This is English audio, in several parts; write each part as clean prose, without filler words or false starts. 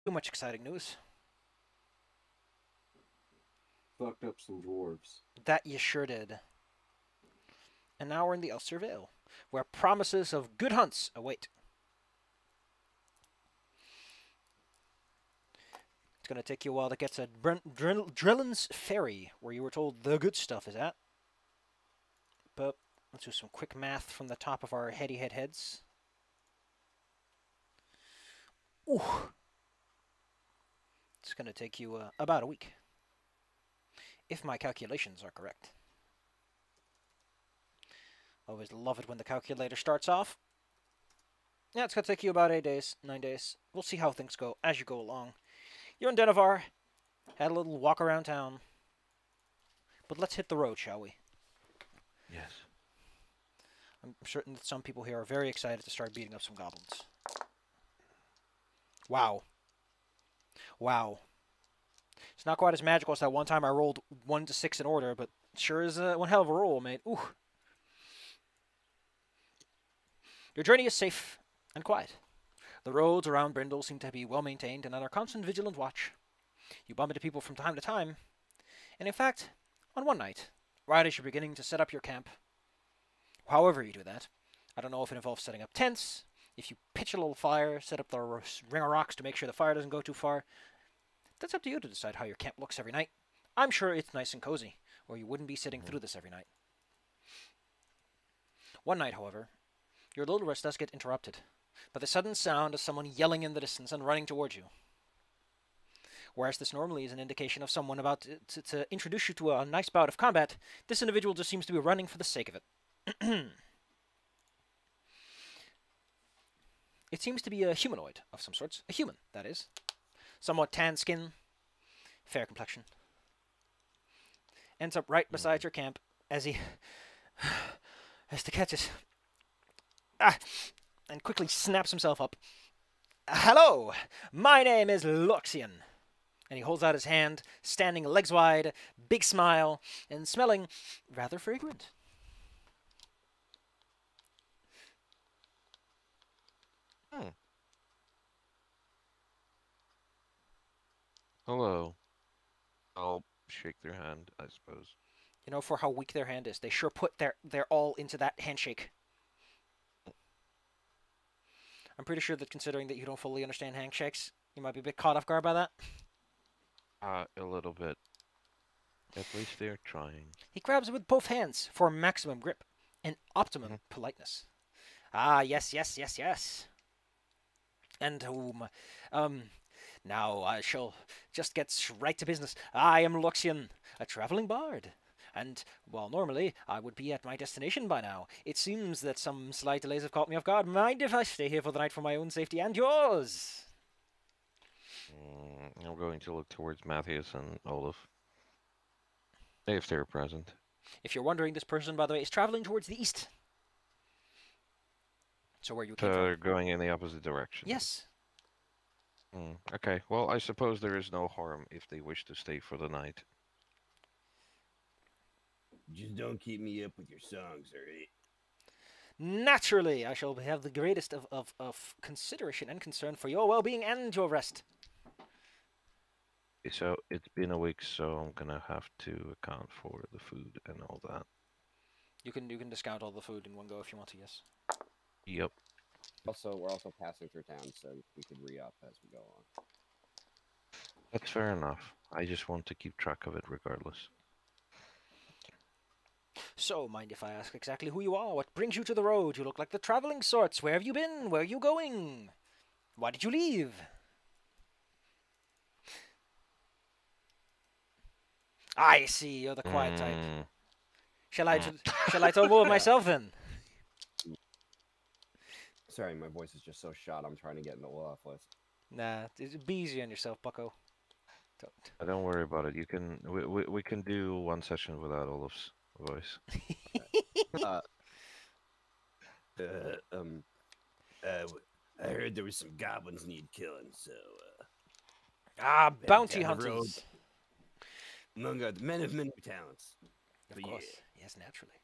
Too much exciting news. Fucked up some dwarves. That you sure did. And now we're in the Ulster Vale, where promises of good hunts await. It's going to take you a while to get to Drellin's Ferry, where you were told the good stuff is at. But let's do some quick math from the top of our heads. Ooh. It's going to take you about a week, if my calculations are correct. Always love it when the calculator starts off. Yeah, it's going to take you about 8 days, 9 days. We'll see how things go as you go along. You're in Denovar. Had a little walk around town. But let's hit the road, shall we? Yes. I'm certain that some people here are very excited to start beating up some goblins. Wow. Wow. It's not quite as magical as that one time I rolled 1 to 6 in order, but sure is one hell of a roll, mate. Ooh. Your journey is safe and quiet. The roads around Brindle seem to be well maintained and under constant vigilant watch. You bump into people from time to time, and in fact, on one night, right as you're beginning to set up your camp, however you do that, I don't know if it involves setting up tents, if you pitch a little fire, set up the ring of rocks to make sure the fire doesn't go too far. That's up to you to decide how your camp looks every night. I'm sure it's nice and cozy, or you wouldn't be sitting through this every night. One night, however, your little rest does get interrupted by the sudden sound of someone yelling in the distance and running towards you. Whereas this normally is an indication of someone about to introduce you to a nice bout of combat, this individual just seems to be running for the sake of it. It seems to be a humanoid of some sorts. A human, that is. Somewhat tan skin, fair complexion. Ends up right beside your camp as he has to catch it. And quickly snaps himself up. Hello, my name is Luxian. And he holds out his hand, standing legs wide, big smile, and smelling rather fragrant. Hello. I'll shake their hand, I suppose. You know, for how weak their hand is, they sure put their all into that handshake. I'm pretty sure that considering that you don't fully understand handshakes, you might be a bit caught off guard by that. A little bit. At least they're trying. He grabs it with both hands for maximum grip and optimum politeness. Ah, yes, yes, yes, yes. And now I shall just get right to business. I am Luxian, a traveling bard. And while normally I would be at my destination by now, it seems that some slight delays have caught me off guard. Mind if I stay here for the night for my own safety and yours? I'm going to look towards Matthias and Olaf. If they're present. If you're wondering, this person, by the way, is traveling towards the east. So where you came from. They're going in the opposite direction. Yes. Okay, well, I suppose there is no harm if they wish to stay for the night. Just don't keep me up with your songs, alright? Naturally, I shall have the greatest of consideration and concern for your well-being and your rest. So, it's been a week, so I'm gonna have to account for the food and all that. You can discount all the food in one go if you want to, yes. Yep. Also, we're also passing through town, so we could re-up as we go on. That's fair enough. I just want to keep track of it regardless. So, mind if I ask exactly who you are? What brings you to the road? You look like the traveling sorts. Where have you been? Where are you going? Why did you leave? I see, you're the quiet type. Shall I tell more of myself then? Sorry, my voice is just so shot. I'm trying to get into Olaf list. Nah, be easy on yourself, bucko. Don't worry about it. You can we can do one session without Olaf's voice. I heard there was some goblins need killing, so bounty down the road. hunters. Among other men of many talents. Of course, yes, naturally.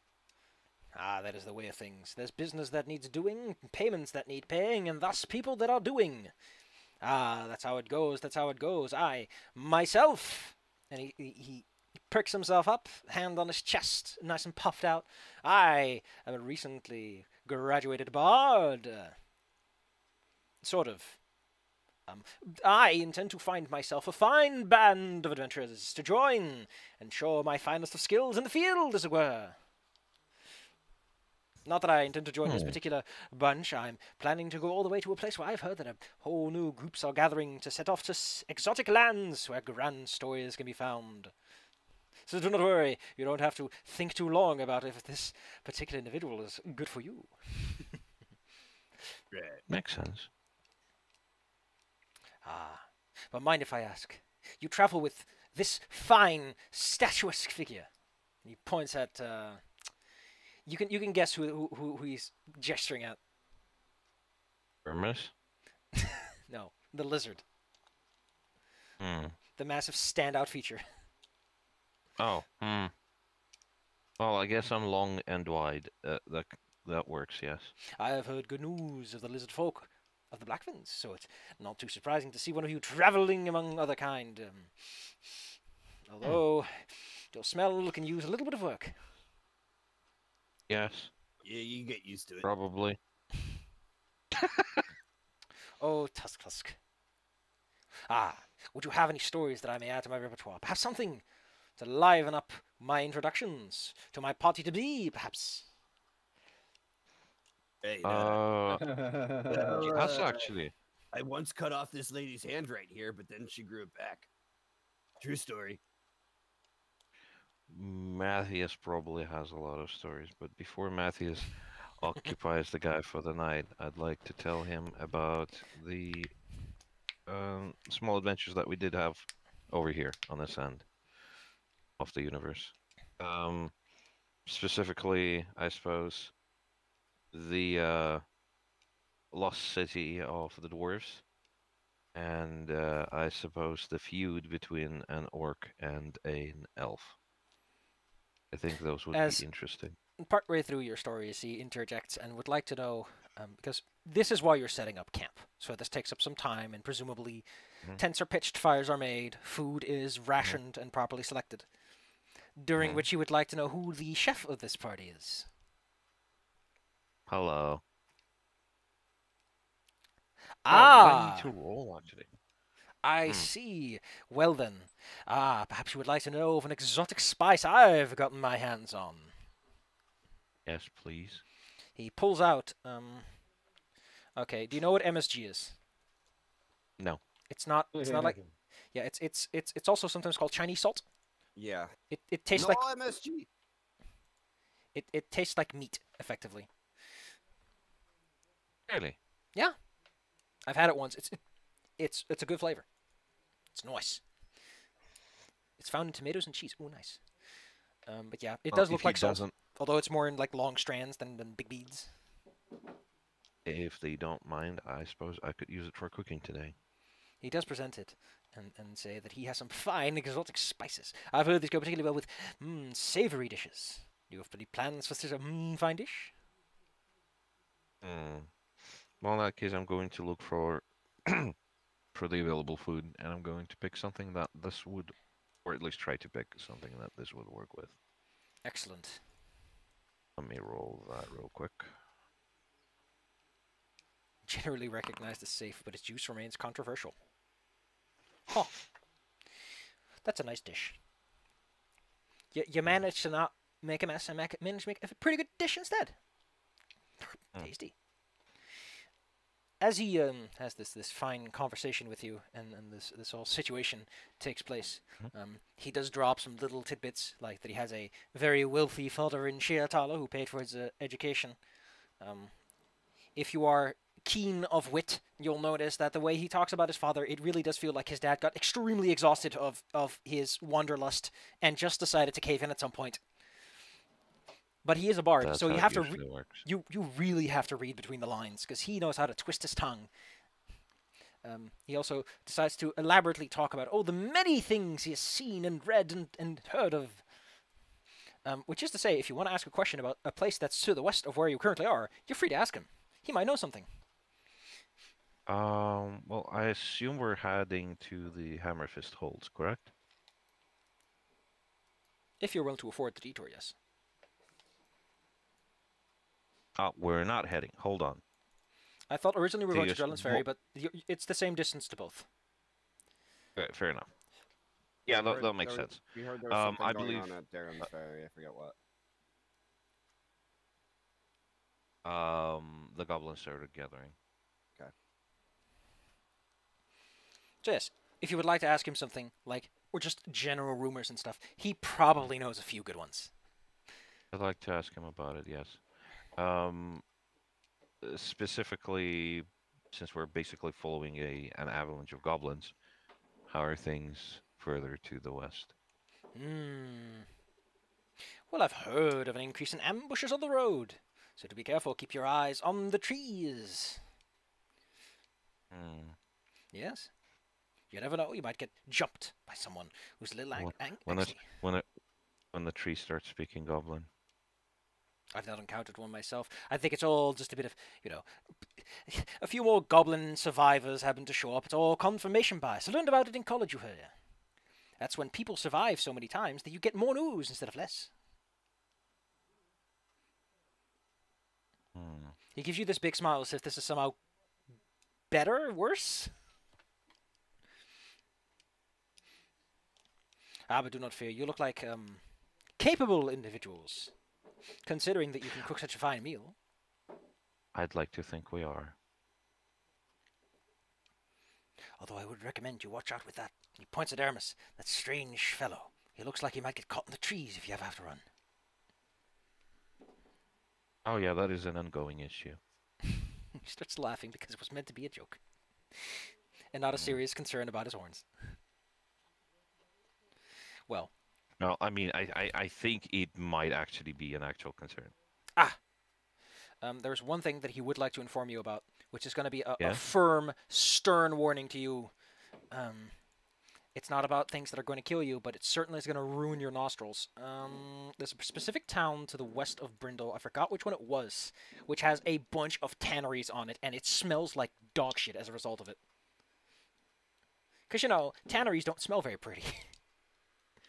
That is the way of things. There's business that needs doing, payments that need paying, and thus people that are doing. Ah, that's how it goes. That's how it goes. I, myself, and he perks himself up, hand on his chest, nice and puffed out. I am a recently graduated bard. Sort of. I intend to find myself a fine band of adventurers to join and show my finest of skills in the field, as it were. Not that I intend to join this particular bunch. I'm planning to go all the way to a place where I've heard that a whole new groups are gathering to set off to exotic lands where grand stories can be found. So do not worry. You don't have to think too long about if this particular individual is good for you. Right. Makes sense. Ah, but mind if I ask? You travel with this fine, statuesque figure. And he points at. You can guess who he's gesturing at. Hermes? No, the lizard, Hmm. the massive standout feature. Oh. Hmm. Well, I guess I'm long and wide. That works. Yes. I have heard good news of the lizard folk of the Blackfins, so it's not too surprising to see one of you traveling among other kind. Although your smell can use a little bit of work. Yes. Yeah, you get used to it. Probably. Oh, Tusk. Ah, would you have any stories that I may add to my repertoire? Perhaps something to liven up my introductions to my party-to-be, perhaps? Hey, That's actually. I once cut off this lady's hand right here, but then she grew it back. True story. Matthias probably has a lot of stories, but before Matthias occupies the guy for the night, I'd like to tell him about the small adventures that we did have over here on this end of the universe. Specifically, I suppose, the lost city of the dwarves, and I suppose the feud between an orc and an elf. I think those would As- be interesting. Partway through your story, he interjects and would like to know, because this is why you're setting up camp. So this takes up some time, and presumably tents are pitched, fires are made, food is rationed and properly selected. During which you would like to know who the chef of this party is. Hello. Ah! I need to roll, actually. I see. Well then, perhaps you would like to know of an exotic spice I've gotten my hands on. Yes, please. He pulls out. Okay. Do you know what MSG is? No. It's not. It's not like. Yeah. It's also sometimes called Chinese salt. Yeah. It tastes No like. MSG. It tastes like meat, effectively. Really? Yeah. I've had it once. It's a good flavor. It's nice. It's found in tomatoes and cheese. Oh, nice. But yeah, it does look like salt. Although it's more in like long strands than big beads. If they don't mind, I suppose I could use it for cooking today. He does present it and say that he has some fine exotic spices. I've heard these go particularly well with savory dishes. Do you have any plans for such a fine dish? Well, in that case, I'm going to look for for the available food, and I'm going to pick something that this would, or at least try to pick something that this would work with. Excellent. Let me roll that real quick. Generally recognized as safe, but its juice remains controversial. Huh. That's a nice dish. You managed to not make a mess and managed to make a pretty good dish instead. Tasty. As he has this fine conversation with you, and this whole situation takes place, he does drop some little tidbits, like that he has a very wealthy father in Shiatala who paid for his education. If you are keen of wit, you'll notice that the way he talks about his father, it really does feel like his dad got extremely exhausted of his wanderlust and just decided to cave in at some point. But he is a bard, That's so you how have it to usually works. you really have to read between the lines, because he knows how to twist his tongue. He also decides to elaborately talk about the many things he has seen and read and heard of. Which is to say, if you want to ask a question about a place that's to the west of where you currently are, you're free to ask him. He might know something. Well, I assume we're heading to the Hammerfist Holds, correct? If you're willing to afford the detour, yes. We're not heading. Hold on. I thought originally we were going to Theus, Drellin's Ferry, but it's the same distance to both. fair enough. Yeah, We heard that makes there was- sense. We heard there was something I going believe on at Darren's Ferry. I forget what. the goblins started gathering. So yes, if you would like to ask him something, like, or just general rumors and stuff, he probably knows a few good ones. I'd like to ask him about it, yes. Specifically, since we're basically following an avalanche of goblins, how are things further to the west? Well, I've heard of an increase in ambushes on the road, so to be careful, keep your eyes on the trees. Yes? You never know, you might get jumped by someone who's a little angsty. When the tree starts speaking goblin. I've not encountered one myself. I think it's all just a bit of, a few more goblin survivors happen to show up. It's all confirmation bias. I learned about it in college, you heard. That's when people survive so many times that you get more news instead of less. He gives you this big smile as if this is somehow better, worse. But do not fear. You look like capable individuals, considering that you can cook such a fine meal. I'd like to think we are. Although I would recommend you watch out with that. He points at Hermes, that strange fellow. He looks like he might get caught in the trees if you ever have to run. Oh yeah, that is an ongoing issue. He starts laughing because it was meant to be a joke, and not a serious concern about his horns. Well. No, I mean, I think it might actually be an actual concern. There's one thing that he would like to inform you about, which is going to be a Yeah? firm, stern warning to you. It's not about things that are going to kill you, but it certainly is going to ruin your nostrils. There's a specific town to the west of Brindle, I forgot which one it was, which has a bunch of tanneries on it, and it smells like dog shit as a result of it. Because, tanneries don't smell very pretty.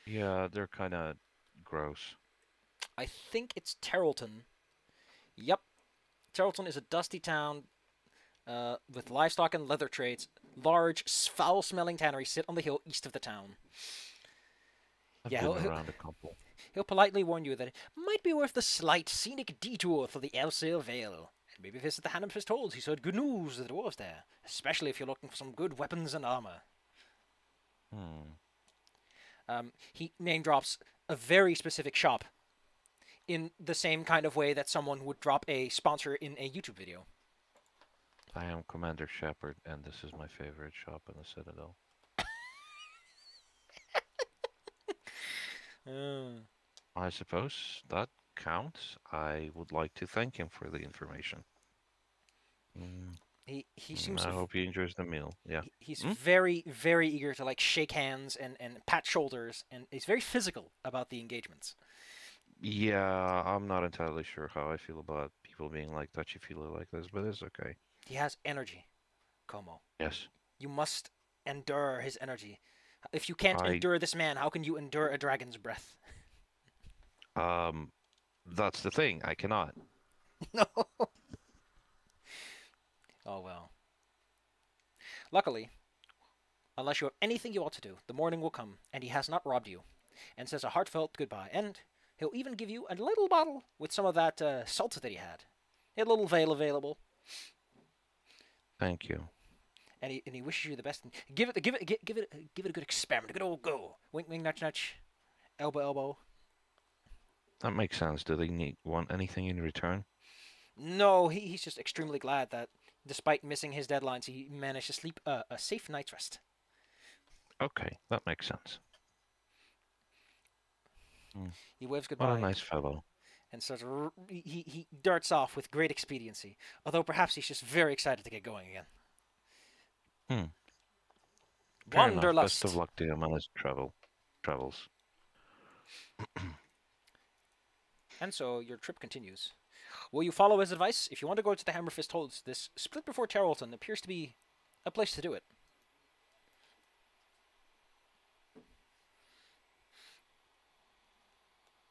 Yeah, they're kind of gross. I think it's Terrelton. Yep. Terrelton is a dusty town with livestock and leather trades. Large, foul-smelling tanneries sit on the hill east of the town. I've been around a couple. He'll politely warn you that it might be worth the slight scenic detour for the Elsail Vale. And maybe visit the Hammerfist Holds. He's heard good news of the dwarves there, especially if you're looking for some good weapons and armor. He name drops a very specific shop in the same kind of way that someone would drop a sponsor in a YouTube video. I am Commander Shepard, and this is my favorite shop in the Citadel. I suppose that counts. I would like to thank him for the information. He seems. I hope he enjoys the meal. Yeah. He's very, very eager to shake hands and pat shoulders, and he's very physical about the engagements. Yeah, I'm not entirely sure how I feel about people being touchy-feely like this, but it's okay. He has energy, Como. Yes. You must endure his energy. If you can't endure this man, how can you endure a dragon's breath? That's the thing. I cannot. No. Oh, well. Luckily, unless you have anything you ought to do, the morning will come, and he has not robbed you, and says a heartfelt goodbye, and he'll even give you a little bottle with some of that salt that he had. A little veil available. Thank you. And he wishes you the best. Give it a good experiment, a good old go. Wink, wink, nudge, nudge. Elbow, elbow. That makes sense. Do they want anything in return? No, he's just extremely glad that, despite missing his deadlines, he managed to sleep a safe night's rest. Okay, that makes sense. He waves goodbye. What a nice fellow. And starts. He darts off with great expediency, although perhaps he's just very excited to get going again. Wanderlust. Best of luck to him on his travels. And so your trip continues. Will you follow his advice? If you want to go to the Hammerfist Holds, this split before Tarleton appears to be a place to do it.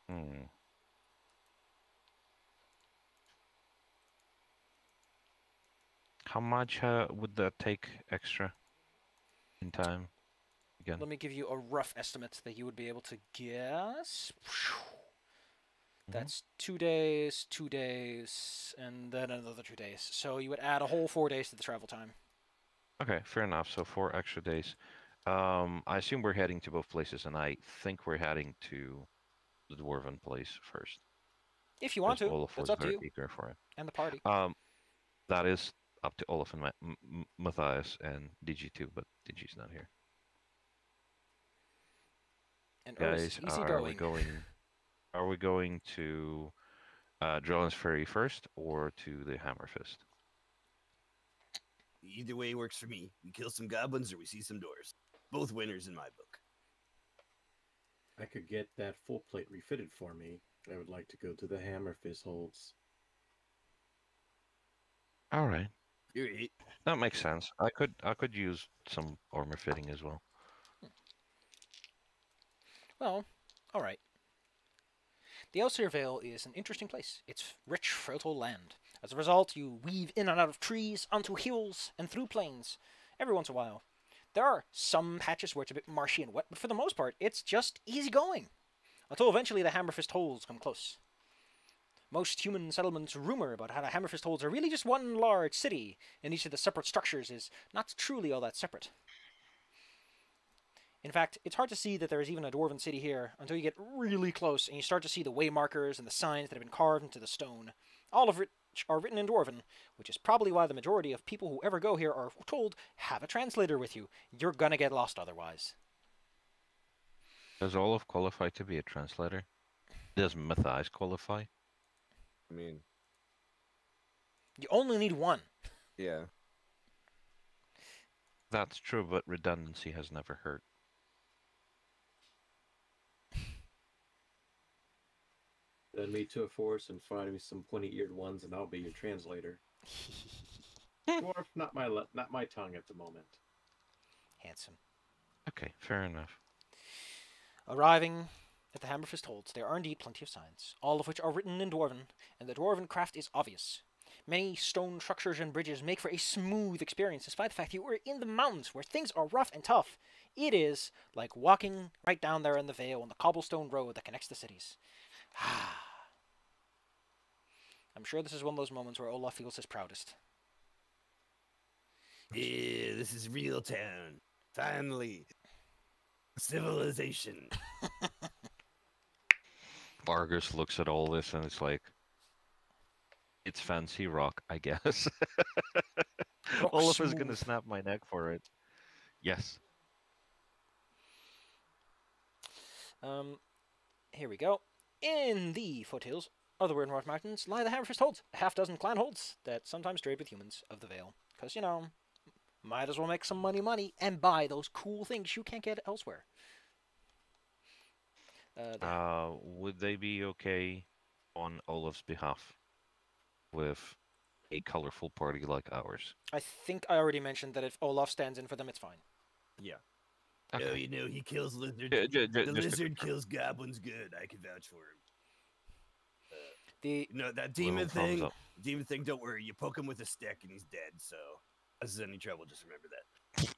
Hmm. How much would that take extra in time? Again. Let me give you a rough estimate that you would be able to guess. That's 2 days, and then another 2 days. So you would add a whole 4 days to the travel time. Okay, fair enough. So 4 extra days. I assume we're heading to both places, and I think we're heading to the dwarven place first. If you want to, Olaf that's was up to very you eager for it. and the party. That is up to Olaf and Matthias and DG too, but DG's not here. And Guys, easy are we going? Are we going to Drellin's Ferry first, or to the Hammerfist? Either way works for me. We kill some goblins or we see some doors. Both winners in my book. I could get that full plate refitted for me. I would like to go to the Hammer Fist holds. All right, You're it. that makes sense. I could use some armor fitting as well. Well, all right. The Elsevier Vale is an interesting place. It's rich, fertile land. As a result, you weave in and out of trees, onto hills, and through plains every once in a while. There are some patches where it's a bit marshy and wet, but for the most part, it's just easy going. Until eventually the Hammerfist Holds come close. Most human settlements rumor about how the Hammerfist Holds are really just one large city, and each of the separate structures is not truly all that separate. In fact, it's hard to see that there is even a dwarven city here until you get really close and you start to see the way markers and the signs that have been carved into the stone, all of which are written in dwarven, which is probably why the majority of people who ever go here are told, have a translator with you. You're gonna get lost otherwise. Does Olaf qualify to be a translator? Does Matthias qualify? I mean, You only need one. yeah. That's true, but redundancy has never hurt. Send me to a forest and find me some pointy-eared ones, and I'll be your translator. Dwarf, not my tongue at the moment. Handsome. Okay, fair enough. Arriving at the Hammerfist Holds, there are indeed plenty of signs, all of which are written in dwarven, and the dwarven craft is obvious. Many stone structures and bridges make for a smooth experience, despite the fact you are in the mountains, where things are rough and tough. It is like walking right down there in the Vale on the cobblestone road that connects the cities. I'm sure this is one of those moments where Olaf feels his proudest. Yeah, this is real town. Finally. Civilization. Vargas looks at all this and it's like, it's fancy rock, I guess. Rock Olaf is gonna smooth. snap my neck for it. Yes. Here we go. In the foothills of the Weird North Mountains lie the Hammerfist Holds, a half-dozen clan holds that sometimes trade with humans of the Vale. Because, you know, might as well make some money and buy those cool things you can't get elsewhere. Would they be okay on Olaf's behalf with a colorful party like ours? I think I already mentioned that if Olaf stands in for them, it's fine. Yeah. Okay. Oh, you know, he kills lizards. Yeah, The just a- lizard kills goblins good. I can vouch for him. The You know, that Little demon thumbs thing, up. don't worry. You poke him with a stick and he's dead, so if this is any trouble, just remember that.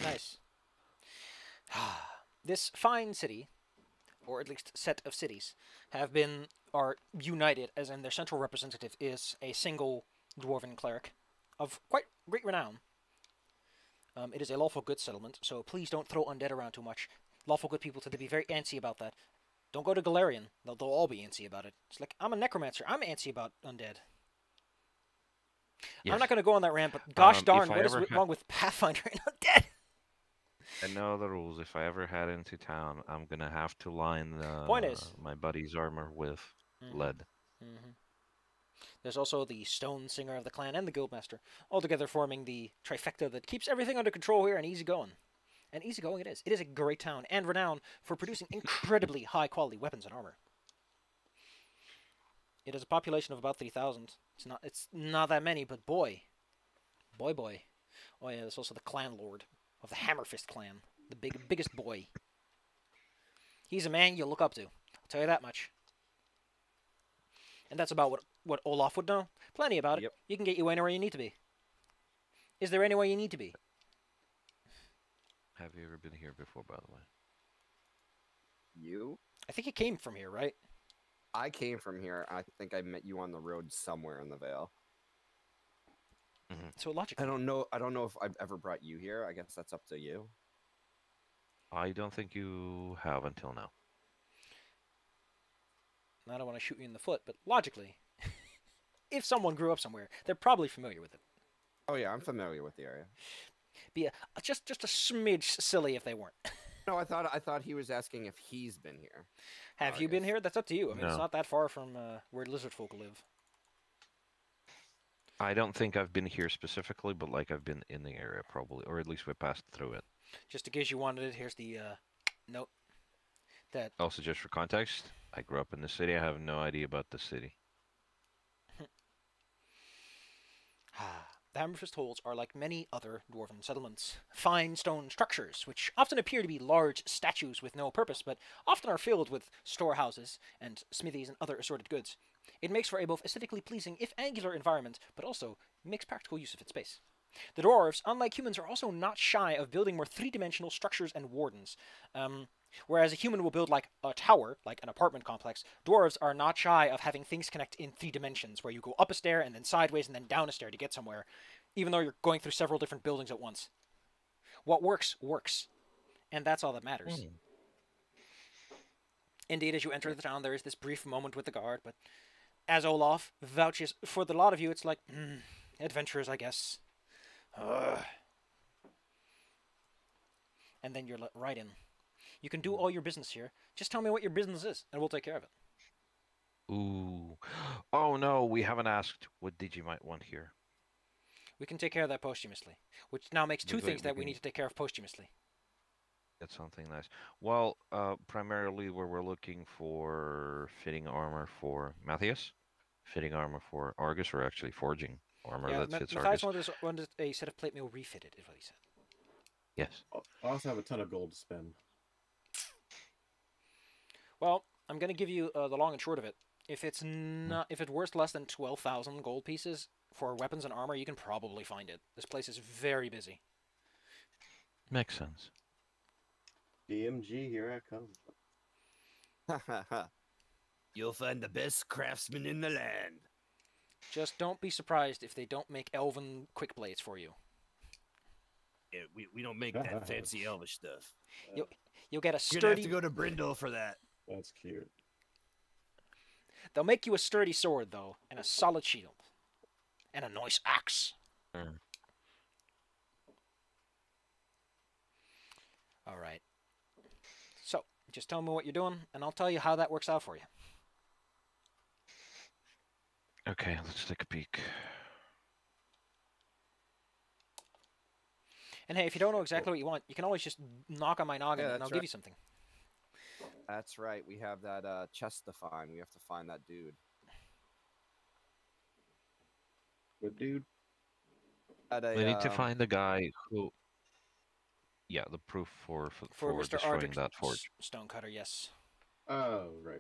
Nice. This fine city, or at least set of cities, are united, as in their central representative is a single dwarven cleric of quite great renown. It is a lawful good settlement, so please don't throw undead around too much. Lawful good people tend to be very antsy about that. Don't go to Galarian. They'll all be antsy about it. It's like, I'm a necromancer. I'm antsy about undead. Yes. I'm not going to go on that rant, but gosh If darn, I what is ever wrong with Pathfinder and undead? I know the rules. If I ever head into town, I'm gonna have to line Point is- my buddy's armor with Mhm. lead. There's also the stone singer of the clan and the guildmaster, all together forming the trifecta that keeps everything under control here and easy going. And easy going it is. It is a great town and renowned for producing incredibly high quality weapons and armor. It has a population of about 3,000. It's not that many, but boy, Boy boy. Oh yeah, there's also the clan lord of the Hammerfist clan. The biggest boy. He's a man you'll look up to. I'll tell you that much. And that's about what Olaf would know. Plenty about it. Yep. He can get you anywhere you need to be. Is there anywhere you need to be? Have you ever been here before, by the way? You? I think he came from here, right? I came from here. I think I met you on the road somewhere in the Vale. So logically. I don't know. I don't know if I've ever brought you here. I guess that's up to you. I don't think you have until now. I don't want to shoot you in the foot, but logically, if someone grew up somewhere, they're probably familiar with it. Oh yeah, I'm familiar with the area. Be just a smidge silly if they weren't. No, I thought he was asking if he's been here. Have I you been guess. here? That's up to you. I mean, it's No. not that far from where lizard folk live. I don't think I've been here specifically, but like I've been in the area probably, or at least we passed through it. Just in case you wanted it, here's the note. That Also, just for context, I grew up in the city. I have no idea about the city. the Hammerfist Holds are like many other dwarven settlements, fine stone structures, which often appear to be large statues with no purpose, but often are filled with storehouses and smithies and other assorted goods. It makes for a both aesthetically pleasing, if angular, environment, but also makes practical use of its space. The dwarves, unlike humans, are also not shy of building more three-dimensional structures and wardens. Whereas a human will build like a tower, like an apartment complex, dwarves are not shy of having things connect in 3 dimensions, where you go up a stair and then sideways and then down a stair to get somewhere, even though you're going through several different buildings at once. What works, works. And that's all that matters. Indeed, as you enter the town, there is this brief moment with the guard, but as Olaf vouches for the lot of you, it's like, adventurers, I guess. And then you're let right in. You can do all your business here. Just tell me what your business is, and we'll take care of it. Ooh. Oh no, we haven't asked what did you might want here. We can take care of that posthumously, which now makes two Wait, things that we can- need to take care of posthumously. That's something nice. Well, primarily where we're looking for fitting armor for Matthias, fitting armor for Argus, or actually forging armor Yeah, that fits Matthias Argus. wanted a set of plate mail refitted, is what he said. Yes. I also have a ton of gold to spend. Well, I'm going to give you the long and short of it. If it's not, if it's worth less than 12,000 gold pieces for weapons and armor, you can probably find it. This place is very busy. Makes sense. DMG, here I come. You'll find the best craftsman in the land. Just don't be surprised if they don't make elven quick blades for you. Yeah, we don't make that fancy elvish stuff. You'll get a You're gonna have sturdy. to go to Brindle for that. That's cute. They'll make you a sturdy sword though, and a solid shield, and a nice axe. Mm. All right. So just tell me what you're doing, and I'll tell you how that works out for you. Okay, let's take a peek. And hey, if you don't know exactly what you want, you can always just knock on my noggin, Yeah, and I'll that's give right. you something. That's right. We have that chest to find. We have to find that dude. Good dude. We need to find the guy who. Yeah, the proof for For Mr. destroying Ardrick's that forge. stonecutter, yes. Oh, right.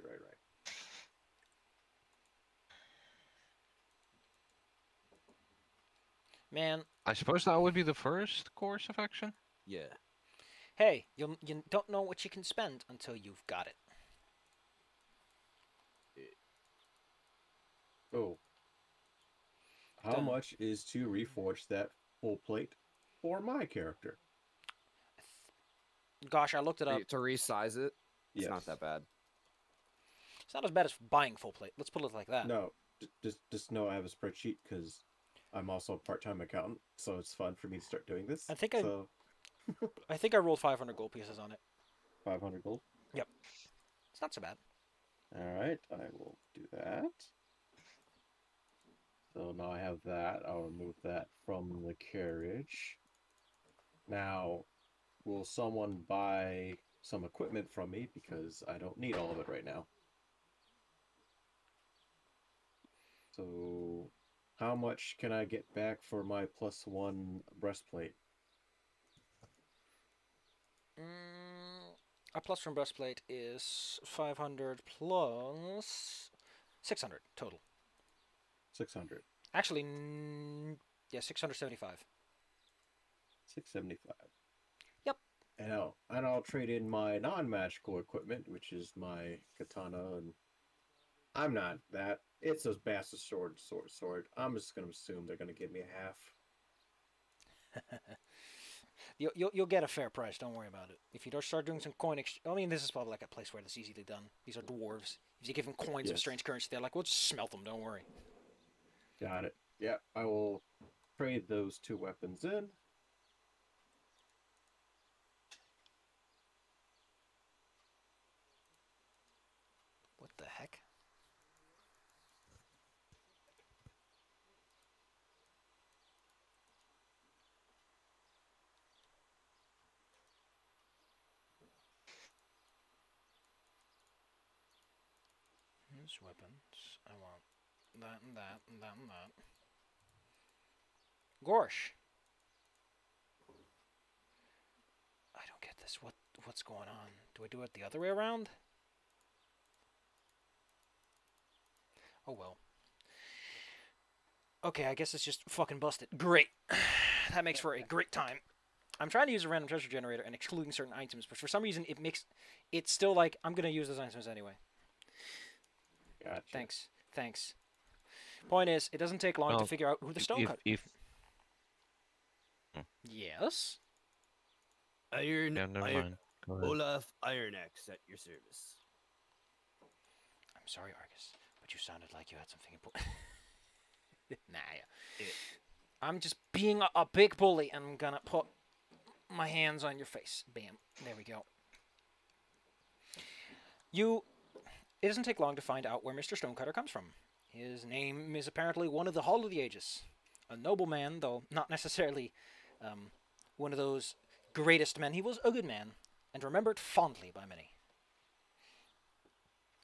Man, I suppose that would be the first course of action. Yeah. hey, you don't know what you can spend until you've got it. Oh. How Done. much is to reforge that full plate for my character? Gosh, I looked it up. To resize it. It's Yes. not that bad. It's not as bad as buying full plate. Let's put it like that. No, just know I have a spreadsheet because I'm also a part-time accountant, so it's fun for me to start doing this. I think so, I think I rolled 500 gold pieces on it. 500 gold. It's not so bad. All right, I will do that. So now I have that. I'll remove that from the carriage. Now, will someone buy some equipment from me because I don't need all of it right now? So, How much can I get back for my +1 breastplate? A plus from breastplate is 500 plus 600 total. 600. Actually, yeah, 675. 675. Yep. And I'll trade in my non-magical equipment, which is my katana, and I'm not that. It's a bastard sword. I'm just gonna assume they're gonna give me a half. You'll get a fair price. Don't worry about it. If you don't start doing some coin I mean, this is probably like a place where that's easily done. These are dwarves. If you give them coins of Yes. strange currency, they're like, we'll just smelt them. Don't worry. Got it. Yeah, I will trade those 2 weapons in. What the heck? Here's weapons. I want that and that and that and that. Gorsh. I don't get this. What's going on? Do I do it the other way around? Oh well. Okay, I guess it's just fucking busted. Great. That makes for a great time. I'm trying to use a random treasure generator and excluding certain items, but for some reason it's still like, I'm gonna use those items anyway. Gotcha. Thanks. Point is, it doesn't take long to Well, figure out who the stonecutter. Yes. Iron. Yeah, never Iron mind. Go ahead. Olaf Ironaxe at your service. I'm sorry, Argus, but you sounded like you had something important. Nah, yeah. I'm just being a big bully, and I'm gonna put my hands on your face. Bam. There we go. It doesn't take long to find out where Mr. Stonecutter comes from. His name is apparently one of the Hall of the Ages. A nobleman, though not necessarily one of those greatest men. He was a good man, and remembered fondly by many.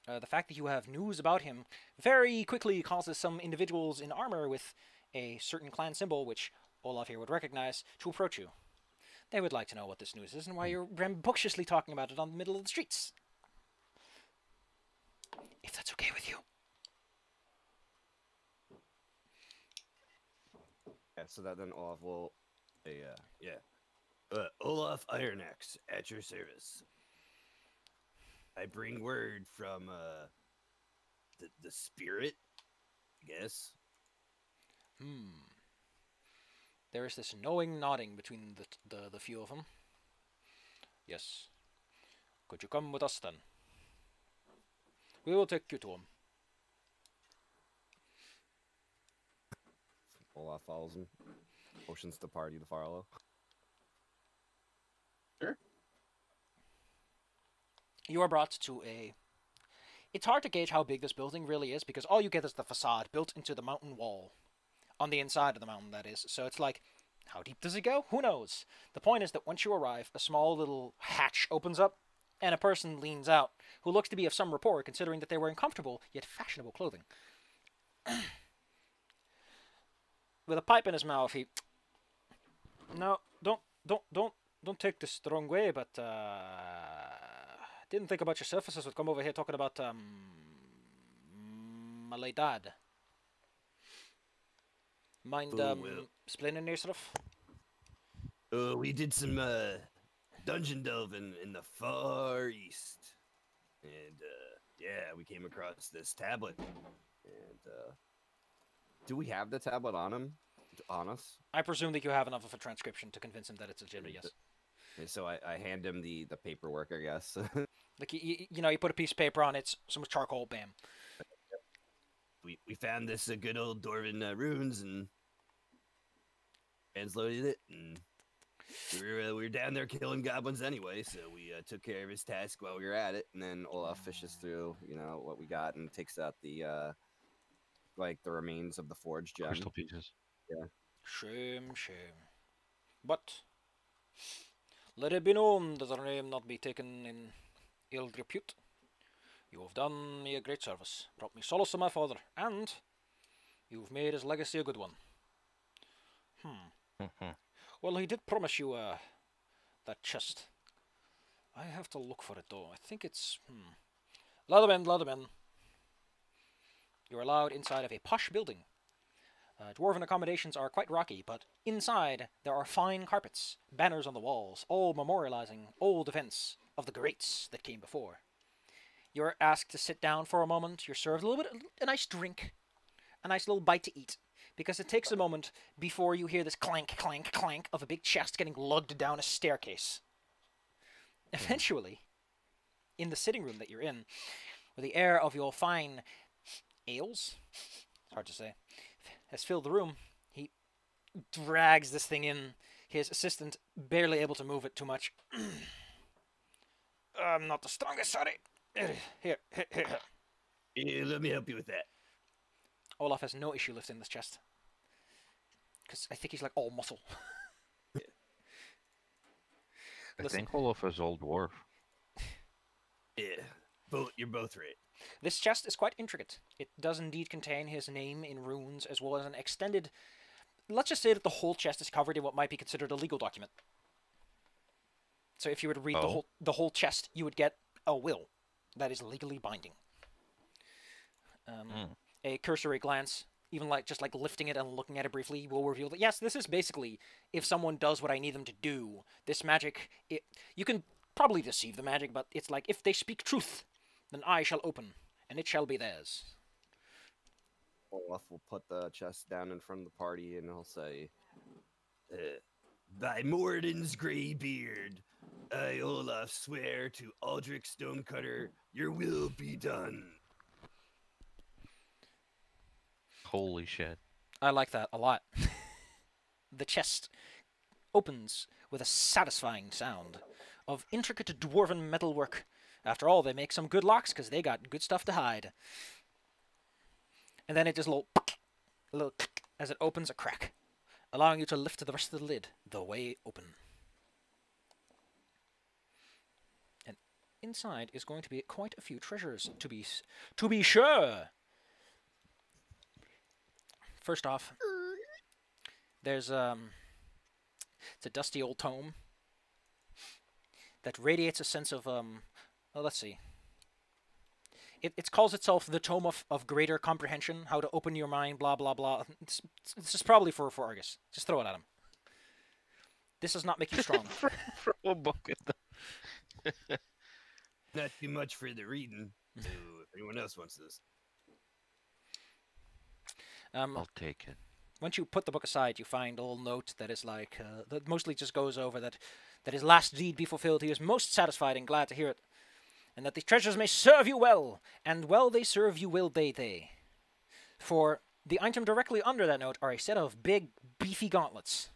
The fact that you have news about him very quickly causes some individuals in armor with a certain clan symbol, which Olaf here would recognize, to approach you. They would like to know what this news is and why you're rambunctiously talking about it on the middle of the streets. If that's okay with you. Yeah, so that then Olaf will, Olaf Ironaxe at your service. I bring word from the spirit, I guess. There is this knowing nodding between the few of them. Yes. Could you come with us then? We will take you to him. Olaf follows him. Motions the party to follow. Sure. You are brought to a... It's hard to gauge how big this building really is, because all you get is the facade built into the mountain wall. On the inside of the mountain, that is. So it's like, how deep does it go? Who knows? The point is that once you arrive, a small little hatch opens up, and a person leans out, who looks to be of some rapport, considering that they're wearing comfortable, yet fashionable clothing. With a pipe in his mouth, he... No, don't take this the wrong way, but, didn't think about your surfaces would come over here talking about, my late dad. Mind, well. explaining yourself? We did some dungeon delving in the Far East, and yeah, we came across this tablet. And Do we have the tablet on him? On us? I presume that you have enough of a transcription to convince him that it's legitimate, yes. And so I hand him the paperwork, I guess. Like, you know, you put a piece of paper on it, some charcoal, bam. we found this good old Dwarven runes and translated it, and we were down there killing goblins anyway, so we took care of his task while we were at it. And then Olaf fishes through, what we got and takes out the like the remains of the forged gem. Crystal pieces. Yeah. Shame. But let it be known that our name not be taken in ill repute. You have done me a great service, brought me solace to my father, and You've made his legacy a good one. Mhm. Well, he did promise you, that chest. I have to look for it, though. I think it's, Leatherman. You're allowed inside of a posh building. Dwarven accommodations are quite rocky, but inside there are fine carpets, banners on the walls, all memorializing old events of the greats that came before. You're asked to sit down for a moment. You're served a nice drink, a nice little bite to eat, because it takes a moment before you hear this clank, clank, clank of a big chest getting lugged down a staircase. Eventually, in the sitting room that you're in, with the air of your fine ales, it's hard to say, has filled the room, he drags this thing in, his assistant barely able to move it too much. I'm not the strongest, sorry. Here. Yeah, let me help you with that. Olaf has no issue lifting this chest. Because I think he's like all muscle. I Listen. think Olaf is old dwarf. Yeah, you're both right. This chest is quite intricate. It does indeed contain his name in runes, as well as an extended... Let's just say that the whole chest is covered in what might be considered a legal document. So if you were to read the whole chest, you would get a will that is legally binding. A cursory glance, even just lifting it and looking at it briefly, will reveal that yes, this is basically if someone does what I need them to do. This magic, you can probably deceive the magic, but it's like if they speak truth, then I shall open, and it shall be theirs. Olaf will put the chest down in front of the party, and he'll say, "By Mordin's grey beard, I, Olaf, swear to Aldrich Stonecutter, your will be done." Holy shit. I like that a lot. The chest opens with a satisfying sound of intricate dwarven metalwork. After all, they make some good locks because they got good stuff to hide. And then it just a little as it opens a crack, allowing you to lift the rest of the lid the way open. And inside is going to be quite a few treasures to be sure. First off, there's it's a dusty old tome that radiates a sense of well, let's see. It calls itself the Tome of Greater Comprehension, how to open your mind, blah blah blah. It's just probably for Argus. Just throw it at him. This does not make you strong. Throw a book at them. Not too much for the reading. So if anyone else wants this. I'll take it. Once you put the book aside, you find a little note that is like that mostly just goes over that his last deed be fulfilled. He is most satisfied and glad to hear it, and that these treasures may serve you well, and well they serve you will they. For the item directly under that note are a set of big, beefy gauntlets.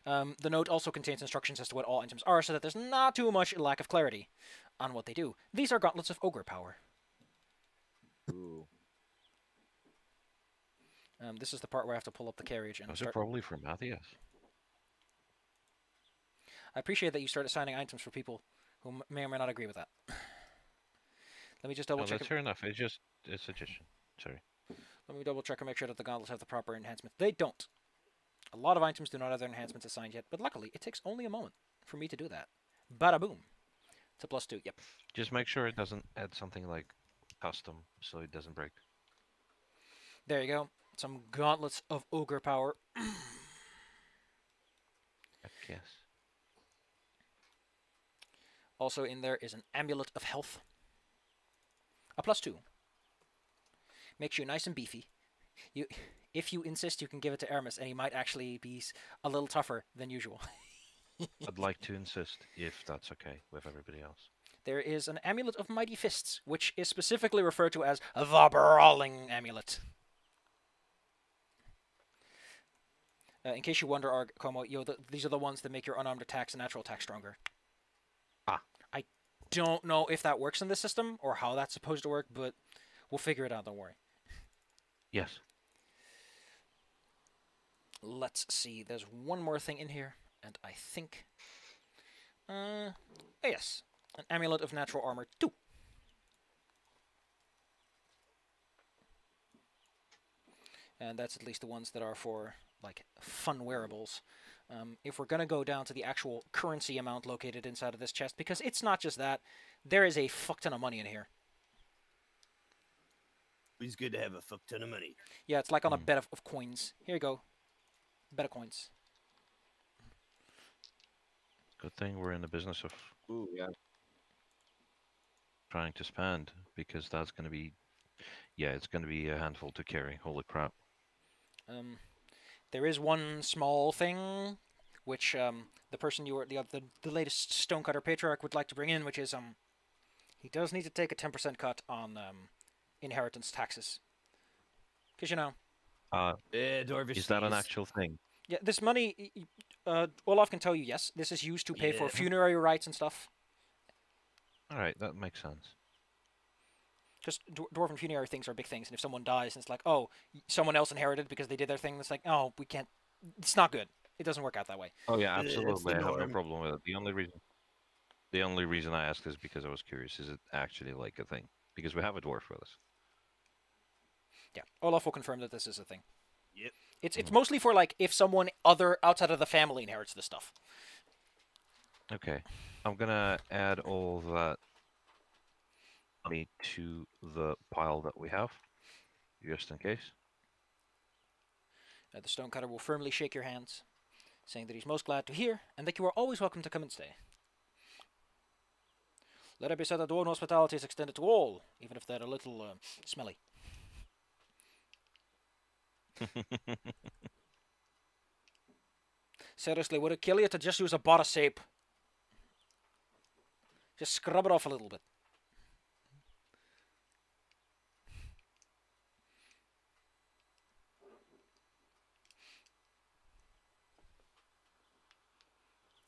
The note also contains instructions as to what all items are, so that there's not too much lack of clarity on what they do. These are gauntlets of ogre power. Ooh. This is the part where I have to pull up the carriage and Those are probably for Matthias. I appreciate that you start assigning items for people who may or may not agree with that. Let me just double check. That's fair enough. It's a suggestion. Sorry. Let me double check and make sure that the gauntlets have the proper enhancement. They don't. A lot of items do not have their enhancements assigned yet, but luckily it takes only a moment for me to do that. Bada boom. It's a +2. Yep. Just make sure it doesn't add something like custom, so it doesn't break. There you go. Some gauntlets of ogre power. Yes. Also in there is an amulet of health. A +2. Makes you nice and beefy. If you insist, you can give it to Aramis, and he might actually be a little tougher than usual. I'd like to insist, if that's okay with everybody else. There is an amulet of mighty fists, which is specifically referred to as the brawling amulet. In case you wonder, Como, these are the ones that make your unarmed attacks and natural attacks stronger. Ah. I don't know if that works in this system or how that's supposed to work, but we'll figure it out, don't worry. Yes. Let's see, there's one more thing in here, and I think... yes, an amulet of natural armor 2. and that's at least the ones that are for like fun wearables. If we're gonna go down to the actual currency amount located inside of this chest, because it's not just that, there is a fuck ton of money in here. It's good to have a fuck ton of money. Yeah, it's like on a bed of coins. Here you go. Bed of coins. Good thing we're in the business of Ooh, yeah. trying to spend, because that's going to be, yeah, it's going to be a handful to carry. Holy crap. There is one small thing, which the person the latest Stonecutter Patriarch would like to bring in, which is he does need to take a 10% cut on inheritance taxes, because Dwarvish. Is that an actual thing? Yeah, this money, Olaf can tell you, yes, this is used to pay for funerary rites and stuff. All right, that makes sense. Just dwarven funerary things are big things, and if someone dies, and it's like, oh, someone else inherited because they did their thing, it's like, oh, we can't. It's not good. It doesn't work out that way. Oh yeah, absolutely. I have no norm. problem with it. The only reason I asked is because I was curious. Is it actually like a thing? Because we have a dwarf with us. Yeah, Olaf will confirm that this is a thing. Yep. It's mostly for like if someone other outside of the family inherits the stuff. Okay, I'm gonna add all that money to the pile that we have, just in case. The Stonecutter will firmly shake your hands, saying that he's most glad to hear, and that you are always welcome to come and stay. Let it be said that dwarven hospitality is extended to all, even if they're a little smelly. Seriously, would it kill you to just use a bar of soap? Just scrub it off a little bit.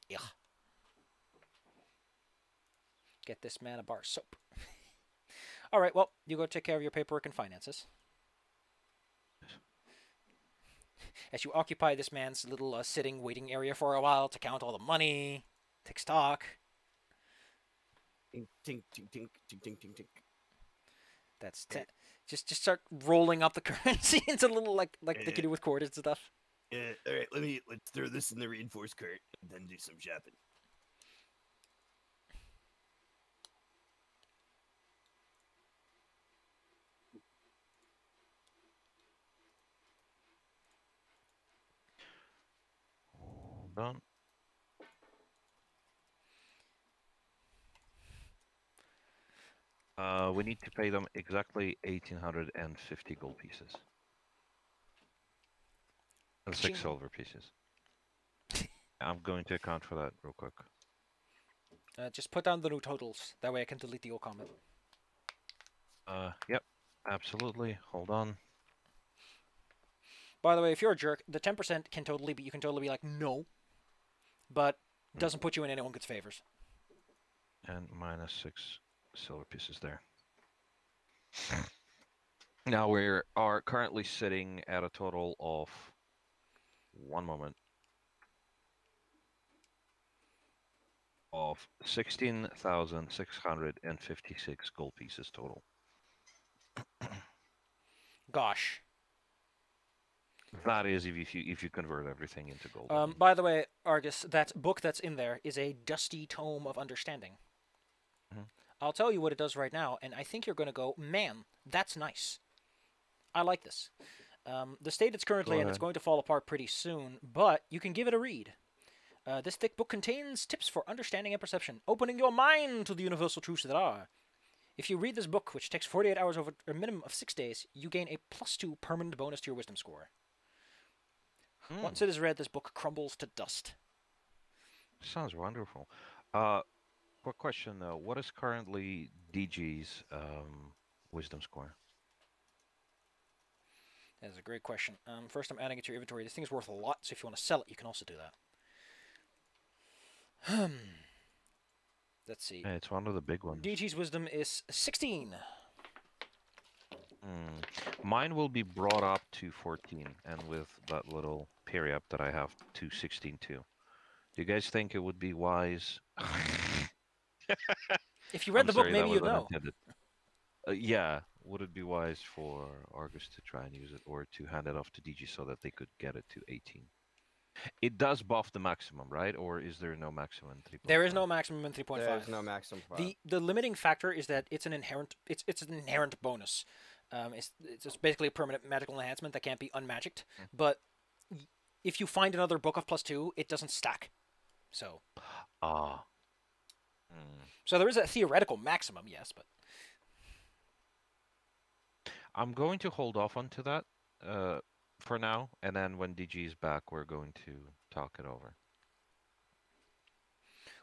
Yeah. Get this man a bar of soap. Alright, well, you go take care of your paperwork and finances. As you occupy this man's little sitting waiting area for a while to count all the money, take stock. Tink, tink, tink, tink, tink, tink, tink, tink. That's just start rolling up the currency into little like they can do with quarters and stuff. Yeah, all right. Let's throw this in the reinforced cart and then do some shopping. Done. We need to pay them exactly 1,850 gold pieces. And 6 Ching. silver pieces. I'm going to account for that real quick. Just put down the new totals. That way I can delete the old comment. Yep, absolutely. Hold on. By the way, if you're a jerk, the 10% can totally be, you can totally be like, no. But it doesn't put you in anyone good's favors. And minus 6 silver pieces there. Now we are currently sitting at a total of, one moment, of 16,656 gold pieces total. Gosh. That is if you convert everything into gold. By the way, Argus, that book that's in there is a dusty tome of understanding. Mhm. I'll tell you what it does right now, and I think you're going to go, man, that's nice. I like this. The state it's currently in, it's going to fall apart pretty soon, but you can give it a read. This thick book contains tips for understanding and perception, opening your mind to the universal truths that are. If you read this book, which takes 48 hours over a minimum of 6 days, you gain a +2 permanent bonus to your wisdom score. Once it is read, this book crumbles to dust. Sounds wonderful. Quick question though, what is currently DG's wisdom score? That is a great question. First, I'm adding it to your inventory. This thing is worth a lot, so if you want to sell it, you can also do that. Let's see. Yeah, it's one of the big ones. DG's wisdom is 16. Mine will be brought up to 14, and with that little parry up that I have to 16 too. Do you guys think it would be wise? If you read the book, maybe you'd know. Yeah, would it be wise for Argus to try and use it, or to hand it off to DG so that they could get it to 18? It does buff the maximum, right? Or is there no maximum in 3.5? There is no maximum in 3.5. There's no maximum. The limiting factor is that it's an inherent bonus. It's just basically a permanent magical enhancement that can't be unmagicked. But if you find another book of +2, it doesn't stack. So. Ah. So there is a theoretical maximum, yes, but. I'm going to hold off onto that for now, and then when DG is back, we're going to talk it over.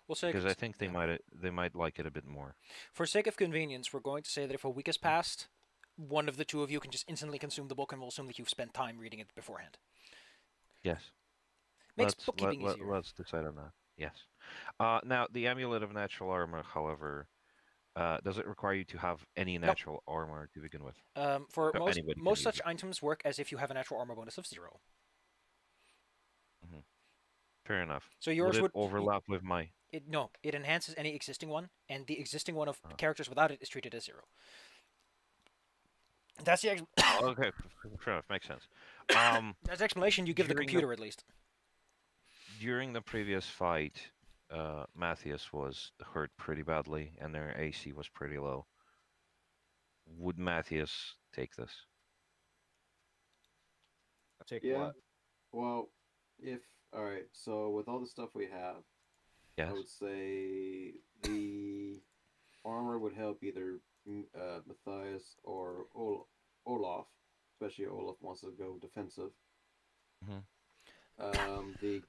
We'll say because I think they might like it a bit more. For sake of convenience, we're going to say that if a week has passed, one of the two of you can just instantly consume the book, and we'll assume that you've spent time reading it beforehand. Yes. Makes bookkeeping easier. Let's decide on that. Yes. Now, the Amulet of Natural Armor, however, does it require you to have any natural armor to begin with? For most such items work as if you have a natural armor bonus of 0. Mm-hmm. Fair enough. So yours would overlap with my... No, it enhances any existing one, and the existing one of characters without it is treated as 0. That's the... okay, fair enough. Makes sense. That's the explanation you give the computer, at least. During the previous fight, Matthias was hurt pretty badly, and their AC was pretty low. Would Matthias take this? Take yeah. what? Well, alright, so with all the stuff we have, yes. I would say the armor would help either Matthias or Olaf, especially Olaf wants to go defensive. Mm-hmm. The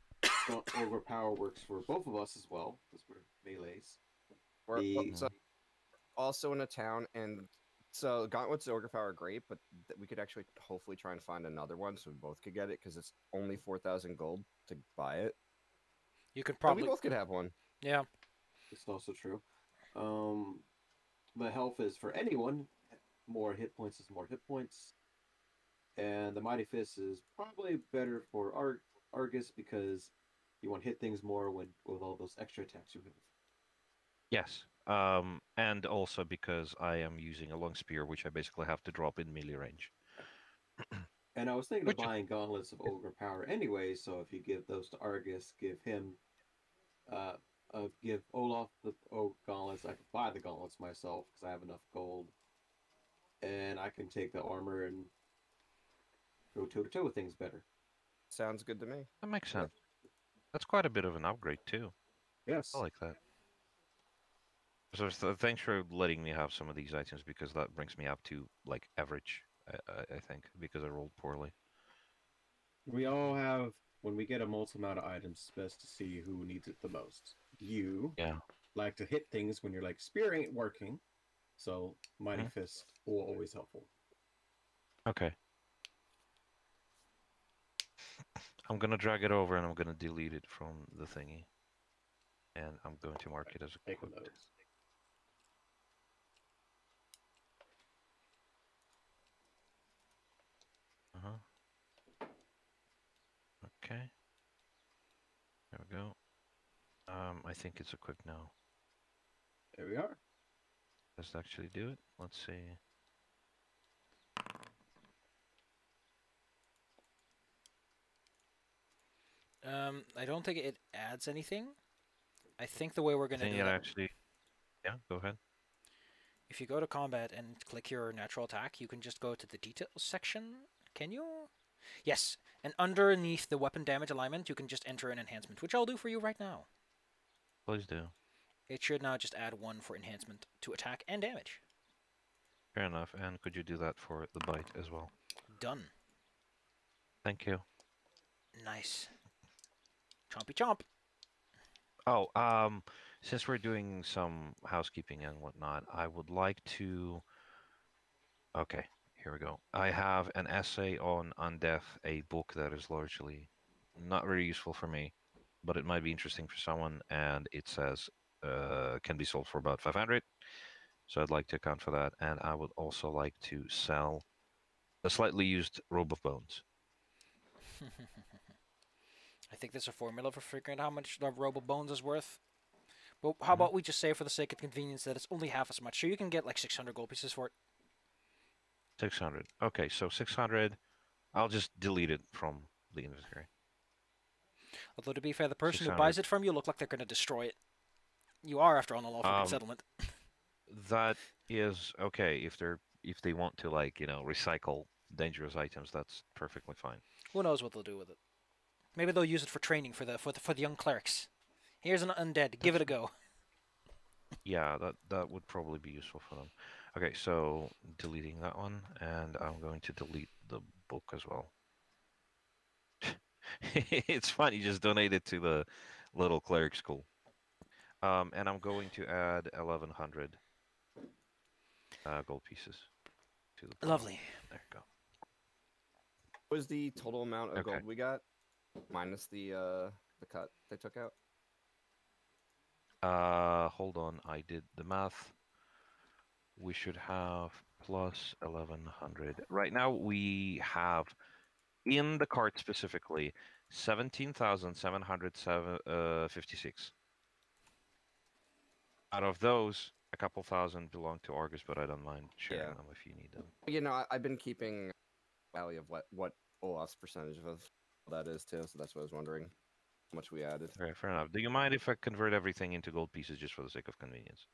overpower works for both of us as well, because we're melees. We're also in a town, and so Gauntlet's overpower are great, but we could actually hopefully try and find another one so we both could get it, because it's only 4,000 gold to buy it. You could probably... we both could have one. Yeah. It's also true. The health is for anyone. More hit points is more hit points. And the Mighty Fist is probably better for Argus because you want to hit things more with all those extra attacks you have. Yes. And also because I am using a long spear, which I basically have to drop in melee range. And I was thinking of buying gauntlets of overpower anyway, so if you give those to Argus, give him... give Olaf the gauntlets. I can buy the gauntlets myself because I have enough gold, and I can take the armor and go toe to toe with things better. Sounds good to me. That makes sense. That's quite a bit of an upgrade too. Yes, I like that. So thanks for letting me have some of these items, because that brings me up to like average. I think because I rolled poorly. We all have. When we get a multiple amount of items, it's best to see who needs it the most. You like to hit things when you're like, spear ain't working, so Mighty Fist will always helpful. Okay. I'm gonna drag it over and I'm gonna delete it from the thingy. And I'm going to mark it as equipped. Okay. There we go. I think it's equipped now. There we are. Let's actually do it. Let's see. I don't think it adds anything. I think the way we're going to do it that... actually... Yeah, go ahead. If you go to combat and click your natural attack, you can just go to the details section. Can you? Yes. And underneath the weapon damage alignment, you can just enter an enhancement, which I'll do for you right now. Please do. It should now just add 1 for enhancement to attack and damage. Fair enough. And could you do that for the bite as well? Done. Thank you. Nice. Chompy chomp. Oh, since we're doing some housekeeping and whatnot, I would like to... Okay, here we go. I have an essay on Undeath, a book that is largely not very useful for me, but it might be interesting for someone, and it says can be sold for about 500. So I'd like to account for that, and I would also like to sell a slightly used robe of bones. I think there's a formula for figuring out how much the robe of bones is worth. But how about we just say, for the sake of convenience, that it's only half as much, so you can get like 600 gold pieces for it. 600. Okay, so 600. I'll just delete it from the inventory. Although to be fair, the person who 600. buys it from you look like they're going to destroy it. You are, after all, an unlawful settlement. That is okay if they want to, like, recycle dangerous items. That's perfectly fine. Who knows what they'll do with it? Maybe they'll use it for training for the young clerics. Here's an undead. Give it a go. Yeah, that would probably be useful for them. Okay, so deleting that one, and I'm going to delete the book as well. It's fun. You just donate it to the little cleric school. And I'm going to add 1,100 gold pieces to the pot. Lovely. There you go. What was the total amount of Okay. gold we got, minus the cut they took out? Hold on. I did the math. We should have plus 1,100. Right now we have in the cart specifically 17,756. Out of those, a couple thousand belong to Argus, but I don't mind sharing Yeah. them if you need them. You know, I've been keeping tally of what Olaf's percentage of that is too, so that's what I was wondering. How much we added. Okay, fair enough. Do you mind if I convert everything into gold pieces just for the sake of convenience?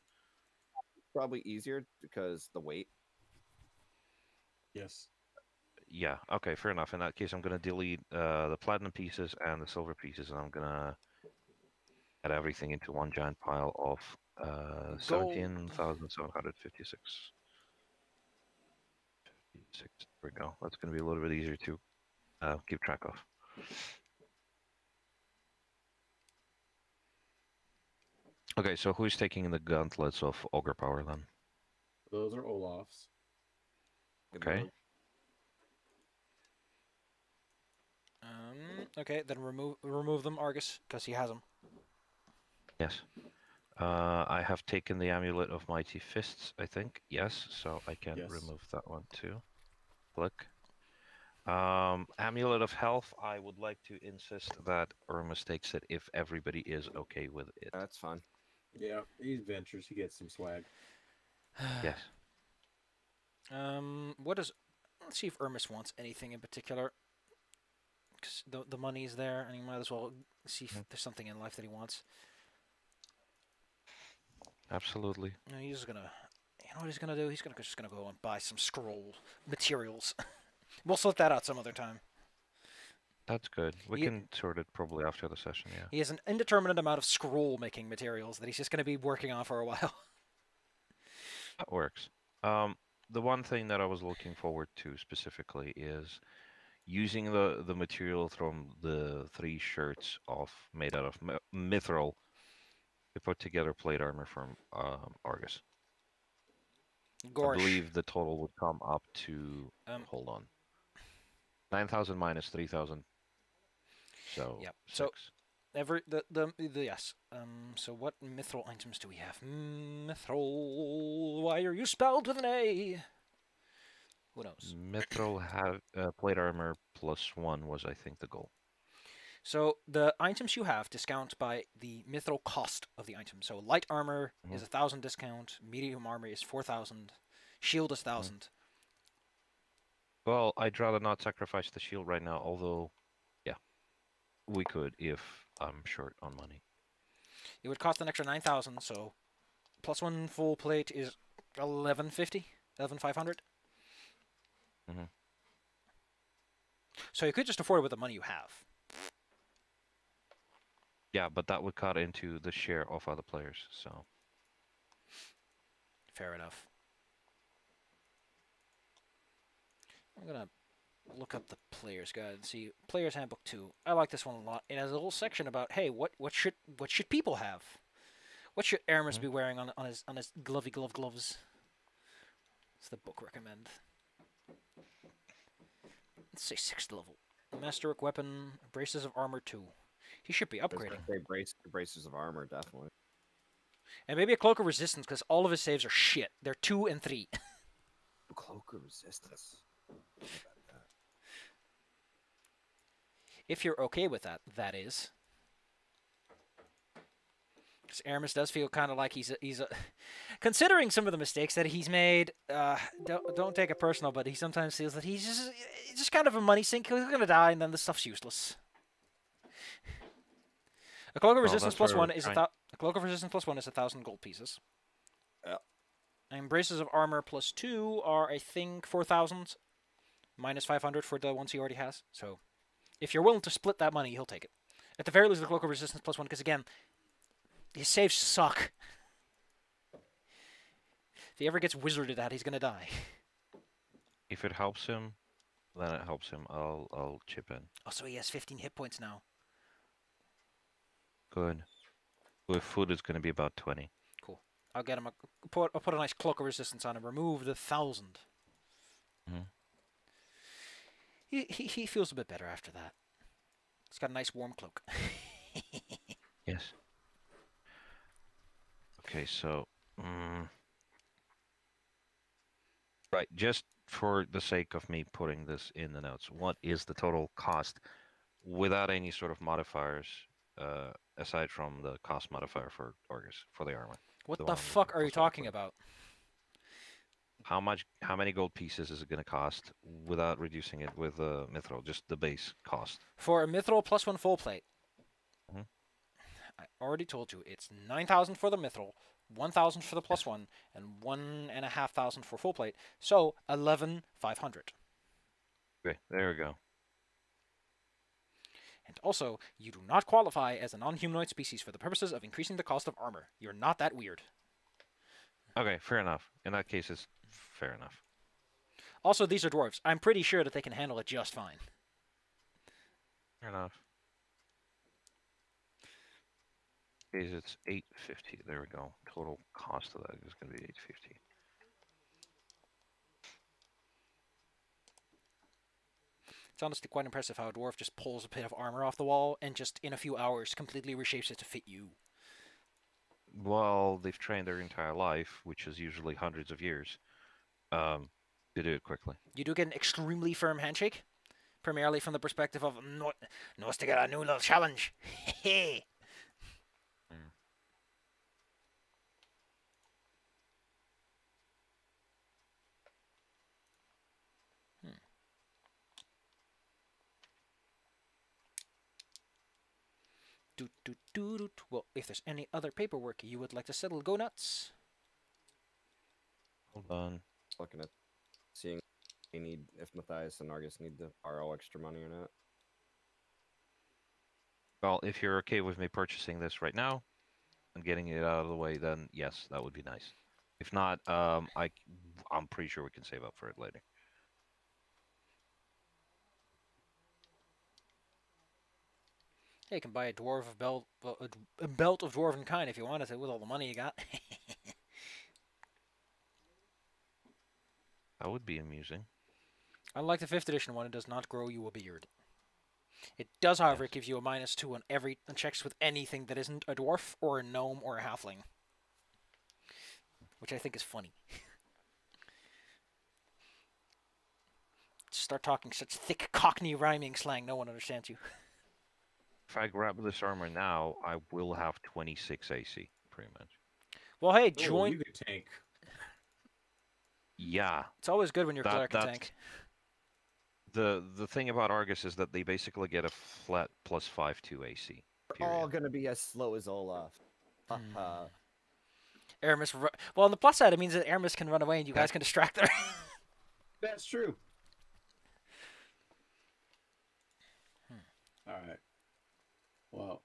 Probably easier because the weight. Yes. Yeah, okay, fair enough. In that case, I'm going to delete the platinum pieces and the silver pieces, and I'm going to add everything into one giant pile of 17,756. 56. There we go. That's going to be a little bit easier to keep track of. Okay, so who's taking the gauntlets of Ogre Power then? Those are Olaf's. Good Okay. move. Okay, then remove them, Argus, because he has them. Yes. I have taken the Amulet of Mighty Fists, I think. Yes, so I can Yes. remove that one too. Click. Amulet of Health, I would like to insist that Irma takes it if everybody is okay with it. That's fine. Yeah, he ventures. He gets some swag. Yes. What does? Let's see if Ermis wants anything in particular. Because the money's there, and he might as well see if there's something in life that he wants. Absolutely. No, he's just gonna. You know what he's gonna do? He's just gonna go and buy some scroll materials. We'll sort that out some other time. That's good. We Ye- can sort it probably after the session, yeah. He has an indeterminate amount of scroll making materials that he's just gonna be working on for a while. That works. The one thing that I was looking forward to specifically is using the material from the 3 shirts made out of mithril to put together plate armor from Argus. Gorsh. I believe the total would come up to hold on. 9,000 minus 3,000. So Yep. 6. So yes. So what mithril items do we have? Mithril. Why are you spelled with an A? Who knows? Mithril plate armor +1 was, I think, the goal. So the items you have discount by the mithril cost of the item. So light armor is 1,000 discount. Medium armor is 4,000. Shield is 1,000. Well, I'd rather not sacrifice the shield right now, although, yeah, we could if I'm short on money. It would cost an extra 9,000, so +1 full plate is 1150, 11,500. So you could just afford it with the money you have. Yeah, but that would cut into the share of other players, so. Fair enough. I'm gonna look up the player's guide and see Player's Handbook 2. I like this one a lot. It has a little section about, hey, what should people have? What should Aramis be wearing on his gloves? What's the book recommend? Let's say 6th level. Masterwork weapon, braces of armor 2. He should be upgrading. Braces of armor, definitely. And maybe a cloak of resistance, because all of his saves are shit. They're 2 and 3. Cloak of resistance. If you're okay with that, that is. Because Aramis does feel kind of like he's considering some of the mistakes that he's made. Don't take it personal, but he sometimes feels that he's just kind of a money sink. He's gonna die, and then the stuff's useless. A cloak of resistance plus one is a cloak of resistance plus 1 is 1,000 gold pieces. Yeah. And braces of armor plus 2 are, I think, 4,000 minus 500 for the ones he already has. So, if you're willing to split that money, he'll take it. At the very least, the cloak of resistance plus 1, because again, his saves suck. If he ever gets wizarded at, he's gonna die. If it helps him, then it helps him. I'll chip in. Oh, so he has 15 hit points now. Good. With food, it's going to be about 20. Cool. I'll get him I'll put a nice cloak of resistance on him. Remove the 1,000. Mhm. He feels a bit better after that. He's got a nice warm cloak. Yes. Okay, so right, just for the sake of me putting this in the notes, what is the total cost without any sort of modifiers, aside from the cost modifier for Argus for the armor? What The the one with fuck the are you plus one talking for- about? How many gold pieces is it going to cost without reducing it with mithril, just the base cost? For a mithril plus 1 full plate, Mhm. I already told you it's 9,000 for the mithril, 1,000 for the plus 1, and 1,500 for full plate. So 11,500. Okay, there we go. And also, you do not qualify as a non-humanoid species for the purposes of increasing the cost of armor. You're not that weird. Okay, fair enough. In that case, it's fair enough. Also, these are dwarves. I'm pretty sure that they can handle it just fine. Fair enough. Okay, it's 850. There we go. Total cost of that is going to be 850. It's honestly quite impressive how a dwarf just pulls a bit of armor off the wall and just in a few hours completely reshapes it to fit you. Well, they've trained their entire life, which is usually hundreds of years, to do it quickly. You do get an extremely firm handshake, primarily from the perspective of knows to get a new little challenge. Hey. Well, if there's any other paperwork you would like to settle, go nuts. Hold on. Looking at seeing if Matthias and Argus need to borrow extra money or not. Well, if you're okay with me purchasing this right now and getting it out of the way, then yes, that would be nice. If not, I'm pretty sure we can save up for it later. Hey, you can buy a belt of dwarven kind if you wanted to with all the money you got. That would be amusing. Unlike the 5th edition one, it does not grow you a beard. It does, however, give you a -2 on checks with anything that isn't a dwarf or a gnome or a halfling. Which I think is funny. Start talking such thick Cockney rhyming slang, no one understands you. If I grab this armor now, I will have 26 AC, pretty much. Well, hey, Oh, join. you could tank. Yeah. It's always good when your cleric can that's- tank. The thing about Argus is that they basically get a flat +5 to AC. We're all Period. gonna be as slow as Olaf. Haha. Aramis. Well, on the plus side, it means that Aramis can run away and you guys can distract her. That's true. All right. Well,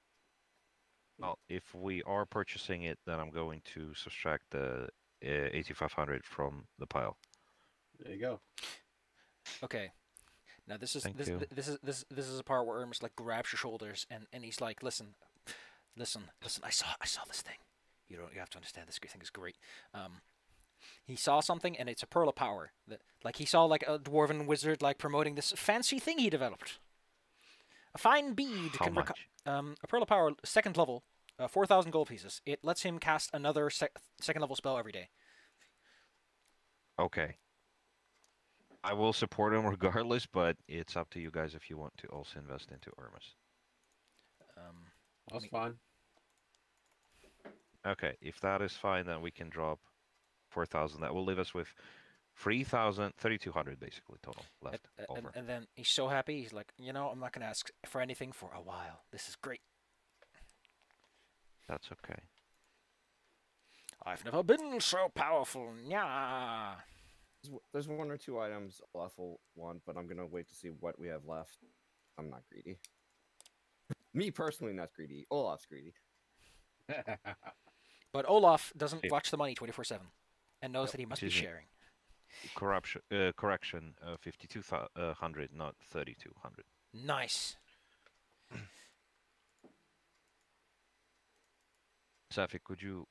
Well, if we are purchasing it, then I'm going to subtract the 8,500 from the pile. there you go. Okay. Now this is Thank this, you. this is this this is a part where Aramis like grabs your shoulders and he's like, listen. I saw this thing. You have to understand this thing is great. He saw something and it's a pearl of power. That like he saw like a dwarven wizard like promoting this fancy thing he developed. A fine bead How can much? a pearl of power 2nd level, 4,000 gold pieces. It lets him cast another 2nd level spell every day. Okay. I will support him regardless, but it's up to you guys if you want to also invest into Armus. That's fine. Okay, if that is fine, then we can drop 4,000. That will leave us with 3,200 basically total left over. And then he's so happy. He's like, you know, I'm not going to ask for anything for a while. This is great. That's okay. I've never been so powerful. Nya. There's one or two items Olaf will want, but I'm gonna wait to see what we have left. I'm not greedy. Me personally, not greedy. Olaf's greedy. But Olaf doesn't Yeah. watch the money 24/7 and knows Yep. that he must be Excuse me. sharing. Correction, 5,200, not 3,200. Nice. Safi, could you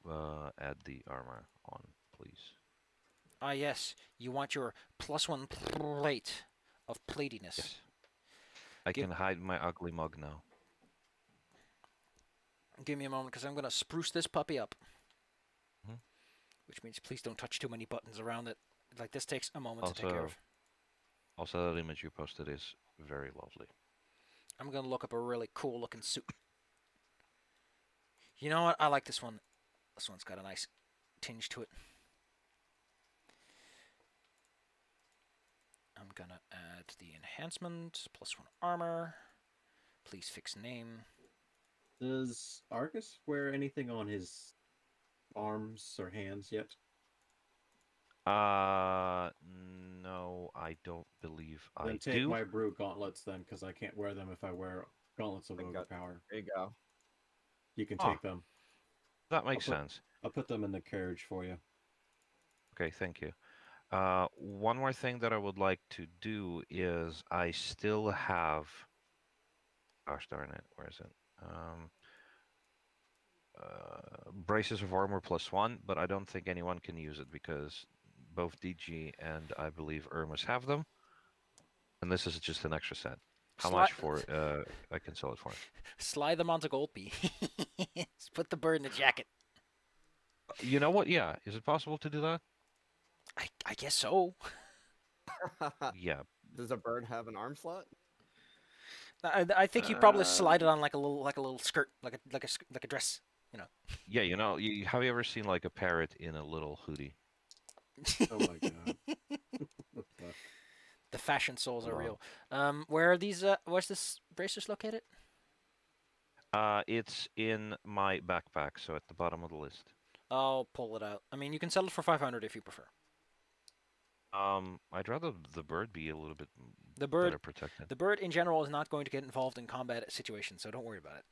add the armor on, please? Ah, yes. You want your +1 plate of platiness. Yes. I Give- can hide my ugly mug now. Give me a moment, because I'm going to spruce this puppy up. Mhm. Which means please don't touch too many buttons around it. Like, this takes a moment to take care of. Also, that image you posted is very lovely. I'm going to look up a really cool-looking suit. You know what? I like this one. This one's got a nice tinge to it. I'm going to add the enhancement, +1 armor. Please fix name. Does Argus wear anything on his arms or hands yet? No, I don't believe Then I take do. my brew gauntlets then, because I can't wear them if I wear gauntlets of I got- overpower. There you go. You can Ah. take them. That makes put- sense. I'll put them in the carriage for you. Okay, thank you. One more thing that I would like to do is I still have. Gosh darn it, where is it? Braces of armor +1, but I don't think anyone can use it because both DG and I believe Irmus have them. And this is just an extra set. How much for I can sell it for? Slide them onto Goldby. Just put the bird in the jacket. You know what? Yeah. Is it possible to do that? I guess so. Yeah. Does a bird have an arm slot? I think you probably slide it on like a little skirt, like a dress. You know. Yeah, you know, have you ever seen like a parrot in a little hoodie? Oh my god. The fashion souls are Wow. real. Where are these? Where's this braces located? It's in my backpack, so at the bottom of the list. I'll pull it out. I mean, you can sell it for 500 if you prefer. I'd rather the bird be a little bit The bird, better protected. the bird in general is not going to get involved in combat situations, so don't worry about it.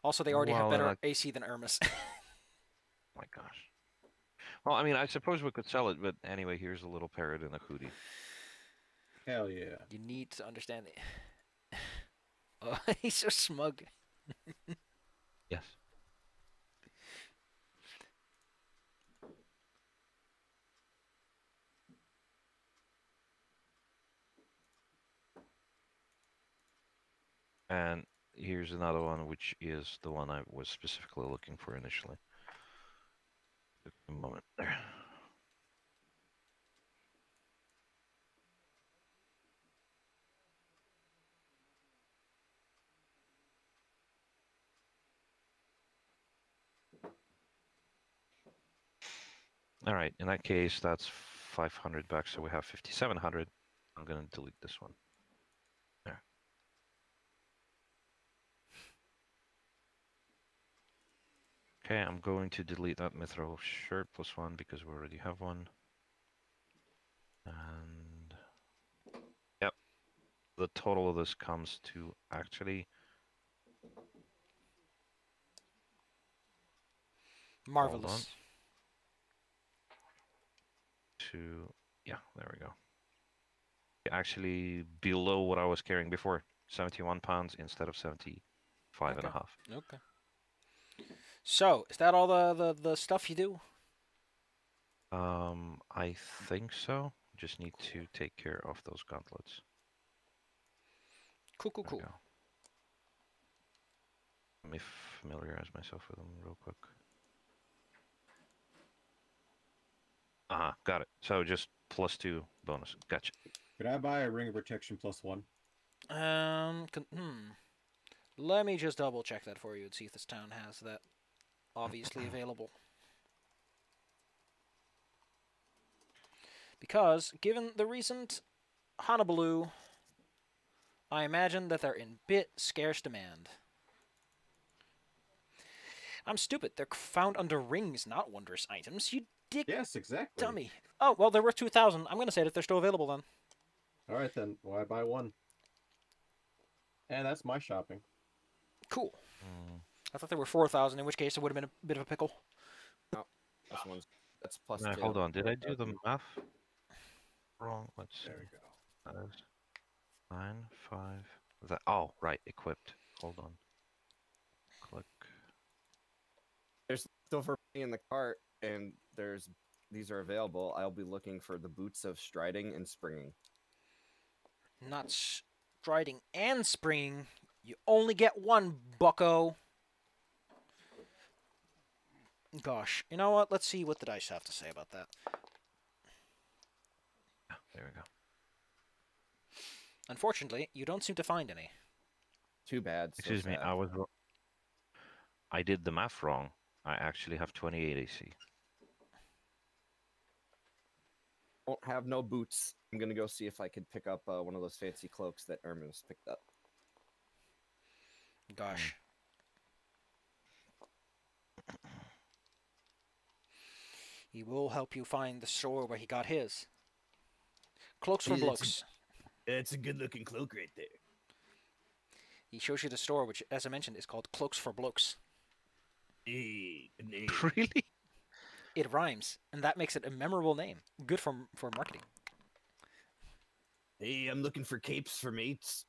Also, they already have Well, then better AC than Irmus. My gosh. Well, I mean, I suppose we could sell it, but anyway, here's a little parrot in a hoodie. Hell yeah. You need to understand it. Oh, he's so smug. Yes. And here's another one, which is the one I was specifically looking for initially. Took a moment there. All right, in that case, that's 500 back, so we have 5,700. I'm going to delete this one. There. Okay, I'm going to delete that Mithril shirt +1 because we already have one. And yep, the total of this comes to actually Marvelous. yeah, there we go. Actually below what I was carrying before, 71 pounds instead of 75 and a half. Okay. So, is that all the stuff you do? I think so. Just need to take care of those gauntlets. Cool. There we go. Let me familiarize myself with them real quick. Got it. So just +2 bonus. Gotcha. Could I buy a ring of protection +1? Let me just double check that for you and see if this town has that. obviously available. Because, given the recent Honolulu, I imagine that they're in bit scarce demand. I'm stupid. They're found under rings, not wondrous items. You dick Yes, exactly. dummy. Oh, well, they're worth 2,000. I'm going to say that they're still available then. All right, then. Why buy one? And that's my shopping. Cool. I thought they were 4,000, in which case it would have been a bit of a pickle. This one's that's plus Now, 2. hold on, did I do the math wrong? Let's see. There we go. That is 9, 5. That, oh, right, equipped. Hold on. Click. There's still for me in the cart, and these are available. I'll be looking for the boots of striding and springing. Not striding and springing. You only get one, bucko. Gosh, you know what? Let's see what the dice have to say about that. Yeah, there we go. Unfortunately, you don't seem to find any. Too bad. So Excuse me, sad. I was wrong. I did the math wrong. I actually have 28 AC. Won't have no boots. I'm gonna go see if I could pick up one of those fancy cloaks that Ermin's picked up. Gosh. He will help you find the store where he got his. Cloaks for Yeah, blokes. It's a good-looking cloak right there. He shows you the store, which, as I mentioned, is called Cloaks for Blokes. Hey, good name. Really? It rhymes, and that makes it a memorable name. Good for marketing. Hey, I'm looking for capes for mates.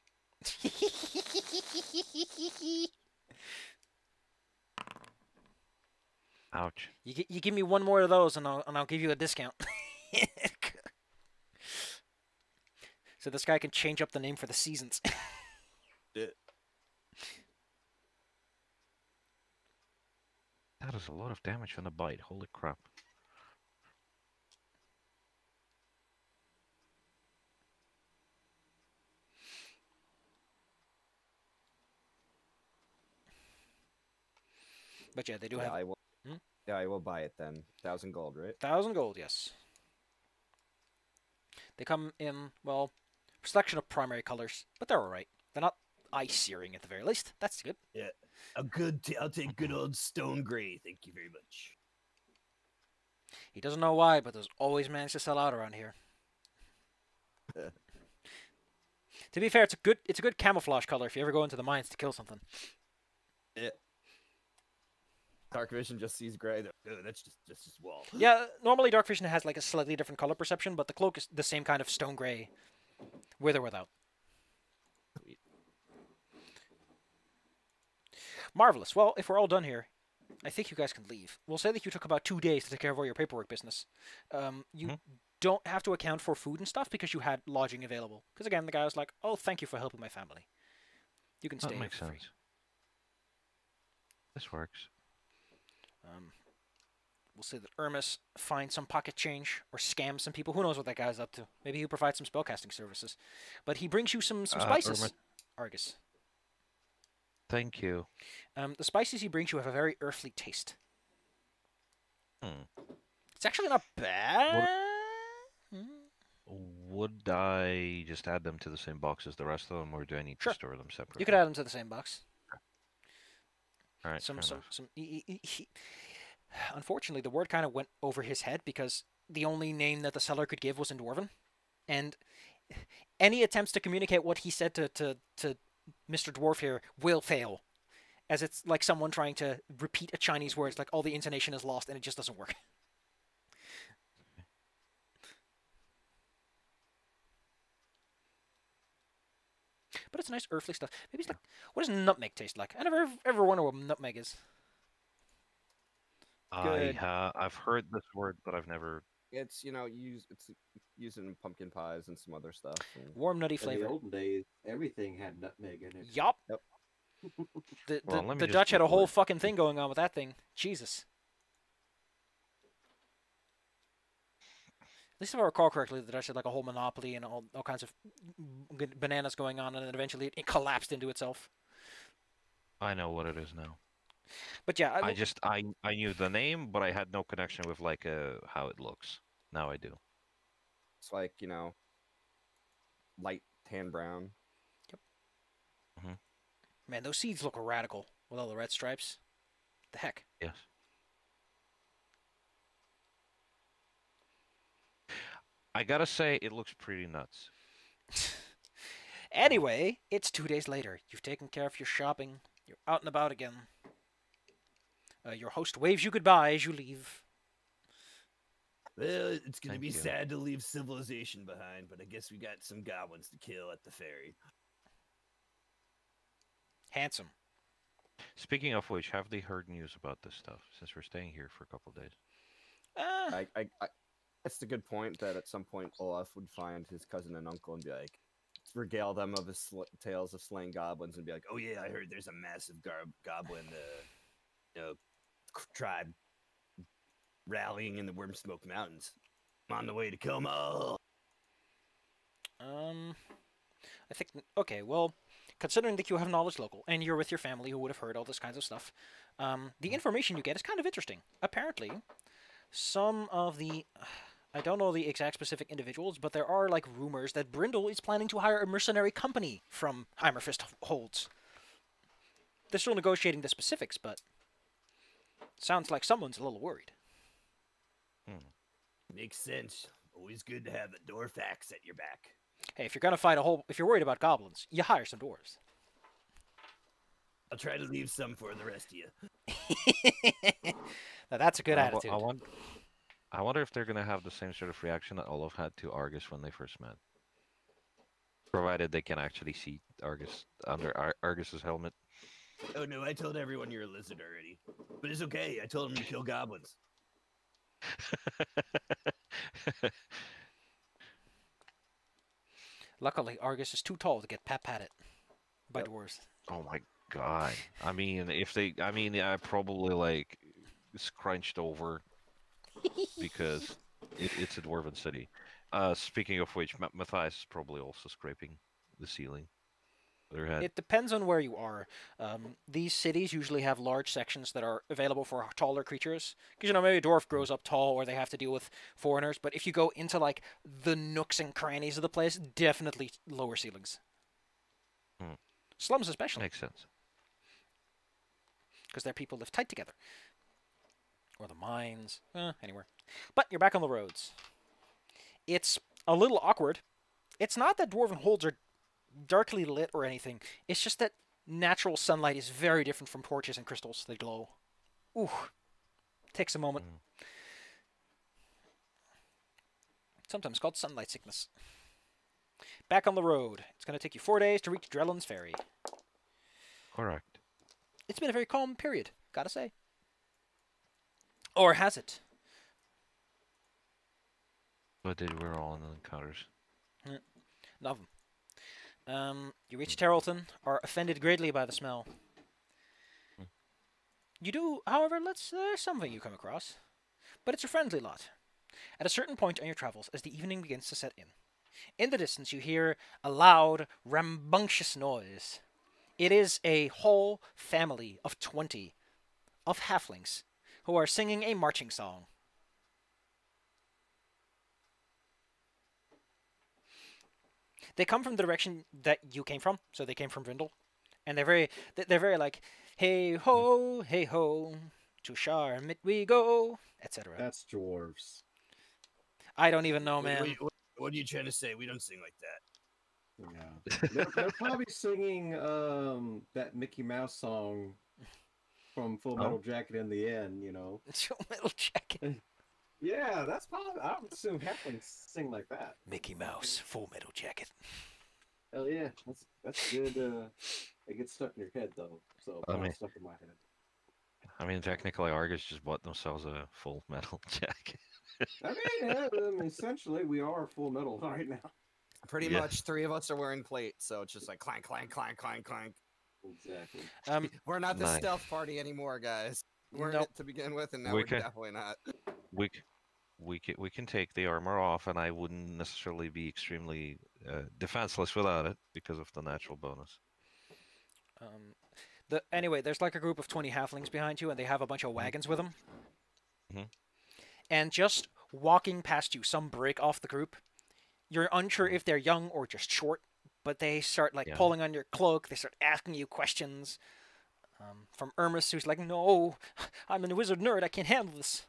Ouch. You give me one more of those, and I'll give you a discount. So this guy can change up the name for the seasons. That is a lot of damage on a bite. Holy crap. But yeah, they do Yeah, have I will. Hmm? Yeah, I will buy it then. 1,000 gold, right? 1,000 gold, yes. They come in, well, a selection of primary colors, but they're alright. They're not eye-searing at the very least. That's good. Yeah, I'll take good old stone gray. Thank you very much. He doesn't know why, but those always manage to sell out around here. To be fair, it's a good camouflage color if you ever go into the mines to kill something. Yeah. Dark Vision just sees gray. That's just wall. Yeah, normally Dark Vision has like a slightly different color perception, but the cloak is the same kind of stone gray, with or without. Marvelous. Well, if we're all done here, I think you guys can leave. We'll say that you took about 2 days to take care of all your paperwork business. You don't have to account for food and stuff because you had lodging available. Because again, the guy was like, "Oh, thank you for helping my family. You can stay That here makes for free." sense. This works. We'll say that Ermis finds some pocket change or scams some people. Who knows what that guy's up to? Maybe he provides some spellcasting services. But he brings you some spices, Ermis- Argus. Thank you. The spices he brings you have a very earthly taste. Hmm. It's actually not bad. Would I just add them to the same box as the rest of them, or do I need Sure. to store them separately? You could add them to the same box. All right, fair enough. Unfortunately, the word kind of went over his head because the only name that the seller could give was in Dwarven, and any attempts to communicate what he said to Mr. Dwarf here will fail, as it's like someone trying to repeat a Chinese word. It's like all the intonation is lost and it just doesn't work. But it's nice earthly stuff. Maybe it's like, what does nutmeg taste like? I never ever wonder what nutmeg is. Good. I've heard this word, but I've never. It's it's used in pumpkin pies and some other stuff. And Warm, nutty In the flavor. olden days, everything had nutmeg in it. Yup. Yep. Well, let me The just Dutch had a Google whole it. fucking thing going on with that thing. Jesus. At least if I recall correctly, the Dutch had like a whole monopoly and all kinds of bananas going on, and then eventually it collapsed into itself. I know what it is now. But yeah, I knew the name, but I had no connection with like how it looks. Now I do. It's like, you know, light tan brown. man, those seeds look radical with all the red stripes. The heck. Yes. I gotta say, it looks pretty nuts. Anyway, it's 2 days later. You've taken care of your shopping. You're out and about again. Your host waves you goodbye as you leave. Well, it's gonna Thank be you. sad to leave civilization behind, but I guess we got some goblins to kill at the ferry. Handsome. Speaking of which, have they heard news about this stuff since we're staying here for a couple of days? It's a good point that at some point Olaf would find his cousin and uncle and be like, regale them of his tales of slaying goblins and be like, Oh yeah, I heard there's a massive goblin tribe rallying in the Wormsmoke Mountains. I'm on the way to kill 'em all. I think, okay, well, considering that you have knowledge local and you're with your family who would have heard all this kinds of stuff, the information you get is kind of interesting. Apparently, some of the, I don't know the exact specific individuals, but there are like rumors that Brindle is planning to hire a mercenary company from Heimerfist holds. They're still negotiating the specifics, but sounds like someone's a little worried. Makes sense. Always good to have the Dorfax at your back. Hey, if you're gonna fight if you're worried about goblins, you hire some dwarves. I'll try to leave some for the rest of you. Now that's a good I attitude. wonder if they're gonna have the same sort of reaction that Olaf had to Argus when they first met. Provided they can actually see Argus under Argus's helmet. Oh no, I told everyone you're a lizard already. But it's okay, I told them to kill goblins. Luckily, Argus is too tall to get pat-patted by dwarves. Oh my god! I mean, I probably like scrunched over because it's a dwarven city. Speaking of which, Matthias is probably also scraping the ceiling with her head. It depends on where you are. These cities usually have large sections that are available for taller creatures. Because, you know, maybe a dwarf grows up tall or they have to deal with foreigners. But if you go into, like, the nooks and crannies of the place, definitely lower ceilings. Slums especially. Makes sense. Because their people live tight together. Or the mines. Anywhere. But you're back on the roads. It's a little awkward. It's not that dwarven holds are darkly lit or anything. It's just that natural sunlight is very different from torches and crystals that glow. Ooh. Takes a moment. Sometimes called sunlight sickness. Back on the road. It's going to take you 4 days to reach Drellin's Ferry. Correct. It's been a very calm period, gotta say. Or has it? But they were all in the encounters. None of them. You reach Terrelton, are offended greatly by the smell. You do, however, there's something you come across. But it's a friendly lot. At a certain point on your travels, as the evening begins to set in the distance you hear a loud, rambunctious noise. It is a whole family of 20 of halflings who are singing a marching song. They come from the direction that you came from, so they came from Vindel, and they're very like, hey ho, to Charmit we go, etc. That's dwarves. I don't even know, man. What are you trying to say? We don't sing like that. Yeah, they're probably singing that Mickey Mouse song from Full Metal Jacket in the end. You know, Full Metal Jacket. Yeah, that's probably. I would assume halflings sing like that. Mickey Mouse, Full Metal Jacket. Hell yeah, that's good. It gets stuck in your head though, so I mean- it's stuck in my head. I mean, technically, Argus just bought themselves a full metal jacket. Essentially, we are Full Metal right now. pretty Yeah. much 3 of us are wearing plates, so it's just like clank, clank, clank, clank, clank. Exactly. We're not the Nice. stealth party anymore, guys. We're Nope. it to begin with, and now We we're can- definitely not. We can take the armor off, and I wouldn't necessarily be extremely defenseless without it because of the natural bonus. Anyway, there's like a group of 20 halflings behind you, and they have a bunch of wagons with them. Mhm. And just walking past you, some break off the group. You're unsure if they're young or just short, but they start like Yeah. pulling on your cloak. They start asking you questions. From Ermus, who's like, "No, I'm a wizard nerd. I can't handle this."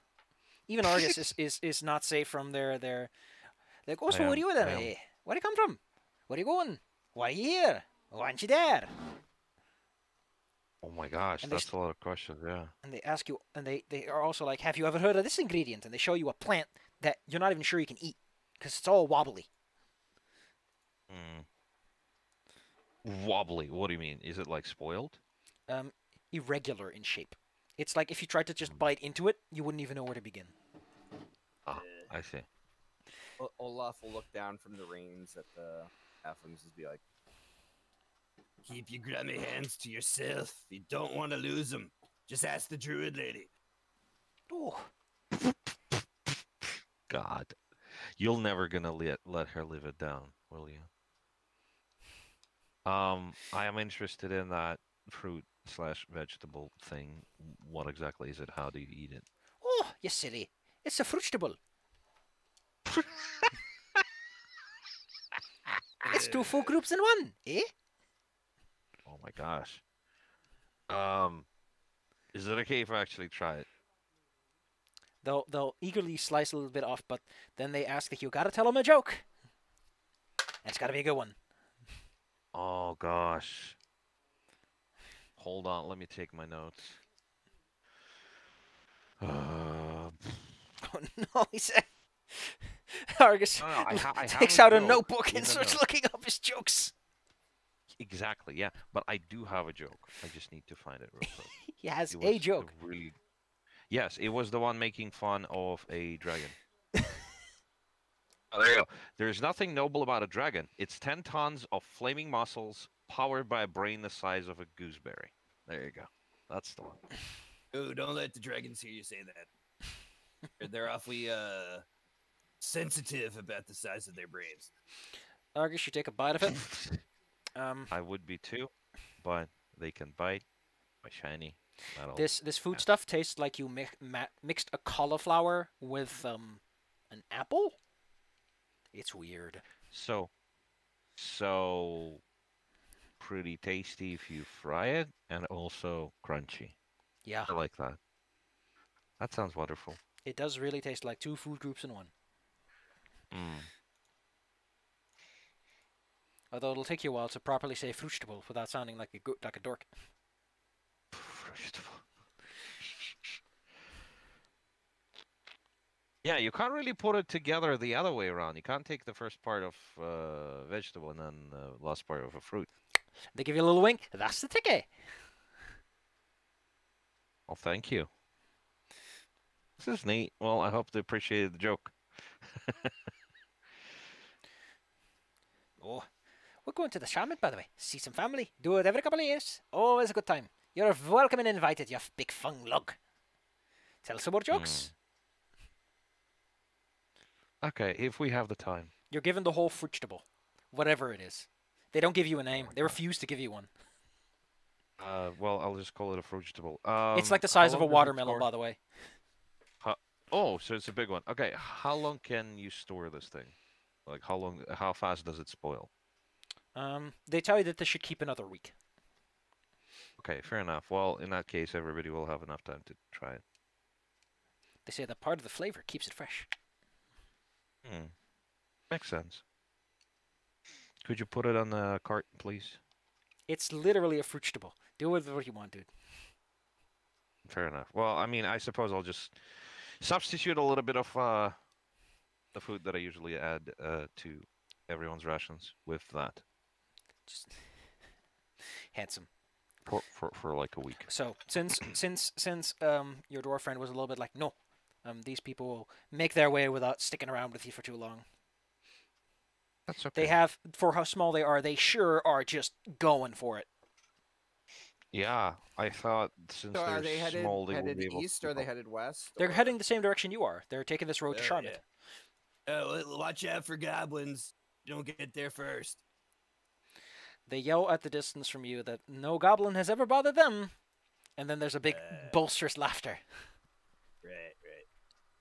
Even Argus is not safe from their. Like, "Oh, so where are you then? Where do you come from? Where are you going? Why are you here? Why aren't you there?" Oh my gosh, And they that's a lot of questions. Yeah. And they ask you, and they are also like, "Have you ever heard of this ingredient?" And they show you a plant that you're not even sure you can eat because it's all wobbly. Mm. Wobbly. What do you mean? Is it like spoiled? Irregular in shape. It's like if you tried to just bite into it, you wouldn't even know where to begin. Ah, I see. Olaf will look down from the reins at the halflings and be like, Keep your grubby hands to yourself. You don't want to lose them. Just ask the druid lady. Oh, God, you're never gonna let her live it down, will you? I am interested in that fruit/vegetable thing. What exactly is it? How do you eat it? oh, you silly! It's a fruitable. It's two food groups in one, eh? Oh my gosh. Is it okay if I actually try it? They'll eagerly slice a little bit off, but then they ask that you gotta tell them a joke. And it's gotta be a good one. Oh gosh. Hold on, let me take my notes. Oh no, he said. Argus No, I have takes a out a joke, notebook and even starts though- looking up his jokes. Exactly, yeah. But I do have a joke. I just need to find it real quick. He has It a was joke. really... Yes, it was the one making fun of a dragon. Oh, there you go. There's nothing noble about a dragon. It's 10 tons of flaming muscles powered by a brain the size of a gooseberry. There you go. That's the one. Oh, don't let the dragons hear you say that. They're awfully sensitive about the size of their brains. Argus, you take a bite of it. I would be too, but they can bite. My shiny. Metal. This food stuff tastes like you mixed a cauliflower with an apple. It's weird. So pretty tasty if you fry it, and also crunchy. Yeah, I like that. That sounds wonderful. it does really taste like two food groups in one. Mm. Although it'll take you a while to properly say fruitable without sounding like a dork. Vegetable. Yeah, you can't really put it together the other way around. You can't take the first part of vegetable and then the last part of a fruit. They give you a little wink. That's the ticket. Well, thank you. This is neat. Well, I hope they appreciated the joke. Oh, we're going to the shaman, by the way. See some family. Do it every couple of years. Always a good time. You're welcome and invited, you big fung lug. Tell some more jokes. Okay, if we have the time. You're given the whole fruitable, whatever it is. They don't give you a name. They refuse to give you one. Well, I'll just call it a fruitable. It's like the how size of a long does it watermelon, store? by the way. Oh, so it's a big one. Okay, how long can you store this thing? Like, how fast does it spoil? They tell you that they should keep another week. Okay, fair enough. Well, in that case, everybody will have enough time to try it. They say that part of the flavor keeps it fresh. Makes sense. Could you put it on the cart, please? It's literally a fruitable. Do with what you want, dude. Fair enough. Well, I mean, I suppose I'll just substitute a little bit of the food that I usually add to everyone's rations with that Just handsome. for like a week. So since your dwarf friend was a little bit like, no, these people will make their way without sticking around with you for too long. That's okay. They have, for how small they are, they sure are just going for it. Yeah, I thought since so they're are they headed, small, they will headed be able east to or are they keep up. headed west? They're or- heading the same direction you are. They're taking this road to Charlotte. Oh, watch out for goblins. Don't get there first. They yell at the distance from you that no goblin has ever bothered them, and then there's a big boisterous laughter. Right.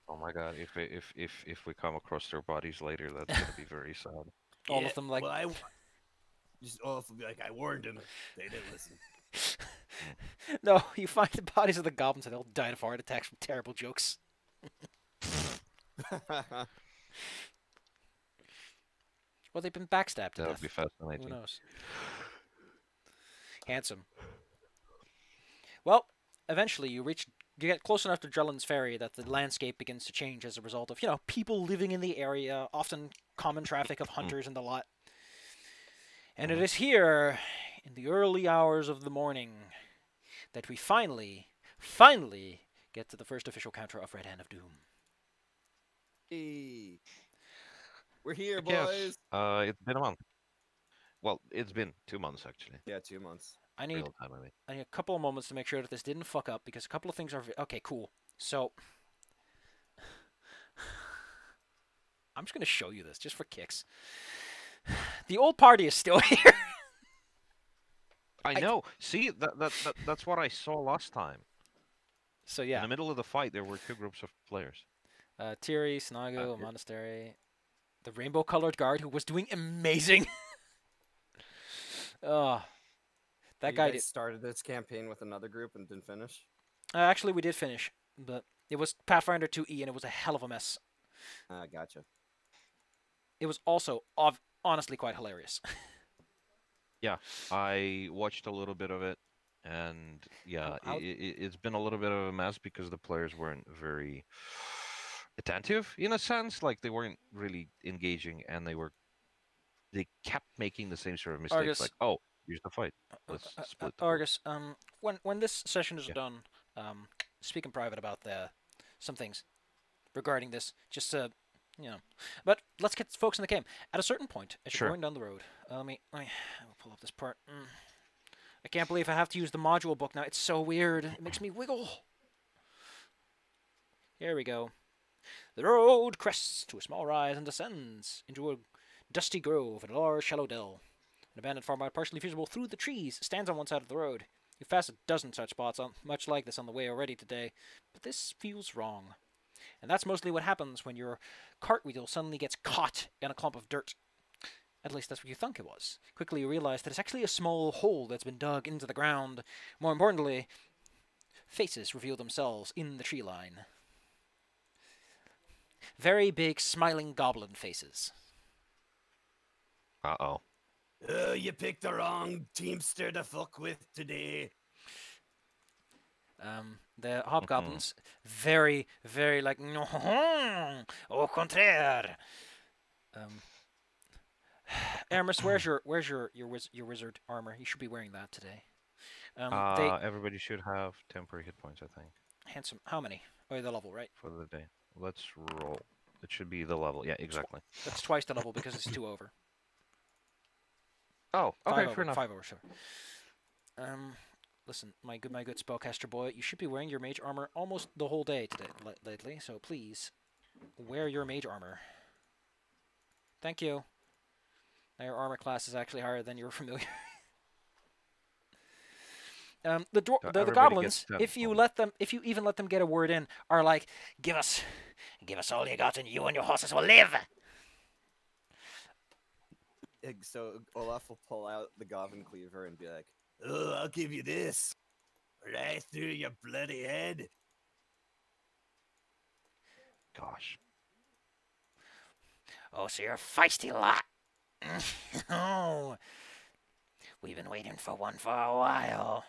Oh my god! If we come across their bodies later, that's gonna be very sad. All of them like. Well, just Olaf will be like, I warned him. They didn't listen. No, you find the bodies of the goblins and they'll die of heart attacks from terrible jokes. Well, they've been backstabbed to That would death. be fascinating. Who knows? Handsome. Well, eventually you get close enough to Drellin's Ferry that the landscape begins to change as a result of, people living in the area, often common traffic of hunters and the lot. And it is here, in the early hours of the morning, that we finally get to the first official counter of Red Hand of Doom. Hey. We're here, Yes. boys. It's been a month. Well, it's been 2 months actually. Yeah, 2 months. I need Real time, I mean. a couple of moments to make sure that this didn't fuck up, because a couple of things are... Okay, cool. So... I'm just going to show you this, just for kicks. The old party is still here. I know. See, that's what I saw last time. So In yeah, the middle of the fight, there were 2 groups of players. Tiri, Snago, Okay. Monastery, the rainbow-colored guard who was doing amazing. Oh, that You guy guys did. started this campaign with another group and didn't finish. Actually, we did finish, but it was Pathfinder 2E, and it was a hell of a mess. Gotcha. It was also honestly quite hilarious. Yeah, I watched a little bit of it, and yeah, it's been a little bit of a mess because the players weren't very attentive in a sense. Like they weren't really engaging, and they kept making the same sort of mistakes. Argus. Like, oh, here's the fight. Let's split. The Argus, when this session is Yeah. done, speak in private about some things regarding this, just to, But let's get folks in the game. At a certain point, as Sure. you're going down the road, let me pull up this part. I can't believe I have to use the module book now. It's so weird. It makes me wiggle. Here we go. The road crests to a small rise and descends into a dusty grove and a large shallow dell. An abandoned farmyard partially visible through the trees stands on one side of the road. You've passed a dozen such spots, much like this on the way already today, but this feels wrong. And that's mostly what happens when your cartwheel suddenly gets caught in a clump of dirt. At least that's what you think it was. Quickly you realize that it's actually a small hole that's been dug into the ground. More importantly, faces reveal themselves in the tree line. Very big, smiling goblin faces. Uh-oh. You picked the wrong teamster to fuck with today. The hobgoblins, very, very like, no, au contraire. Aramis, where's your wizard armor? You should be wearing that today. Everybody should have temporary hit points, I think, Handsome. How many? Oh, the level, right? for the day. Let's roll. It should be the level. Yeah, exactly. That's twice the level because it's 2 over. Oh, okay, 5 over, fair enough. 5 over, sure. Listen, my good spellcaster boy, you should be wearing your mage armor almost the whole day today, lately. So please, wear your mage armor. Thank you. Now your armor class is actually higher than your familiar. The everybody goblins, gets if you 10 even let them get a word in, are like, give us all you got, and you and your horses will live. So Olaf will pull out the Goblin Cleaver and be like, Oh, I'll give you this. Right through your bloody head. Gosh. Oh, so you're a feisty lot. Oh, we've been waiting for one for a while.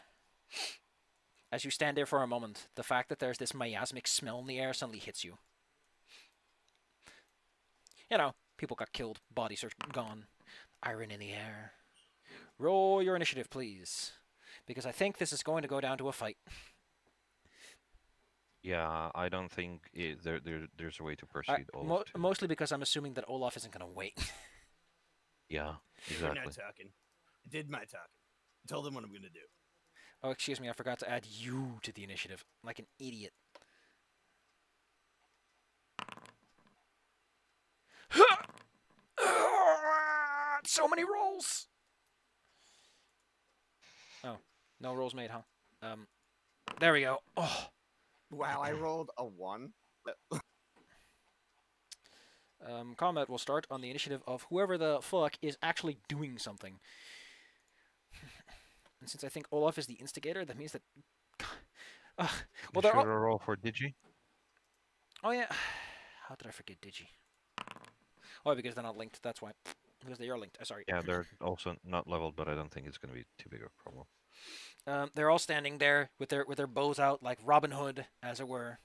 As you stand there for a moment, the fact that there's this miasmic smell in the air suddenly hits you. People got killed, bodies are gone, iron in the air. Roll your initiative, please, because I think this is going to go down to a fight. Yeah, I don't think there's a way to proceed. Mostly because I'm assuming that Olaf isn't going to wait. Yeah, We're exactly. not talking. I did my talking. I told them what I'm going to do. Oh, excuse me, I forgot to add you to the initiative, like an idiot. So many rolls! No rolls made, huh? There we go. Oh. Wow, I rolled a 1. Combat will start on the initiative of whoever the fuck is actually doing something. And since I think Olaf is the instigator, that means that... well, You they're should all... roll for Digi. Oh, yeah. How did I forget Digi? Oh, because they're not linked. That's why. Because they are linked. Sorry. Yeah, they're also not leveled, but I don't think it's going to be too big of a problem. They're all standing there with their bows out, like Robin Hood, as it were.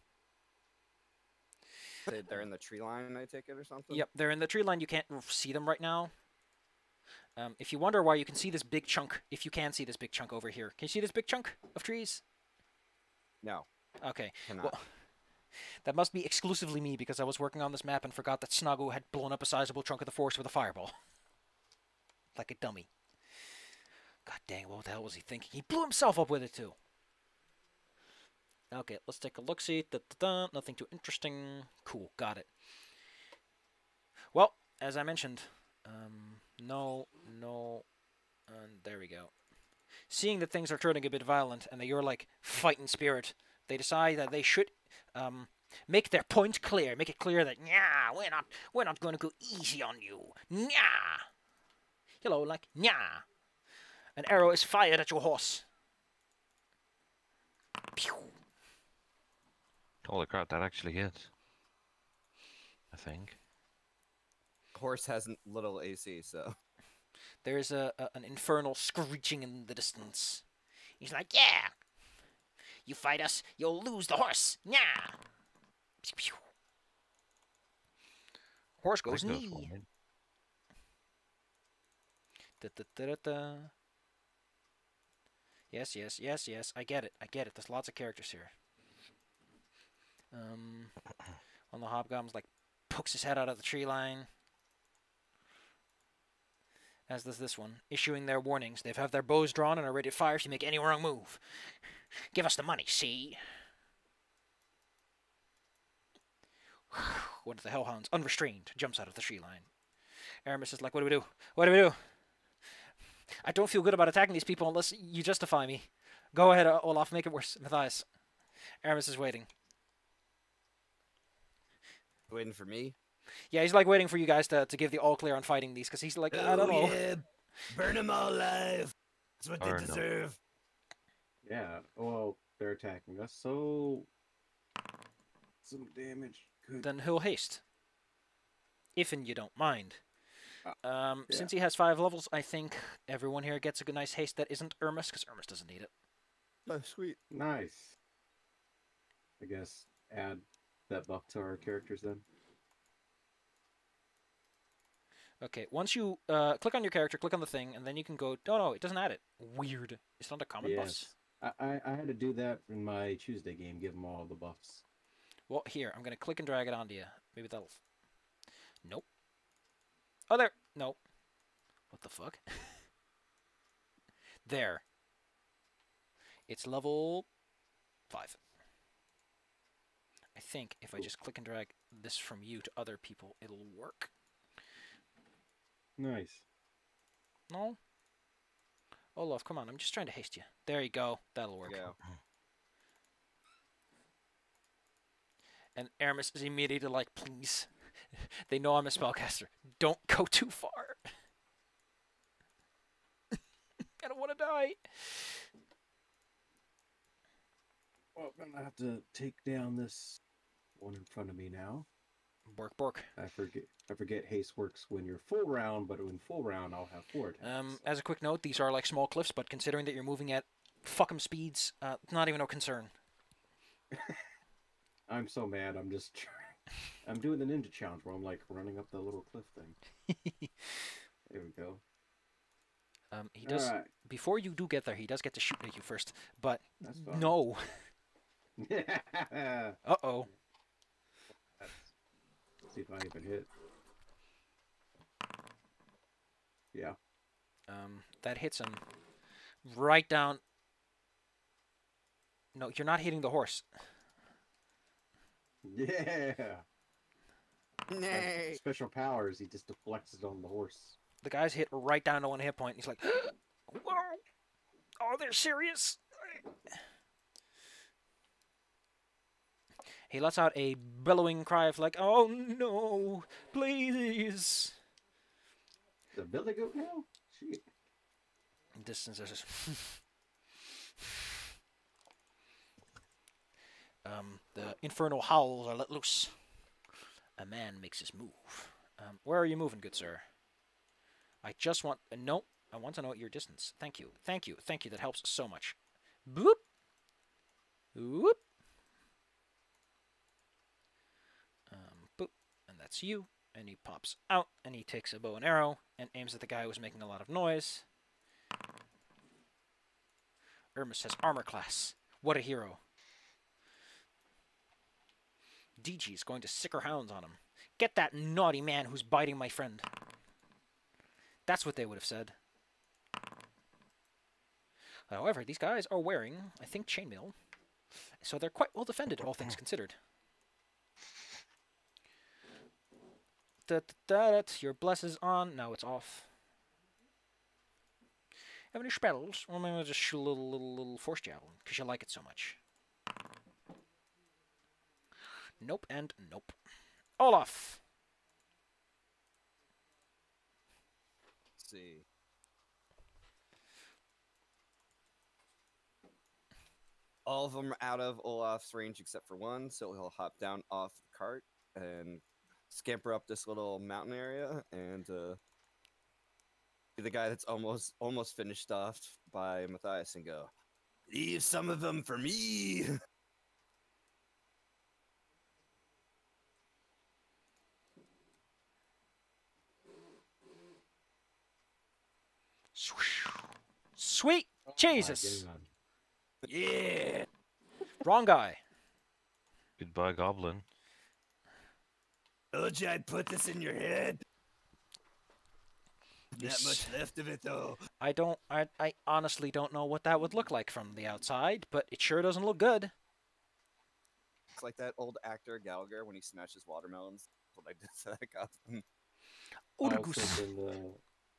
They're in the tree line, I take it, or something? Yep, they're in the tree line. You can't see them right now. If you wonder why you can see this big chunk, if you can see this big chunk over here. Can you see this big chunk of trees? No. Okay. Cannot. Well, that must be exclusively me because I was working on this map and forgot that Snuggo had blown up a sizable chunk of the forest with a fireball. Like a dummy. God dang, what the hell was he thinking? He blew himself up with it too. Okay, let's take a look-see. Nothing too interesting. Cool, got it. Well, as I mentioned, no, and there we go. Seeing that things are turning a bit violent and that you're like fighting spirit, they decide that they should make their point clear. Make it clear that we're not going to go easy on you. Nya. Hello, like nya. An arrow is fired at your horse. Pew. Holy crap, that actually hits. I think. Horse has little AC, so. There's an infernal screeching in the distance. He's like, yeah! You fight us, you'll lose the horse! Yeah! Pew, pew. Horse goes That knee. fine. Da-da-da-da-da. Yes. I get it. There's lots of characters here. One of the hobgoblins like pokes his head out of the tree line. As does this one, issuing their warnings. They have their bows drawn and are ready to fire if you make any wrong move. Give us the money, see? One of the hellhounds, unrestrained, jumps out of the tree line. Aramis is like, what do we do? What do we do? I don't feel good about attacking these people unless you justify me. Go ahead, Olaf, make it worse. Matthias. Aramis is waiting. Waiting for me? Yeah, he's like waiting for you guys to give the all clear on fighting these, because he's like, I don't know. Yeah. Burn them all alive. That's what Or they no. deserve. Yeah, well, they're attacking us, so some damage could. Then he'll haste. If and you don't mind. Yeah. Since he has 5 levels, I think everyone here gets a good nice haste that isn't Irmis, because Irmis doesn't need it. Oh, sweet. Nice. I guess add that buff to our characters then. Okay, once you click on your character, click on the thing, and then you can go... No, it doesn't add it. Weird. It's not a common buff. I had to do that in my Tuesday game, give them all the buffs. Well, here, I'm going to click and drag it onto you. Maybe that'll... Nope. Oh, there. Nope. What the fuck? There. It's level 5. I think if I just click and drag this from you to other people, it'll work. Nice. No? Olaf, come on. I'm just trying to haste you. There you go. That'll work. Yeah. And Aramis is immediately like, please. They know I'm a spellcaster. Don't go too far. I don't want to die. Well, I'm gonna have to take down this one in front of me now. Bork. I forget haste works when you're full round, but in full round I'll have 4 attacks. As a quick note, these are like small cliffs, but considering that you're moving at fuck 'em speeds, not even no concern. I'm so mad. I'm just trying. I'm doing the ninja challenge where I'm like running up the little cliff thing. There we go. He does. Alright. Before you do get there, he does get to shoot at you first. But That's fine. no. Let's Uh-oh. see if I even hit. Yeah. That hits him right down. No, you're not hitting the horse. Yeah. Nay. Special powers. He just deflects it on the horse. The guy's hit right down to 1 hit point. He's like, whoa. Oh, they're serious. He lets out a bellowing cry of like, "Oh no, please!" The Billy Goat now? Shit. Distance is the infernal howls are let loose. A man makes his move. Where are you moving, good sir? I just want... no, I want to know your distance. Thank you. Thank you. Thank you. That helps so much. Boop. Whoop. Boop. And that's you. And he pops out, and he takes a bow and arrow, and aims at the guy who was making a lot of noise. Irmus has armor class. What a hero. DG is going to sick her hounds on him. Get that naughty man who's biting my friend. That's what they would have said. However, these guys are wearing, I think, chainmail. So they're quite well defended, all things considered. Your bless is on. Now it's off. Have any spells? Or maybe I'll just shoot a little force javelin, because you like it so much. Nope and nope. Olaf! Let's see. All of them are out of Olaf's range except for one, so he'll hop down off the cart and scamper up this little mountain area and be the guy that's almost finished off by Matthias and go, "Leave some of them for me." Sweet Jesus! God. Yeah. Wrong guy. Goodbye, Goblin. Told you I'd put this in your head. Not much left of it though. I honestly don't know what that would look like from the outside, but it sure doesn't look good. It's like that old actor Gallagher when he smashes watermelons. That's what I did to that goblin. I was thinking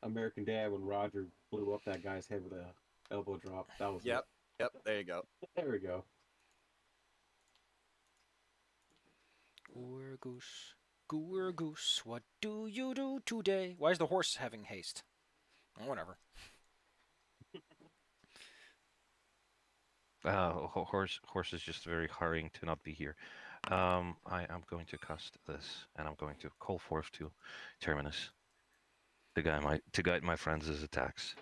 American Dad when Roger blew up that guy's head with a elbow drop. That was Yep. Yep. There you go. it. There we go. Goor goose, what do you do today? Why is the horse having haste? Oh, whatever. Horse is just very hurrying to not be here. I am going to cast this, and I'm going to call forth to Terminus to guide my friends' attacks.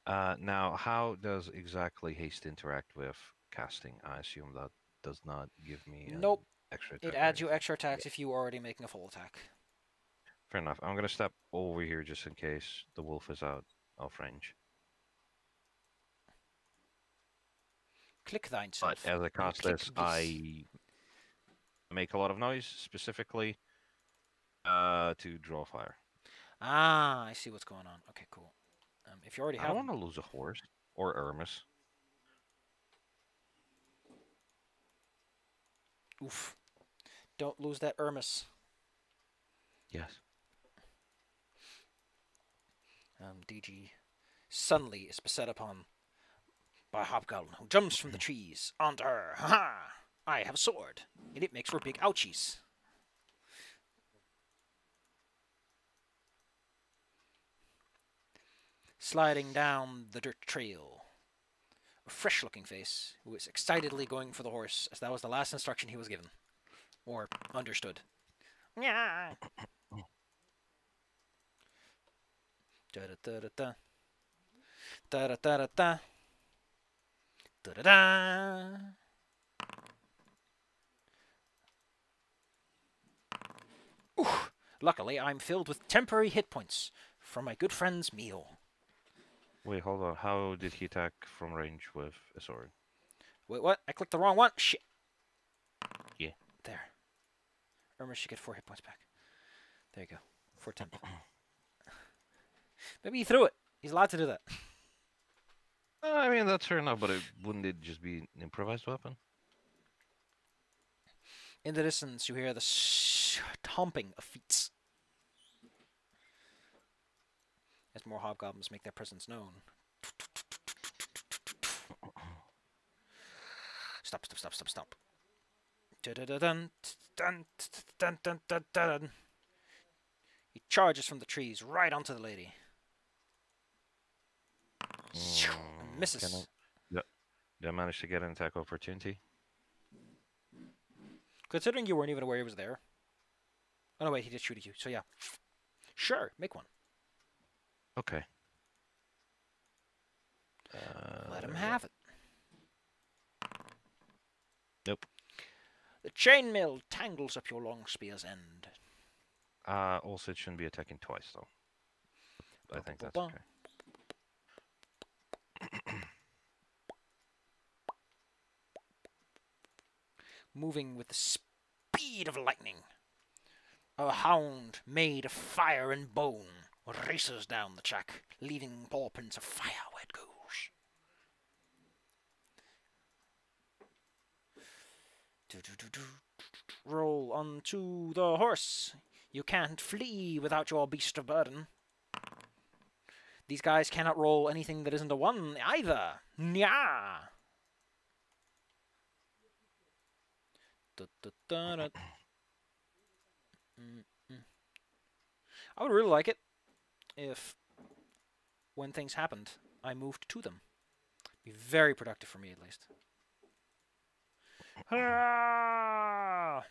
Now, how does exactly haste interact with casting? I assume that does not give me Nope. extra It attack or adds you anything. extra attacks if you were already making a full attack. Fair enough. I'm gonna step over here just in case the wolf is out of range. Click thine But self. as I cast click this, I make a lot of noise, specifically to draw fire. Ah, I see what's going on. Okay, cool. If you already I have... don't want to lose a horse or Irmus. Oof. Don't lose that Irmus. Yes. DG suddenly is beset upon by a hobgoblin who jumps from the trees onto her. Ha ha! I have a sword, and it makes for big ouchies. Sliding down the dirt trail, a fresh-looking face who is excitedly going for the horse, as that was the last instruction he was given, or understood. Yeah. Da da da da da. Da da da da da. Da da da. Ooh, luckily, I'm filled with temporary hit points from my good friend's meal. Wait, hold on. How did he attack from range with a sword? Wait, what? I clicked the wrong one. Shit. Yeah. There. Irma should get 4 hit points back. There you go. 4 temp. Maybe he threw it. He's allowed to do that. I mean, that's fair enough, but wouldn't it just be an improvised weapon? In the distance, you hear the stomping of feet as more hobgoblins make their presence known. Stop, stop, stop, stop, stop. Dun-dun-dun, dun, dun, dun, dun, dun. He charges from the trees right onto the lady. And misses. Did I manage to get an attack opportunity? Considering you weren't even aware he was there. Oh no, wait, he did shoot at you, so yeah. Sure, make one. Okay. Let him have it. Nope. The chainmail tangles up your long spear's end. Also, it shouldn't be attacking twice, though. I think that's okay. Moving with the speed of lightning, a hound made of fire and bone races down the track, leaving paw prints of fire where it goes. Roll onto the horse. You can't flee without your beast of burden. These guys cannot roll anything that isn't a 1 either. Nya! I would really like it if, when things happened, I moved to them. Be very productive for me, at least. Ah!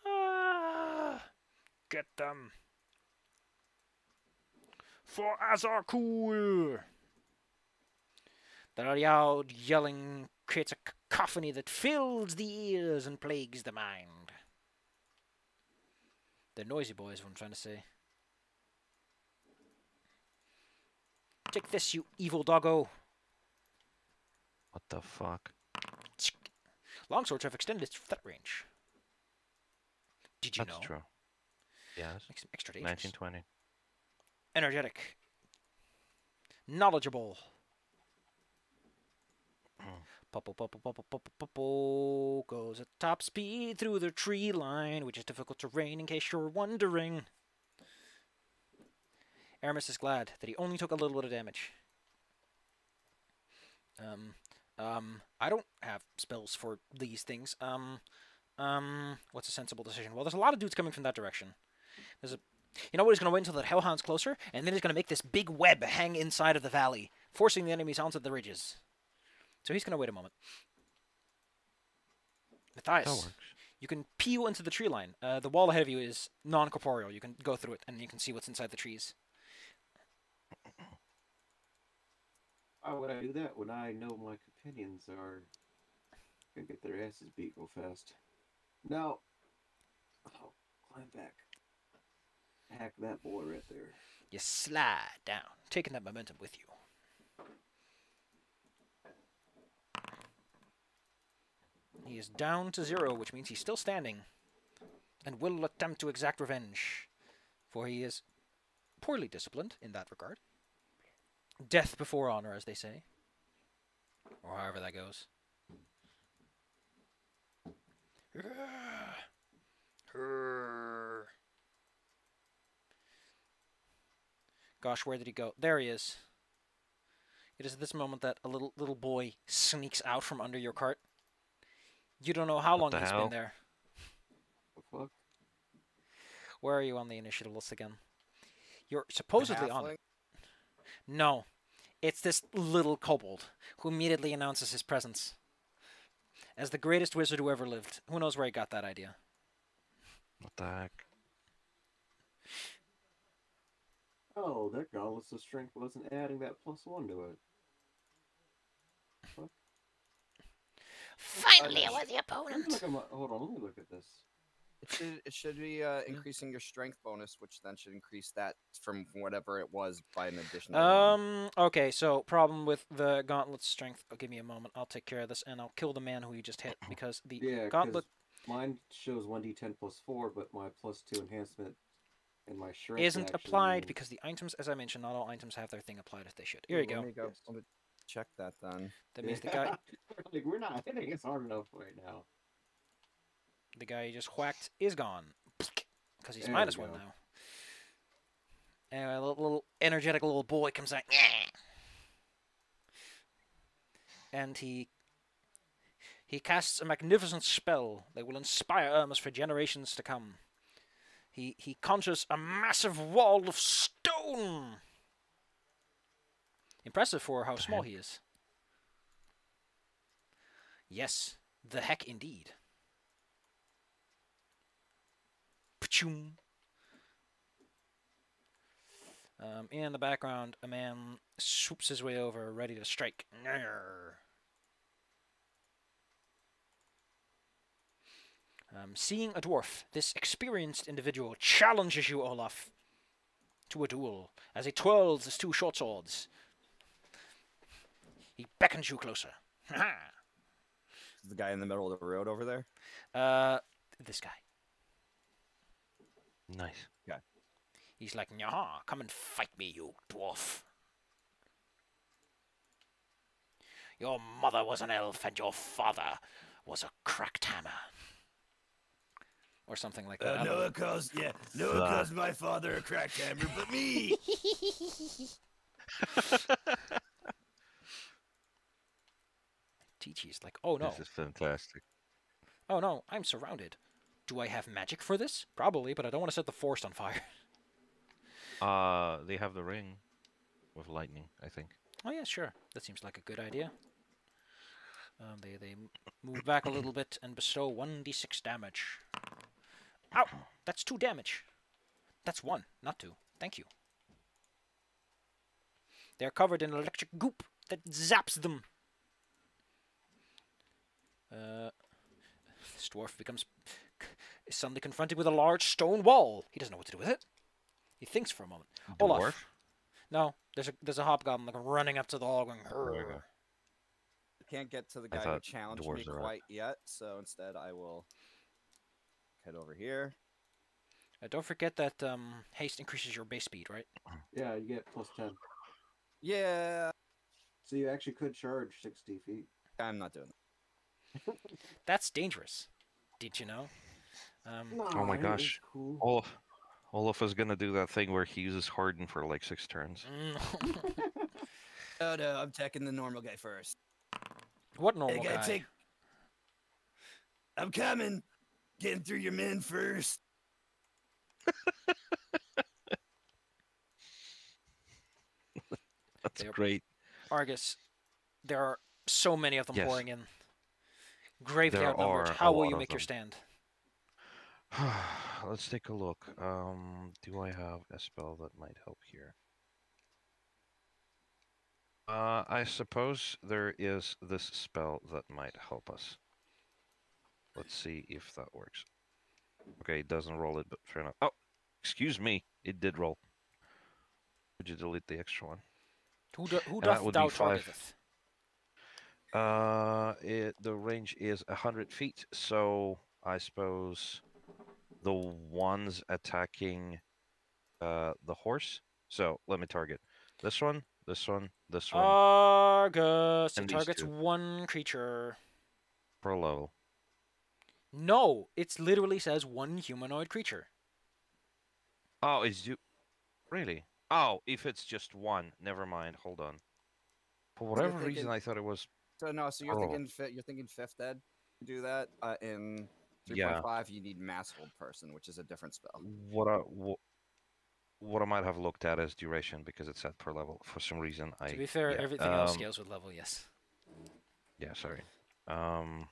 Ah! Get them. For Azarkul! The loud yelling creates a cacophony that fills the ears and plagues the mind. They're noisy boys, what I'm trying to say. Take this, you evil doggo. What the fuck? Longswords have extended its threat range. Did you know? That's true. Yes. Makes them extra dangerous. 1920. Energetic. Knowledgeable. Goes at top speed through the tree line, which is difficult terrain in case you're wondering. Aramis is glad that he only took a little bit of damage. I don't have spells for these things. What's a sensible decision? Well, there's a lot of dudes coming from that direction. There's a, you know what? He's going to wait until that Hellhound's closer, and then he's going to make this big web hang inside of the valley, forcing the enemies onto the ridges. So he's going to wait a moment. Matthias, you can peel into the tree line. The wall ahead of you is non-corporeal. You can go through it, and you can see what's inside the trees. Why would I do that when I know my companions are gonna get their asses beat real fast? No. Oh, climb back. Hack that boy right there. You slide down, taking that momentum with you. He is down to 0, which means he's still standing, and will attempt to exact revenge, for he is poorly disciplined in that regard. Death before honor, as they say. Or however that goes. Gosh, where did he go? There he is. It is at this moment that a little boy sneaks out from under your cart. You don't know how long he's been there. The fuck? Where are you on the initiative list again? You're supposedly on it. No. It's this little kobold who immediately announces his presence. As the greatest wizard who ever lived. Who knows where he got that idea? What the heck? Oh, that Gauntlets of Strength wasn't adding that +1 to it. Fuck. Finally, I was the opponent. Hold on, let me look at this. It should be increasing your strength bonus, which then should increase that from whatever it was by an additional one. Okay, so problem with the gauntlet's strength. Oh, give me a moment. I'll take care of this, and I'll kill the man who you just hit, because the gauntlet... Mine shows 1d10 +4, but my +2 enhancement and my strength isn't applied, because the items, as I mentioned, not all items have their thing applied as they should. Here you go. Let me check that then. That means the guy... like, we're not hitting as hard enough right now. The guy you just whacked is gone. Because he's -1 now. Anyway, a little energetic little boy comes out. and he casts a magnificent spell that will inspire Irmas for generations to come. He conjures a massive wall of stone. Impressive for how small he is. Yes, the heck indeed. Pachum. In the background, a man swoops his way over, ready to strike. Seeing a dwarf, this experienced individual challenges you, Olaf, to a duel as he twirls his two short swords. He beckons you closer. The guy in the middle of the road over there. This guy. Nice. Yeah. He's like, "Nah, come and fight me, you dwarf. Your mother was an elf and your father was a cracked hammer." Or something like that. No one calls my father a cracked hammer, but me. Chi-Chi's like, "Oh no. This is fantastic. Oh no, I'm surrounded. Do I have magic for this? Probably, but I don't want to set the forest on fire." They have the ring with lightning, I think. Oh yeah, sure. That seems like a good idea. They move back a little bit and bestow 1d6 damage. Ow! That's 2 damage. That's 1, not 2. Thank you. They're covered in electric goop that zaps them. This dwarf is suddenly confronted with a large stone wall. He doesn't know what to do with it. He thinks for a moment. Dwarf? Olaf. No, there's a hobgoblin like running up to the wall going. "Hurr." Can't get to the I guy who thought challenged me dwarves are up. quite yet, so instead I will head over here. Don't forget that haste increases your base speed, right? Yeah, you get +10. Yeah, So you actually could charge 60 feet. I'm not doing that. That's dangerous. Did you know? Oh my it gosh. is Cool. Olaf is gonna do that thing where he uses Harden for like 6 turns. Oh no, I'm attacking the normal guy first. What normal Hey, guy? I'm coming. Getting through your men first. That's They're- great. Argus, there are so many of them Yes. pouring in. Gravely There outnumbered. are How a will lot you of make your them. stand? Let's take a look. Do I have a spell that might help here? I suppose there is this spell that might help us. Let's see if that works. Okay, it doesn't roll it, but fair enough. Oh, excuse me, it did roll. Would you delete the extra one? Who that doth would thou be 5. targeteth? The range is 100 feet, so I suppose the ones attacking the horse. So let me target this one, this one, this one Argus, it and these targets 2. one creature. per level. No, it literally says one humanoid creature. Oh, is you really? Oh, if it's just one, never mind. Hold on. For whatever reason, thinking- I thought it was. So no, so you're Oh. thinking you're thinking 5th ed to do that. In 3.5, you need mass hold person, which is a different spell. What I might have looked at as duration because it's set per level. For some reason, To be fair, yeah, everything else scales with level, yes. Yeah, sorry. In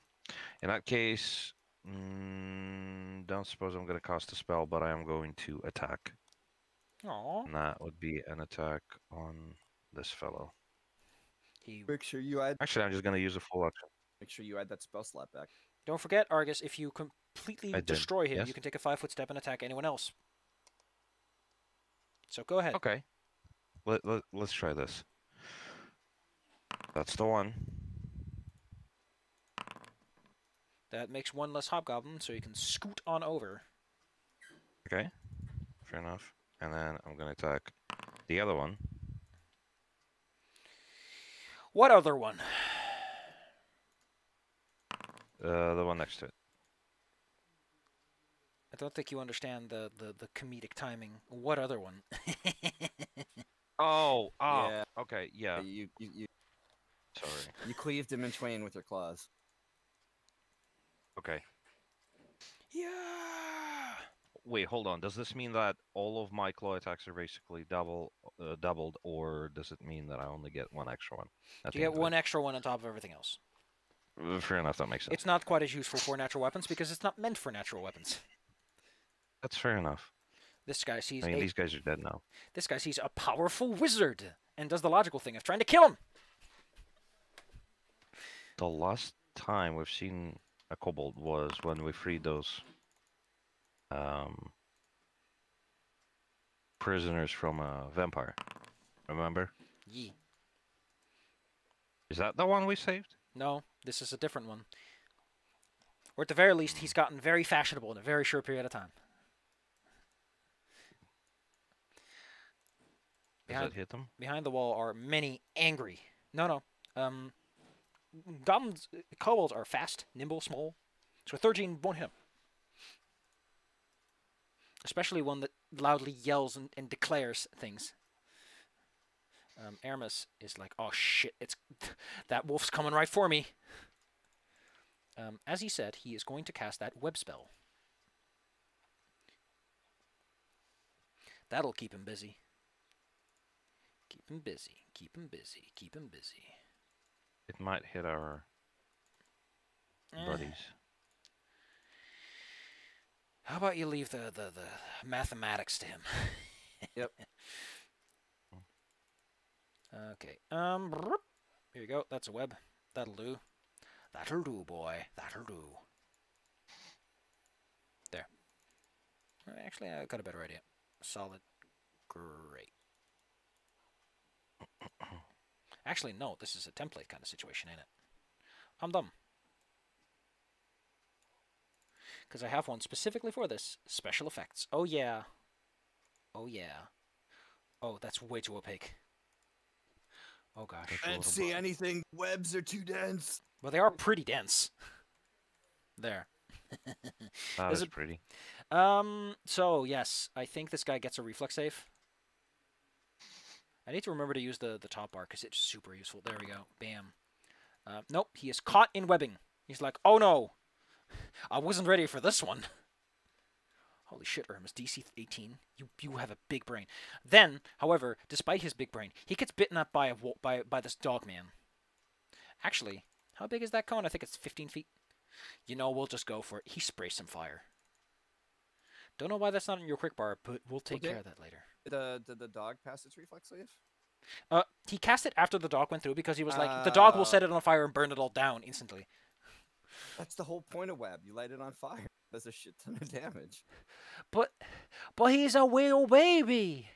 that case, don't suppose I'm going to cast a spell, but I am going to attack. Aww. And that would be an attack on this fellow. Make sure you add. Actually, I'm just going to use a full action. Make sure you add that spell slot back. Don't forget, Argus, if you completely I did, destroy him, yes. you can take a 5-foot step and attack anyone else. So go ahead. Okay. Let's try this. That's the one. That makes one less hobgoblin, so you can scoot on over. Okay. Fair enough. And then I'm going to attack the other one. What other one? The one next to it. I don't think you understand the comedic timing. What other one? Oh, Yeah. okay, yeah. You Sorry. You cleaved him in twain with your claws. Okay. Yeah. Wait, hold on. Does this mean that all of my claw attacks are basically doubled, or does it mean that I only get one extra one? At You the get end of one extra one on top of everything else. it? Fair enough. That makes sense. It's not quite as useful for natural weapons because it's not meant for natural weapons. That's fair enough. This guy sees I mean, these guys are dead now. This guy sees a powerful wizard and does the logical thing of trying to kill him. The last time we've seen a kobold was when we freed those prisoners from a vampire. Remember? Yee. Is that the one we saved? No, this is a different one. Or at the very least, he's gotten very fashionable in a very short period of time. Does that hit them? Behind the wall are many angry. No. Goblins, kobolds are fast, nimble, small. So 13 won't hit him. Especially one that loudly yells and declares things. Aramis is like, oh shit, that wolf's coming right for me. As he said, he is going to cast that web spell. That'll keep him busy. Keep him busy, keep him busy, keep him busy. It might hit our buddies. How about you leave the mathematics to him? Yep. Okay. Here you go. That's a web. That'll do. That'll do, boy. That'll do. There. Actually, I got a better idea. Solid. Great. Actually, no. This is a template kind of situation, ain't it? I'm dumb. Because I have one specifically for this. Special effects. Oh, yeah. Oh, yeah. Oh, that's way too opaque. Oh, gosh. I can't see anything. Webs are too dense. Well, they are pretty dense. There. That Is is it- pretty. So, yes. I think this guy gets a reflex save. I need to remember to use the top bar because it's super useful. There we go. Bam. Nope. He is caught in webbing. He's like, oh, no. I wasn't ready for this one. Holy shit, Hermes, DC 18. You have a big brain. Then, however, despite his big brain, he gets bitten up by this dog man. Actually, how big is that cone? I think it's 15 feet. You know, we'll just go for it. He sprays some fire. Don't know why that's not in your quick bar, but we'll take care of that later. Did the dog pass its reflex save? He cast it after the dog went through because he was like, the dog will set it on fire and burn it all down instantly. That's the whole point of web. You light it on fire. Does a shit ton of damage. But he's a whale baby.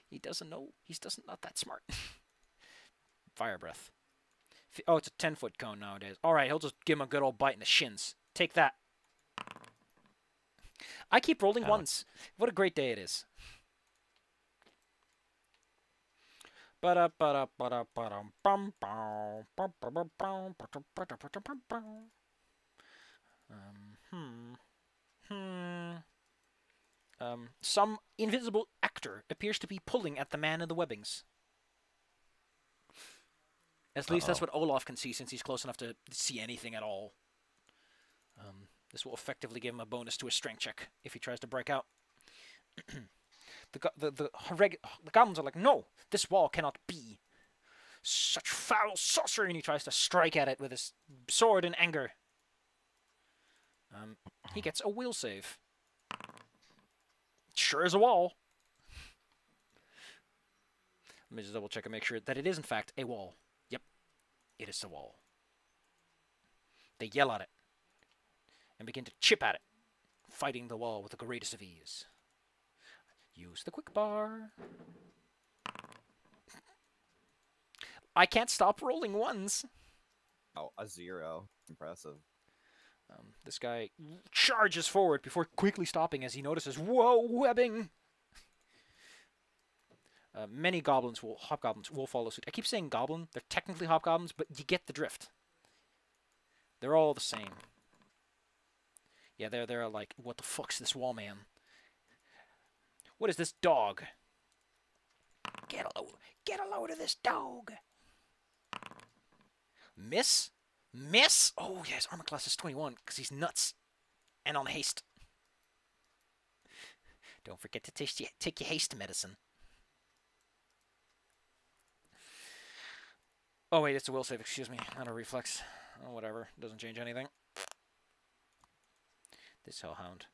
He doesn't know. He's not that smart. Fire breath. Oh, it's a 10-foot cone nowadays. All right, he'll just give him a good old bite in the shins. Take that. I keep rolling ones. What a great day it is. Some invisible actor appears to be pulling at the man in the webbings. At least that's what Olaf can see, since he's close enough to see anything at all. This will effectively give him a bonus to his strength check if he tries to break out. The goblins are like, no, this wall cannot be. Such foul sorcery, and he tries to strike at it with his sword in anger. He gets a will save. Sure is a wall. Let me just double check and make sure that it is in fact a wall. Yep, it is a wall. They yell at it and begin to chip at it, fighting the wall with the greatest of ease. Use the quick bar. I can't stop rolling ones. Oh, a 0. Impressive. This guy charges forward before quickly stopping as he notices, whoa, webbing! Many hobgoblins will follow suit. I keep saying goblin. They're technically hobgoblins, but you get the drift. They're all the same. Yeah, they're like, what the fuck's this wall man? What is this dog? Get a load of this dog. Miss? Miss? Oh, yeah, his armor class is 21 because he's nuts. And on haste. Don't forget to take your haste medicine. Oh, wait, it's a will save, excuse me. Not a reflex. Oh, whatever. Doesn't change anything. This hellhound.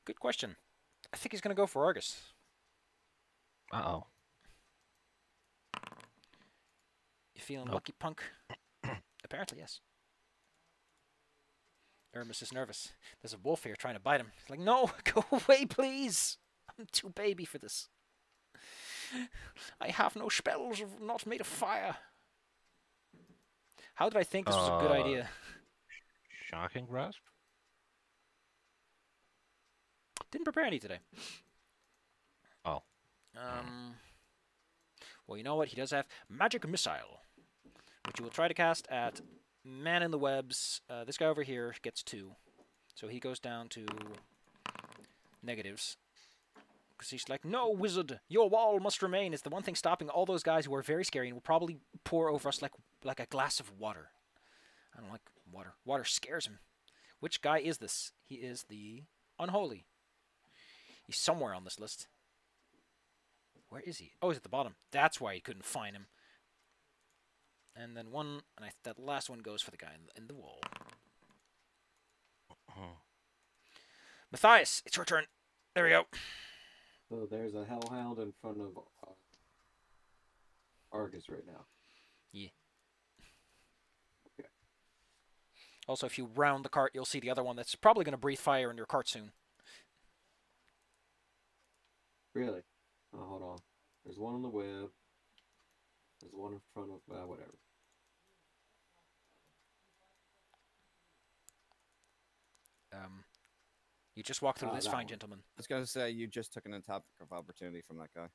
Good question. I think he's going to go for Argus. Uh-oh. You feeling Nope. lucky, punk? Apparently, yes. Ermus is nervous. There's a wolf here trying to bite him. He's like, no, go away, please. I'm too baby for this. I have no spells, not made of fire. How did I think this was a good idea? Shocking grasp? Didn't prepare any today. Oh. Well, you know what? He does have Magic Missile, which you will try to cast at Man in the Webs. This guy over here gets 2. So he goes down to negatives. Because he's like, no, wizard, your wall must remain. It's the one thing stopping all those guys who are very scary and will probably pour over us like a glass of water. I don't like water. Water scares him. Which guy is this? He is the Unholy. He's somewhere on this list. Where is he? Oh, he's at the bottom. That's why he couldn't find him. And then one, and that last one goes for the guy in the wall. Matthias, it's your turn. There we go. So there's a hellhound in front of Argus right now. Yeah. Okay. Also, if you round the cart, you'll see the other one that's probably going to breathe fire in your cart soon. Really? Oh, hold on. There's one on the web. There's one in front of whatever. You just walk through this that fine one. gentleman. I was gonna say you just took an attack of opportunity from that guy.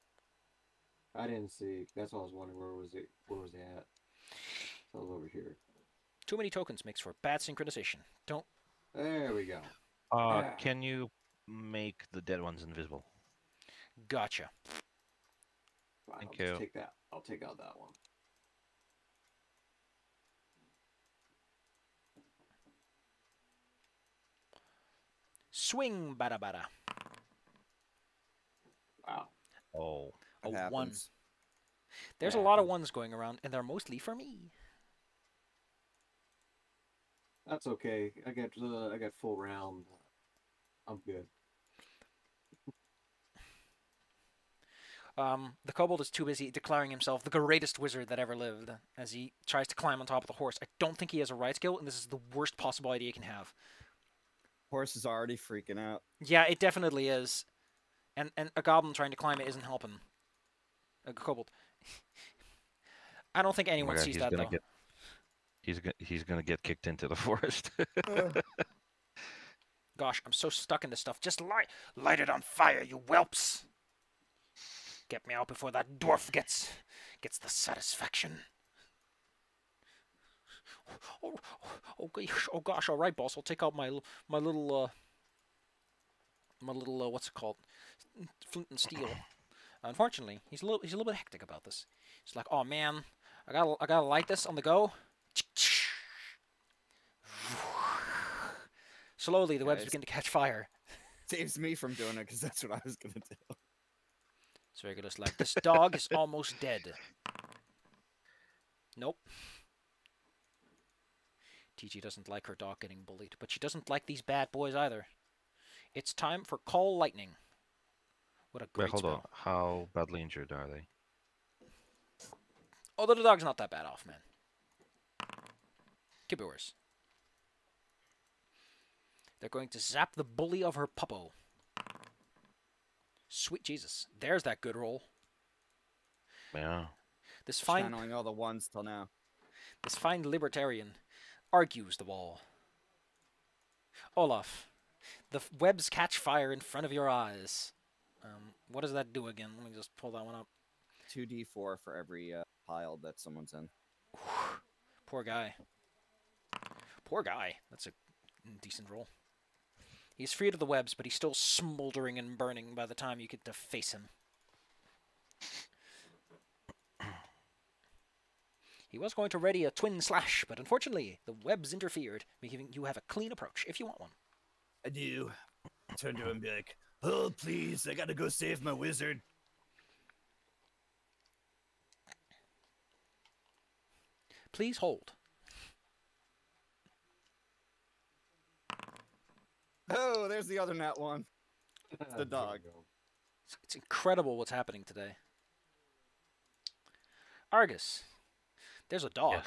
I didn't see. That's what I was wondering. Where was it? Where was he at? So I was over here. Too many tokens makes for bad synchronization. Don't. There we go. Yeah. Can you make the dead ones invisible? Gotcha. Fine, Thank I'll just you. take that. I'll take out that one. Swing, bada bada. Wow. Oh. A It 1. happens. There's That a lot of happens. 1s going around, and they're mostly for me. That's okay. I got full round. I'm good. The kobold is too busy declaring himself the greatest wizard that ever lived as he tries to climb on top of the horse. I don't think he has a ride skill, and this is the worst possible idea he can have. Horse is already freaking out. Yeah, it definitely is. And a goblin trying to climb it isn't helping. A kobold. I don't think anyone sees that, though. He's gonna get kicked into the forest. Gosh, I'm so stuck in this stuff. Just light it on fire, you whelps! Get me out before that dwarf gets the satisfaction. Oh gosh, all right, boss. I'll take out my little what's it called? Flint and steel. Unfortunately, he's a little bit hectic about this. He's like, oh man, I gotta light this on the go. Slowly, the webs Guys. begin to catch fire. Saves me from doing it because that's what I was gonna do. So Regulus like, this dog is almost dead. Nope. TG doesn't like her dog getting bullied, but she doesn't like these bad boys either. It's time for Call Lightning. What a great Wait, hold spell. on. How badly injured are they? Although the dog's not that bad off, man. Could be worse. They're going to zap the bully of her puppo. Sweet Jesus. There's that good roll. Yeah. This fine Channeling all the ones till now. libertarian argues the wall. Olaf, the webs catch fire in front of your eyes. What does that do again? Let me just pull that one up. 2d4 for every pile that someone's in. Poor guy. Poor guy. That's a decent roll. He's freed of the webs, but he's still smoldering and burning by the time you get to face him. He was going to ready a twin slash, but unfortunately, the webs interfered, making you have a clean approach if you want one. I do. Turn to him and be like, "Oh, please, I gotta go save my wizard." Please hold. Oh, there's the other nat one. The dog. It's incredible what's happening today. Argus, there's a dog. Yes.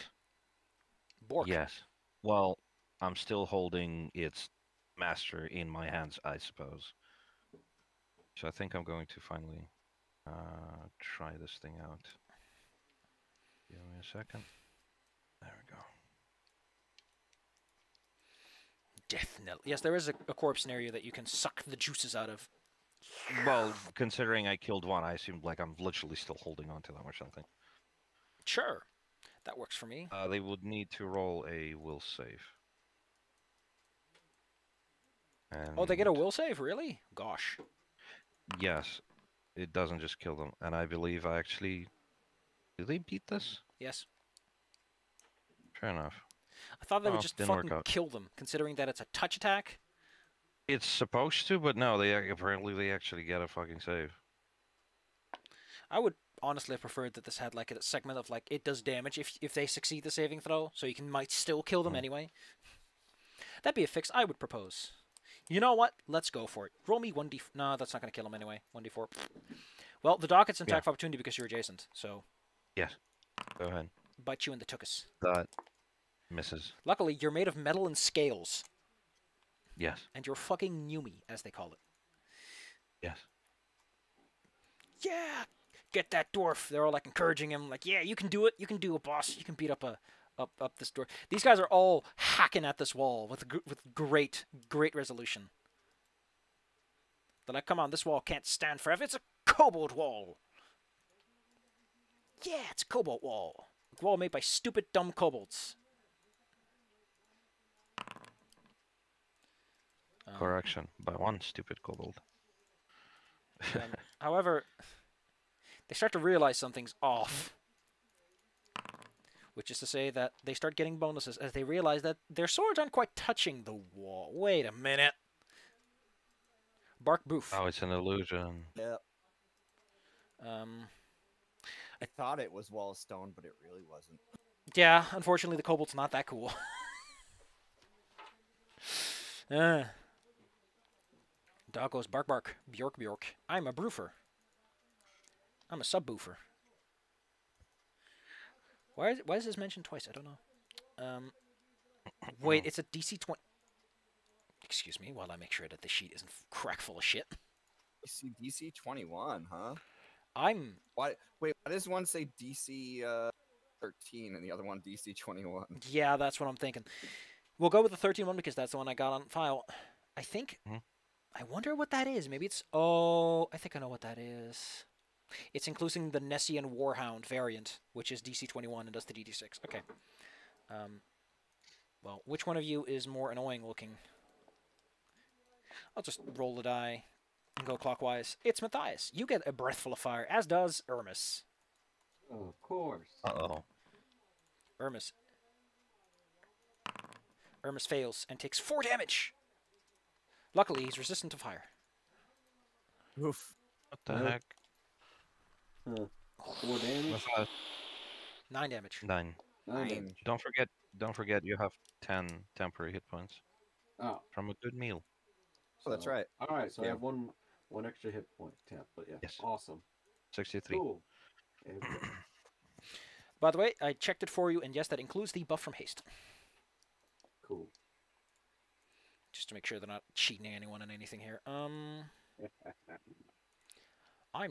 Bork. Yes. Well, I'm still holding its master in my hands, I suppose. So I think I'm going to finally try this thing out. Give me a second. There we go. Definitely. Yes, there is a corpse scenario that you can suck the juices out of. Well, considering I killed one, I assumed like I'm literally still holding on to them or something. Sure. That works for me. They would need to roll a will save. And Oh, they get a will save? Really? Gosh. yes, it doesn't just kill them. And I believe I actually... Did they beat this? Yes. Fair enough. I thought they would Well, just didn't work fucking out. kill them, considering that it's a touch attack. It's supposed to, but no, apparently they actually get a fucking save. I would honestly have preferred that this had like a segment of like it does damage if they succeed the saving throw, so you might still kill them anyway. That'd be a fix I would propose. You know what? Let's go for it. Roll me 1d... No, that's not going to kill him anyway. 1d4. Well, the dog gets an attack of opportunity because you're adjacent, so... Yes. Go ahead. Bite you in the tuchus. That misses. Luckily, you're made of metal and scales. Yes. And you're fucking Numi, as they call it. Yes. Yeah! Get that dwarf! They're all like encouraging him, like, yeah, you can do it. You can do it, boss. You can beat up up this door. These guys are all hacking at this wall with great resolution. They're like, come on, this wall can't stand forever. It's a kobold wall. Yeah, it's a kobold wall. A wall made by stupid, dumb kobolds. Correction. By one stupid kobold. However, they start to realize something's off. Which is to say that they start getting bonuses as they realize that their swords aren't quite touching the wall. Wait a minute. Bark boof. Oh, it's an illusion. Yep. Um, I thought it was wall of stone, but it really wasn't. yeah, unfortunately the kobold's not that cool. Dog goes bark bark, bjork bjork. I'm a broofer. I'm a sub-boofer. Why is this mentioned twice? I don't know. Wait, it's a DC 20. Excuse me while I make sure that the sheet isn't crack full of shit. DC 21, huh? I'm... Why? Wait, why does one say DC 13 and the other one DC 21? Yeah, that's what I'm thinking. We'll go with the 13 one because that's the one I got on file. I think... I wonder what that is. Maybe it's... Oh, I think I know what that is. It's including the Nessian Warhound variant, which is DC 21 and does the DD6. Okay. Well, which one of you is more annoying looking? I'll just roll the die and go clockwise. It's Matthias. You get a breathful of fire, as does Ermis. Oh, of course. Uh-oh. Ermis fails and takes 4 damage. Luckily, he's resistant to fire. Oof. What the heck? 4 damage? What's that? 9 damage. 9. 9 damage. Don't forget you have 10 temporary hit points Oh, from a good meal. Oh, that's right. All right, so I Yeah. have one extra hit point temp, but yeah, Yes. awesome. 63. Cool. And By the way, I checked it for you, and yes, that includes the buff from haste. cool. Just to make sure they're not cheating anyone on anything here. I'm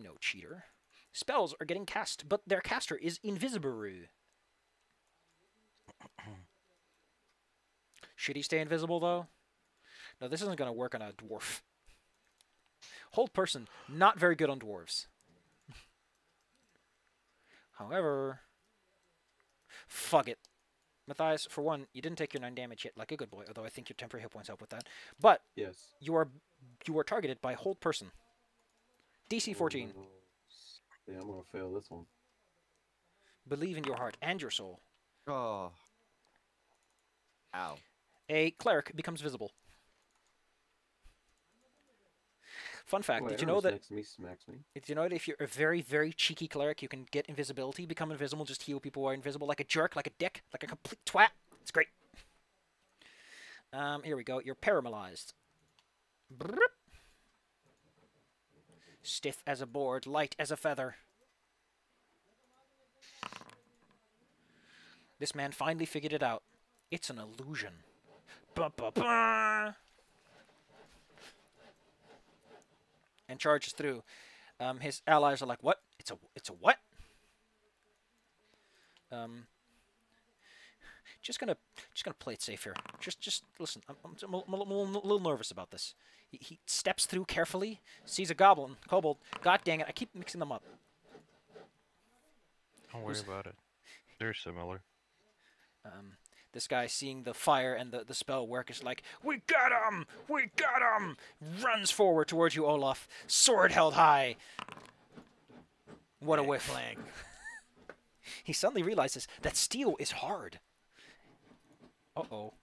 no cheater. Spells are getting cast, but their caster is invisible. Should he stay invisible, though? No, this isn't going to work on a dwarf. Hold person, not very good on dwarves. However, fuck it. Matthias, for one, you didn't take your 9 damage yet like a good boy, although I think your temporary hit points help with that. But Yes. you are targeted by hold person. DC 14. Yeah, I'm gonna fail this one. Believe in your heart and your soul. Oh. Ow. A cleric becomes visible. Fun fact, did you know that Smacks me. did you know that if you're a very, very cheeky cleric, you can get invisibility, become invisible, just heal people who are invisible, like a jerk, like a dick, like a complete twat? It's great. Here we go. You're paralyzed. Brrrp. Stiff as a board, light as a feather. This man finally figured it out. It's an illusion. Ba-ba-ba! And charges through. His allies are like, "What? It's a what?" Just gonna play it safe here. Just listen. I'm a little nervous about this. He steps through carefully, sees a kobold. God dang it! I keep mixing them up. Don't worry about it. They're similar. This guy, seeing the fire and the spell work, is like, "We got him! We got him!" Runs forward towards you, Olaf. Sword held high. What a whiff. Clank. He suddenly realizes that steel is hard. Uh-oh.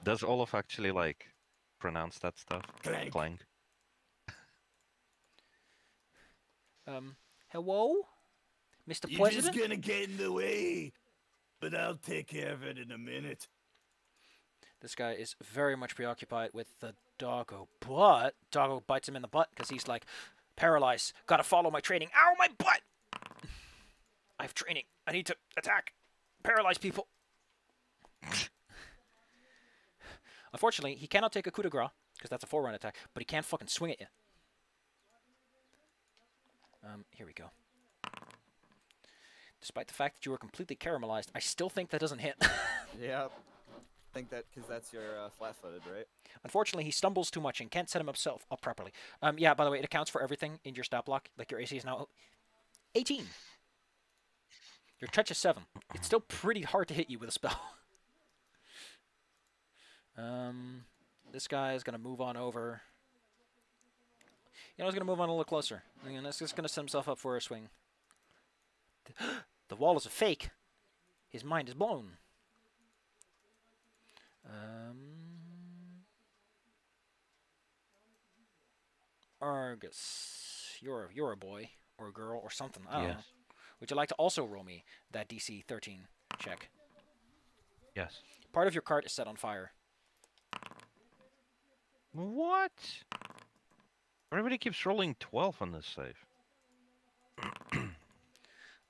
Does Olaf actually, like, pronounce that stuff? Clank. Clank. Hello? Mr. You're President? just gonna get in the way, but I'll take care of it in a minute. This guy is very much preoccupied with the doggo, but doggo bites him in the butt because he's like, paralyzed, gotta follow my training. Ow, my butt! I have training. I need to attack. Paralyze people. Unfortunately, he cannot take a coup de grace because that's a 4-round attack, but he can fucking swing at you. Here we go. Despite the fact that you were completely caramelized, I still think that doesn't hit. Yep. I think that because that's your flat-footed, right? Unfortunately, he stumbles too much and can't set himself up properly. Yeah, by the way, it accounts for everything in your stat block. Like, your AC is now 18. Your touch is 7. It's still pretty hard to hit you with a spell. This guy is going to move on over. You know, he's going to move on a little closer. And he's just going to set himself up for a swing. The wall is a fake. His mind is blown. Argus, you're a boy or a girl or something. I don't know. Would you like to also roll me that DC 13 check? Yes. Part of your cart is set on fire. What? Everybody keeps rolling 12 on this save.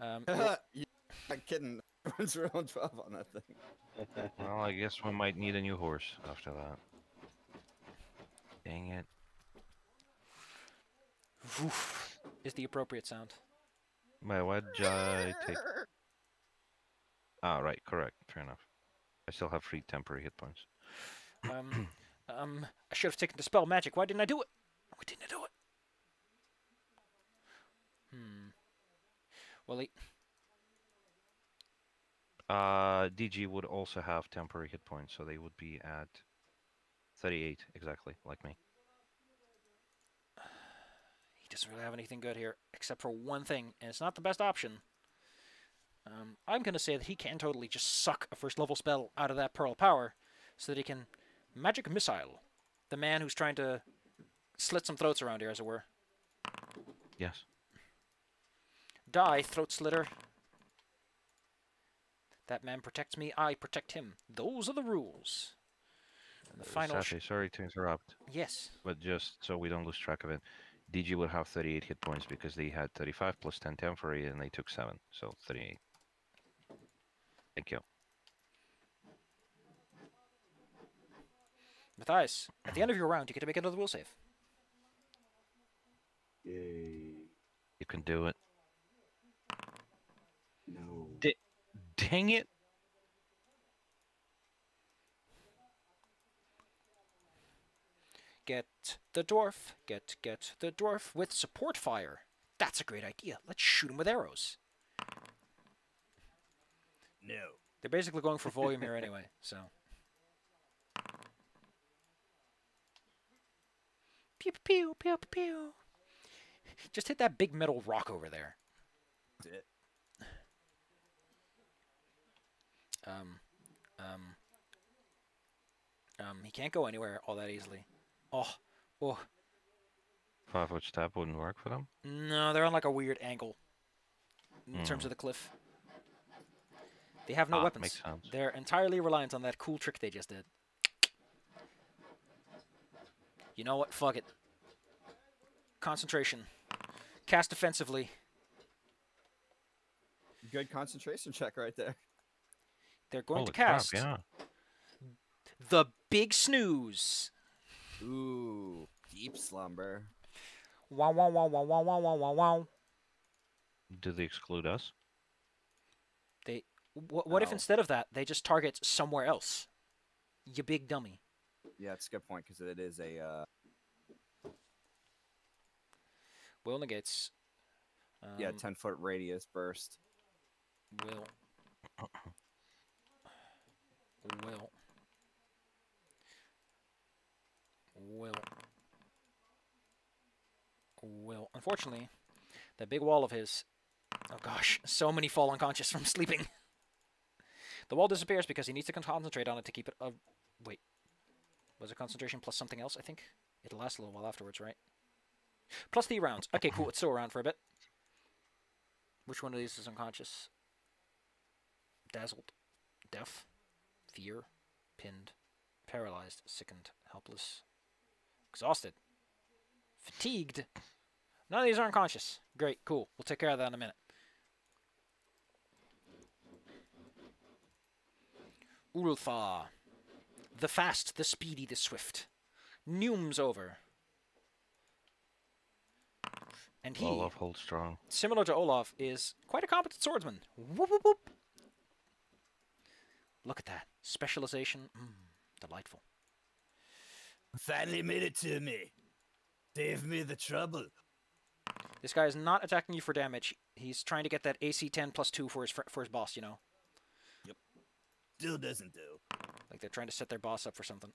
You're not kidding. Everyone's rolling 12 on that thing. Well, I guess we might need a new horse after that. Dang it. Woof is the appropriate sound. My why did I take... Ah, right, correct. Fair enough. I still have 3 temporary hit points. I should have taken the spell magic. Why didn't I do it? Why didn't I do it? Well, DG would also have temporary hit points, so they would be at 38, exactly, like me. He doesn't really have anything good here, except for one thing, and it's not the best option. I'm going to say that he can totally just suck a first-level spell out of that Pearl Power, so that he can Magic Missile the man who's trying to slit some throats around here, as it were. Yes. Die, throat slitter. That man protects me, I protect him. Those are the rules. And the final... Sashi, sorry to interrupt. Yes. But just so we don't lose track of it, DG would have 38 hit points because they had 35 plus 10 temporary and they took 7, so 38. Thank you. Matthias, at the end of your round, you get to make another will save. Yay. You can do it. No. Dang it! Get the dwarf. Get the dwarf with support fire. That's a great idea. Let's shoot him with arrows. No. They're basically going for volume here anyway, so. Pew pew pew pew pew. Just hit that big metal rock over there. That's it. He can't go anywhere all that easily. Oh. 5-foot step wouldn't work for them. No, they're on like a weird angle in terms of the cliff. They have no weapons. Makes sense. They're entirely reliant on that cool trick they just did. You know what? Fuck it. Concentration. Cast defensively. Good concentration check right there. They're going Holy to cast crap, yeah. the big snooze. Ooh, deep slumber. Wow, wow, wow, wow, wow, wow, wow, wow, wow. Do they exclude us? What if No. instead of that, they just target somewhere else? You big dummy. Yeah, it's a good point because it is a Will negates. 10-foot radius burst. Will. Unfortunately, that big wall of his. Oh gosh, so many fall unconscious from sleeping. The wall disappears because he needs to concentrate on it to keep it. Wait, was it concentration plus something else? I think it'll last a little while afterwards, right? Plus the rounds. Okay, cool. It's still around for a bit. Which one of these is unconscious? Dazzled, deaf, fear, pinned, paralyzed, sickened, helpless, exhausted, fatigued. None of these are unconscious. Great, cool. We'll take care of that in a minute. Ulfa. The fast, the speedy, the swift. Noom's over. And he, Olaf holds strong. similar to Olaf, is quite a competent swordsman. Whoop, whoop, whoop. Look at that. Specialization. Delightful. Finally made it to me. Save me the trouble. This guy is not attacking you for damage. He's trying to get that AC 10 plus 2 for his boss, you know? Still doesn't do. Like they're trying to set their boss up for something.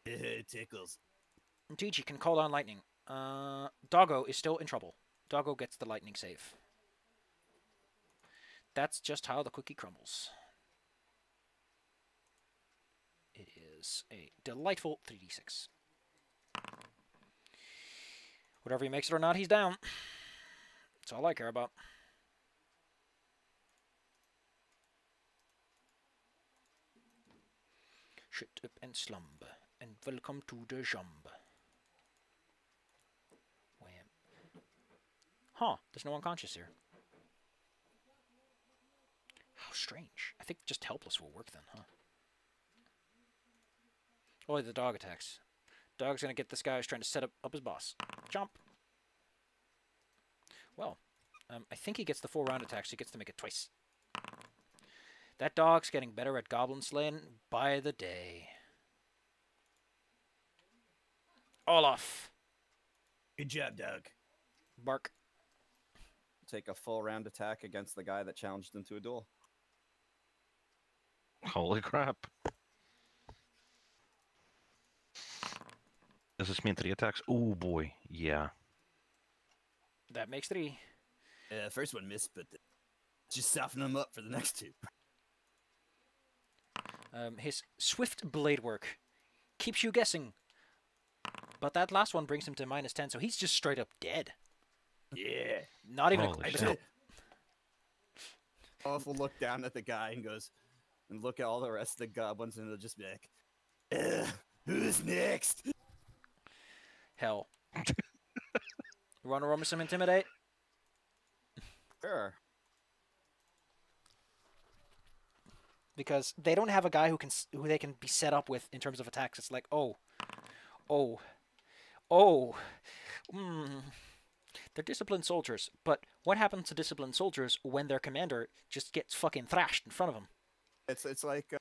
It tickles. Gigi can call on lightning. Doggo is still in trouble. Doggo gets the lightning save. That's just how the cookie crumbles. It is a delightful 3d6. Whatever he makes it or not, he's down. That's all I care about. Shut up and slumber, and welcome to the jump. Wham. Huh, there's no unconscious here. How strange. I think just helpless will work then, huh? Oh, the dog attacks. Dog's gonna get this guy who's trying to set up his boss. Jump. Well, I think he gets the full round attack, so he gets to make it twice. That dog's getting better at goblin slaying by the day. Olaf. Good job, dog. Bark. Take a full round attack against the guy that challenged him to a duel. Holy crap. Does this mean 3 attacks? Oh boy, yeah. That makes 3. First one missed, but just soften them up for the next 2. His swift blade work keeps you guessing. But that last one brings him to -10, so he's just straight up dead. Yeah. Not even Holy a shit. no. Olaf will look down at the guy and goes, and look at all the rest of the goblins, and they'll just be like, Who's next? Hell. You want to roll me some intimidate? sure. Because they don't have a guy who they can be set up with in terms of attacks. It's like, they're disciplined soldiers. But what happens to disciplined soldiers when their commander just gets fucking thrashed in front of them? It's like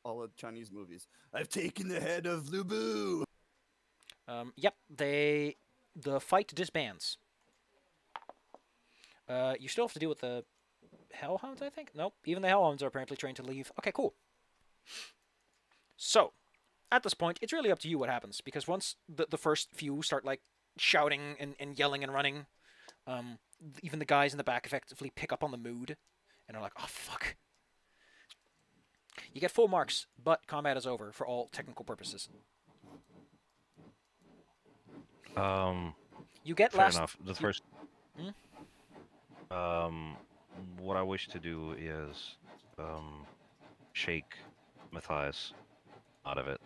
all the Chinese movies. I've taken the head of Lubu. Yep, the fight disbands. You still have to deal with the Hellhounds, I think? Nope, even the Hellhounds are apparently trained to leave. Okay, cool. So, at this point, it's really up to you what happens, because once the first few start like shouting and yelling and running, even the guys in the back effectively pick up on the mood, and are like, "Oh fuck." You get full marks, but combat is over for all technical purposes. You get Fair last. enough. The first. Hmm? What I wish to do is shake Matthias out of it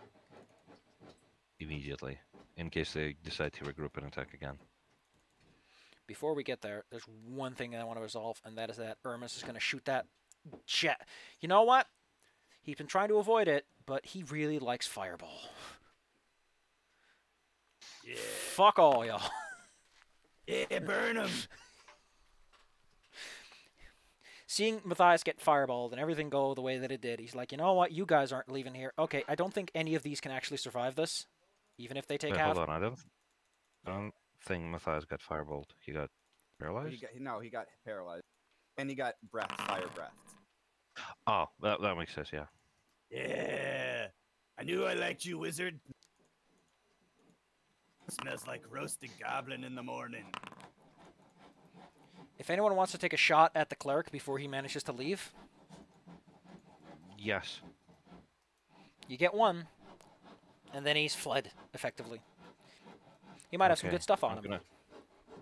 immediately, in case they decide to regroup and attack again. Before we get there, there's one thing I want to resolve, and that is that Ermis is going to shoot that jet. You know what? He's been trying to avoid it, but he really likes Fireball. Yeah. Fuck all, y'all. Yeah, burn him. Seeing Matthias get fireballed and everything go the way that it did, he's like, you know what? You guys aren't leaving here. Okay, I don't think any of these can actually survive this, even if they take Wait, half. hold on, I don't think Matthias got fireballed. He got paralyzed? He got paralyzed, and he got fire breath. Oh, that makes sense, yeah. Yeah. I knew I liked you, wizard. Smells like roasted goblin in the morning. If anyone wants to take a shot at the cleric before he manages to leave, Yes. you get one, and then he's fled, effectively. He might have some Okay, good stuff on him.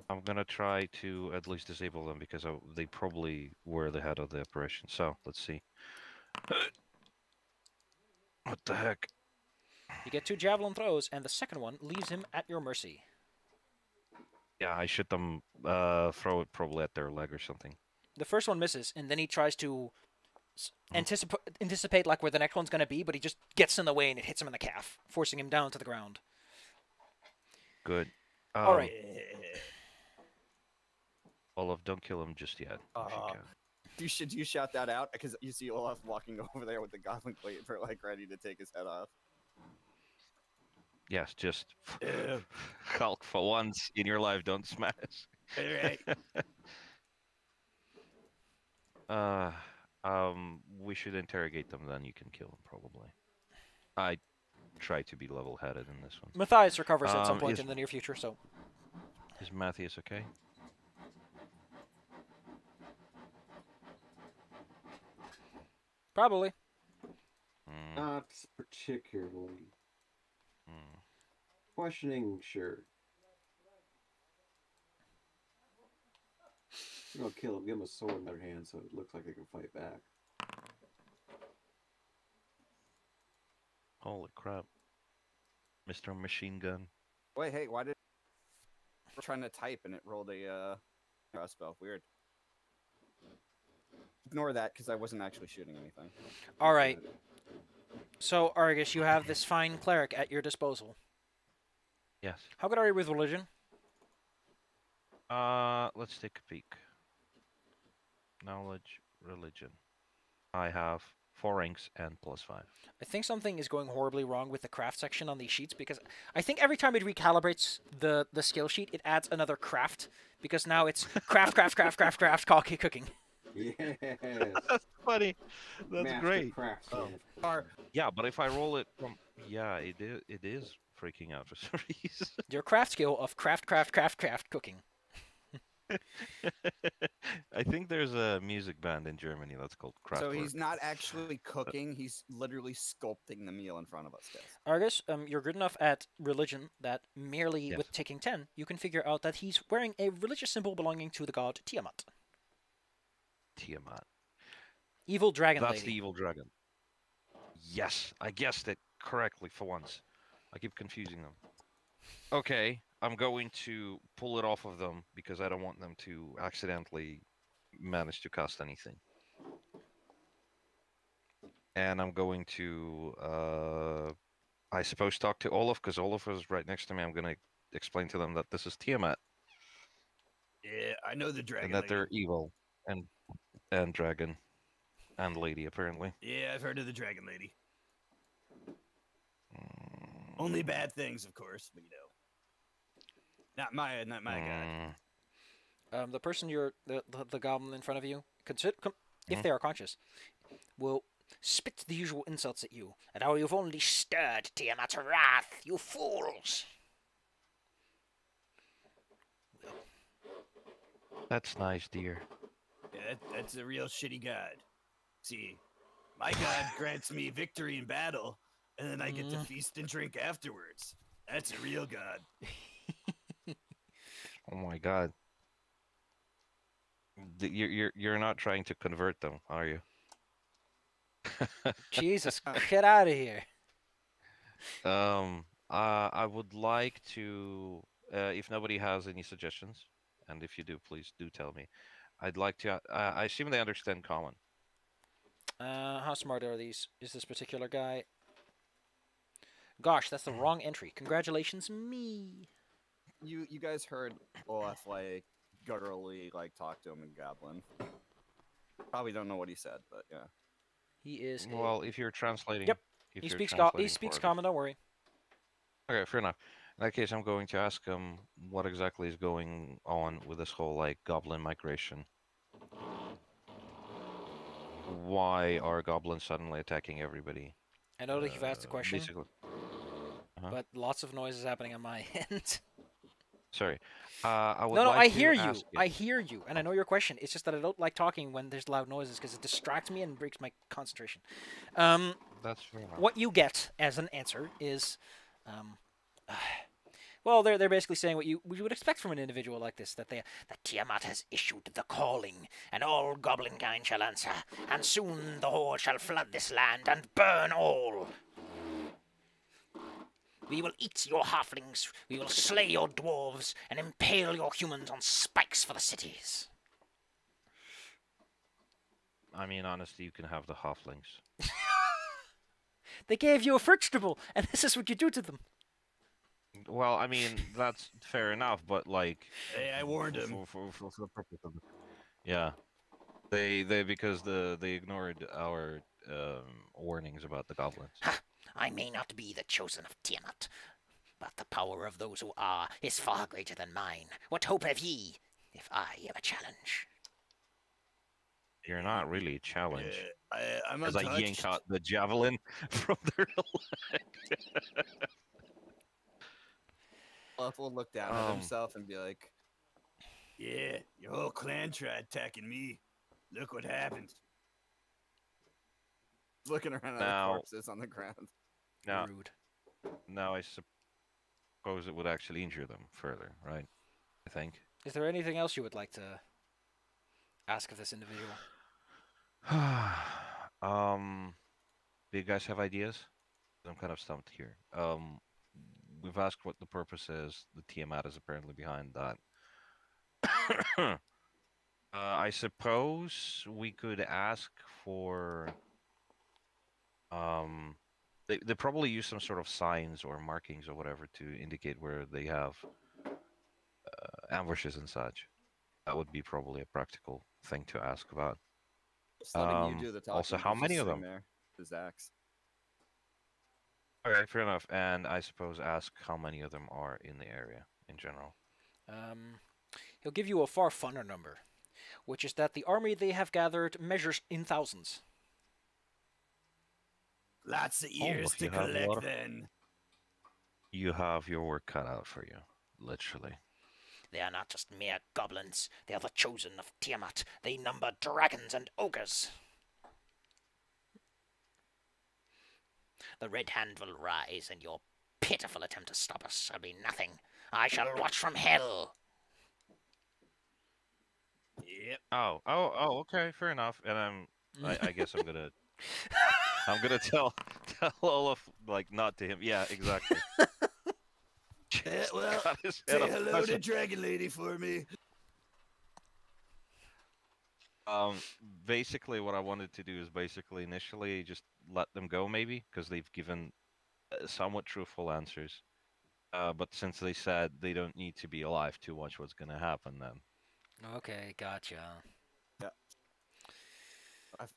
I'm gonna try to at least disable them, because they probably were the head of the operation. So, let's see. What the heck? You get 2 javelin throws, and the second one leaves him at your mercy. Yeah, I should them throw it probably at their leg or something. The first one misses, and then he tries to anticipate like where the next one's going to be, but he just gets in the way and it hits him in the calf, forcing him down to the ground. Good. All right. Olaf, don't kill him just yet. if you can. You shout that out because you see Olaf walking over there with the goblin cleaver, like ready to take his head off. Yes, just Hulk for once in your life, don't smash. We should interrogate them, then you can kill them probably. I try to be level-headed in this one. Matthias recovers at some point is- in the near future, so Is Matthias okay? probably. Not particularly. Hmm. Questioning, sure. I'm gonna kill him, give him a sword in their hand so it looks like they can fight back. Holy crap. Mr. Machine Gun. Wait, hey, why did we're trying to type and it rolled a spell? Weird. Ignore that because I wasn't actually shooting anything. All right. So, Argus, you have this fine cleric at your disposal. Yes. How good are you with religion? Let's take a peek. Knowledge, religion. I have 4 ranks and +5. I think something is going horribly wrong with the craft section on these sheets, because I think every time it recalibrates the skill sheet, it adds another craft, because now it's craft, coffee, cooking. Yes. That's funny. That's Master great. craftsman. Yeah, but if I roll it from... Yeah, it is freaking out for some reason. Your craft skill of craft, cooking. I think there's a music band in Germany that's called Kraftwerk. So he's not actually cooking; he's literally sculpting the meal in front of us, guys. Argus, you're good enough at religion that merely Yes. with taking 10, you can figure out that he's wearing a religious symbol belonging to the god Tiamat. Tiamat. Evil dragon That's lady. the evil dragon. Yes, I guessed it correctly for once. I keep confusing them. Okay, I'm going to pull it off of them because I don't want them to accidentally manage to cast anything. And I'm going to, I suppose, talk to Olaf, because Olaf is right next to me. I'm going to explain to them that this is Tiamat Yeah, I know the dragon. and that lady. they're evil and dragon and lady, apparently. Yeah, I've heard of the dragon lady. Only bad things, of course, but you know. Not my guy. The person the goblin in front of you, if they are conscious, will spit the usual insults at you, and how you've only stirred Tiamat's wrath, you fools! That's nice, dear. Yeah, that's a real shitty god. See, my god grants me victory in battle, and then I get to feast and drink afterwards. That's a real god. Oh my god. You're not trying to convert them, are you? Jesus, get out of here. I would like to, if nobody has any suggestions, and if you do, please do tell me. I'd like to. I assume they understand common. How smart are these? Is this particular guy? Gosh, that's the wrong entry. Congratulations, me. You guys heard Olaf like gutturally like talk to him in Goblin. Probably don't know what he said, but yeah. He is. Well, if you're translating. Yep. If He you're speaks. He translating speaks for it. common. Don't worry. Okay, fair enough. In that case, I'm going to ask him what exactly is going on with this whole like goblin migration. Why are goblins suddenly attacking everybody? I know that you've asked the question, Basically. but lots of noise is happening on my end. Sorry. I would No, like I to hear you. ask I hear you, and I know your question. It's just that I don't like talking when there's loud noises because it distracts me and breaks my concentration. That's fair enough. What you get as an answer is, well, they're basically saying what you would expect from an individual like this, that Tiamat has issued the calling, and all goblin kind shall answer, and soon the horde shall flood this land and burn all. We will eat your halflings, we will slay your dwarves, and impale your humans on spikes for the cities. I mean, honestly, you can have the halflings. They gave you a vegetable, and this is what you do to them. Well, I mean, that's fair enough, but like... Hey, I warned him. For the purpose of it. Yeah. Because they ignored our warnings about the goblins. Ha! I may not be the chosen of Tiamat, but the power of those who are is far greater than mine. What hope have ye, if I am a challenge? You're not really a challenge. I'm As untouched. I yank out the javelin from their leg. Olaf will look down at himself and be like, Yeah, your whole clan tried attacking me. Look what happened. looking around at Now- the corpses on the ground. Now, Rude. now I suppose it would actually injure them further, right? I think. Is there anything else you would like to ask of this individual? Do you guys have ideas? I'm kind of stumped here. We've asked what the purpose is. The Tiamat is apparently behind that. I suppose we could ask for. They probably use some sort of signs or markings or whatever to indicate where they have ambushes and such. That would be probably a practical thing to ask about. Just letting you do the talking. also, how he's many just of sitting them? There, his axe. Okay, fair enough. And I suppose ask how many of them are in the area in general. He'll give you a far funner number, which is that the army they have gathered measures in thousands. Lots of Oh, ears to you have a lot collect of- then. You have your work cut out for you, literally. They are not just mere goblins. They are the chosen of Tiamat. They number dragons and ogres. The Red Hand will rise, and your pitiful attempt to stop us shall be nothing. I shall watch from hell. Yep. Oh, okay, fair enough. And I guess I'm gonna tell Olaf, like, not to him. Yeah, exactly. Well, Cut his say head off. hello to Dragon Lady for me. Basically, what I wanted to do is basically initially just let them go, maybe, because they've given somewhat truthful answers. But since they said they don't need to be alive to watch what's gonna happen, then. Okay, gotcha.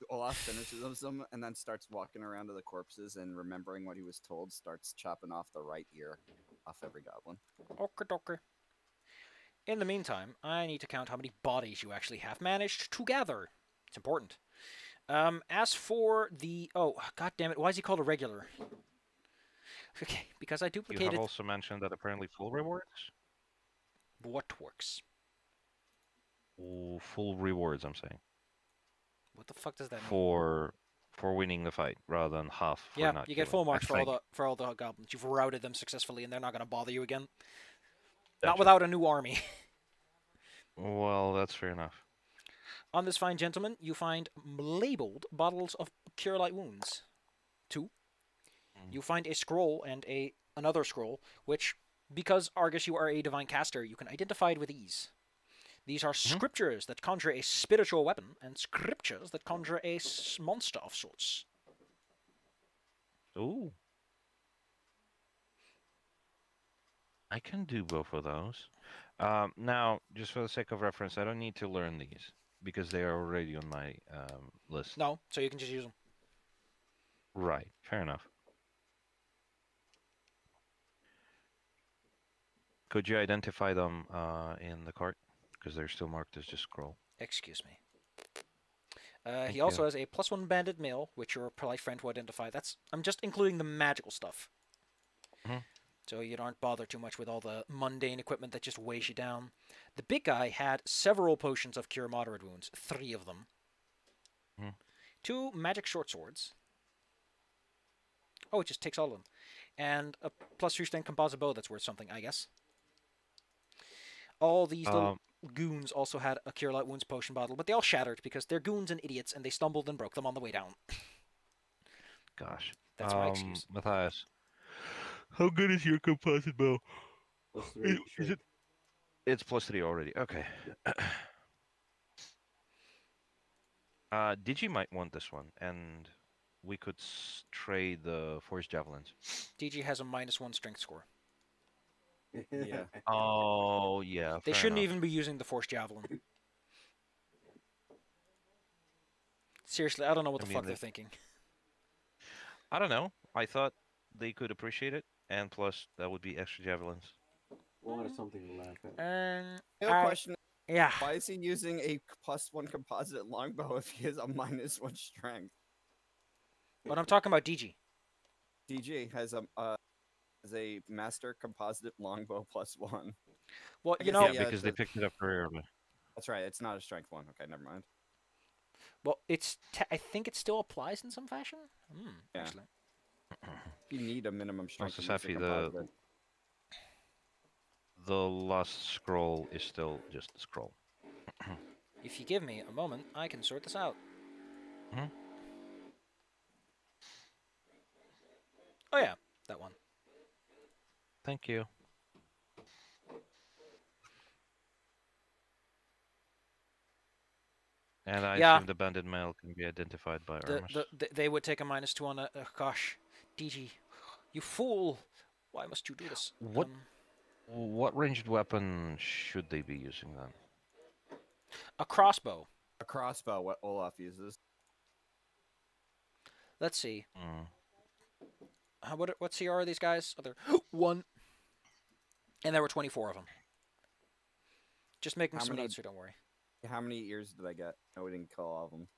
Olaf finishes them and then starts walking around to the corpses and remembering what he was told, starts chopping off the right ear off every goblin. Okay. In the meantime, I need to count how many bodies you actually have managed to gather. It's important. As for the god damn it, why is he called a regular? Okay, because I You duplicated. have also mentioned that apparently full rewards. What works? Ooh, full rewards, I'm saying. What the fuck does that mean? For winning the fight rather than half for Yeah, not you get killing, full I marks think. for all the goblins. You've routed them successfully, and they're not gonna bother you again. Not Gotcha. without a new army. Well, that's fair enough. On this fine gentleman, you find labeled bottles of cure light wounds. 2. You find a scroll and another scroll, which, because Argus, you are a divine caster, you can identify it with ease. These are scriptures that conjure a spiritual weapon, and scriptures that conjure a monster of sorts. Ooh. I can do both of those. Now, just for the sake of reference, I don't need to learn these because they are already on my list. No, so you can just use them. Right, fair enough. Could you identify them in the cart? Because they're still marked as just scroll. Excuse me. Thank He also you. has a +1 banded mail, which your polite friend will identify. I'm just including the magical stuff. Mhm. So you don't bother too much with all the mundane equipment that just weighs you down. The big guy had several potions of cure moderate wounds, 3 of them. 2 magic short swords. Oh, it just takes all of them. And a +3 strength composite bow that's worth something, I guess. All these little goons also had a cure light wounds potion bottle, but they all shattered because they're goons and idiots, and they stumbled and broke them on the way down. Gosh. That's my excuse. Matthias, how good is your composite bow? +3 Is it? It's +3 already. Okay. Digi might want this one, and we could trade the force javelins. DG has a -1 strength score. Yeah. Oh yeah. They fair shouldn't enough. even be using the force javelin. Seriously, I don't know what the I mean, fuck they- they're thinking. I don't know. I thought they could appreciate it, and plus that would be extra javelins. Wanted something to laugh at. Real question: Yeah. why is he using a +1 composite longbow if he has a -1 strength? But I'm talking about DG. DG has a master composite longbow +1. Well, I you guess know, Yeah, because they picked it up very early. That's right. It's not a strength one. Okay, never mind. well, I think it still applies in some fashion. Yeah. Actually. You need a minimum strength. Also, to use a Safi, composite. the last scroll is still just a scroll. If you give me a moment, I can sort this out. Mhm. Oh yeah, that one. Thank you. And I Yeah. assume the banded male can be identified by armors. They would take a -2 on a. Gosh, DG, you fool! Why must you do this? What- What ranged weapon should they be using then? A crossbow. A crossbow, what Olaf uses. Let's see. Mm. What CR are these guys? Oh, they're 1. And there were 24 of them. Just making How some many- notes here, don't worry. How many ears did I get? No, we didn't kill all of them.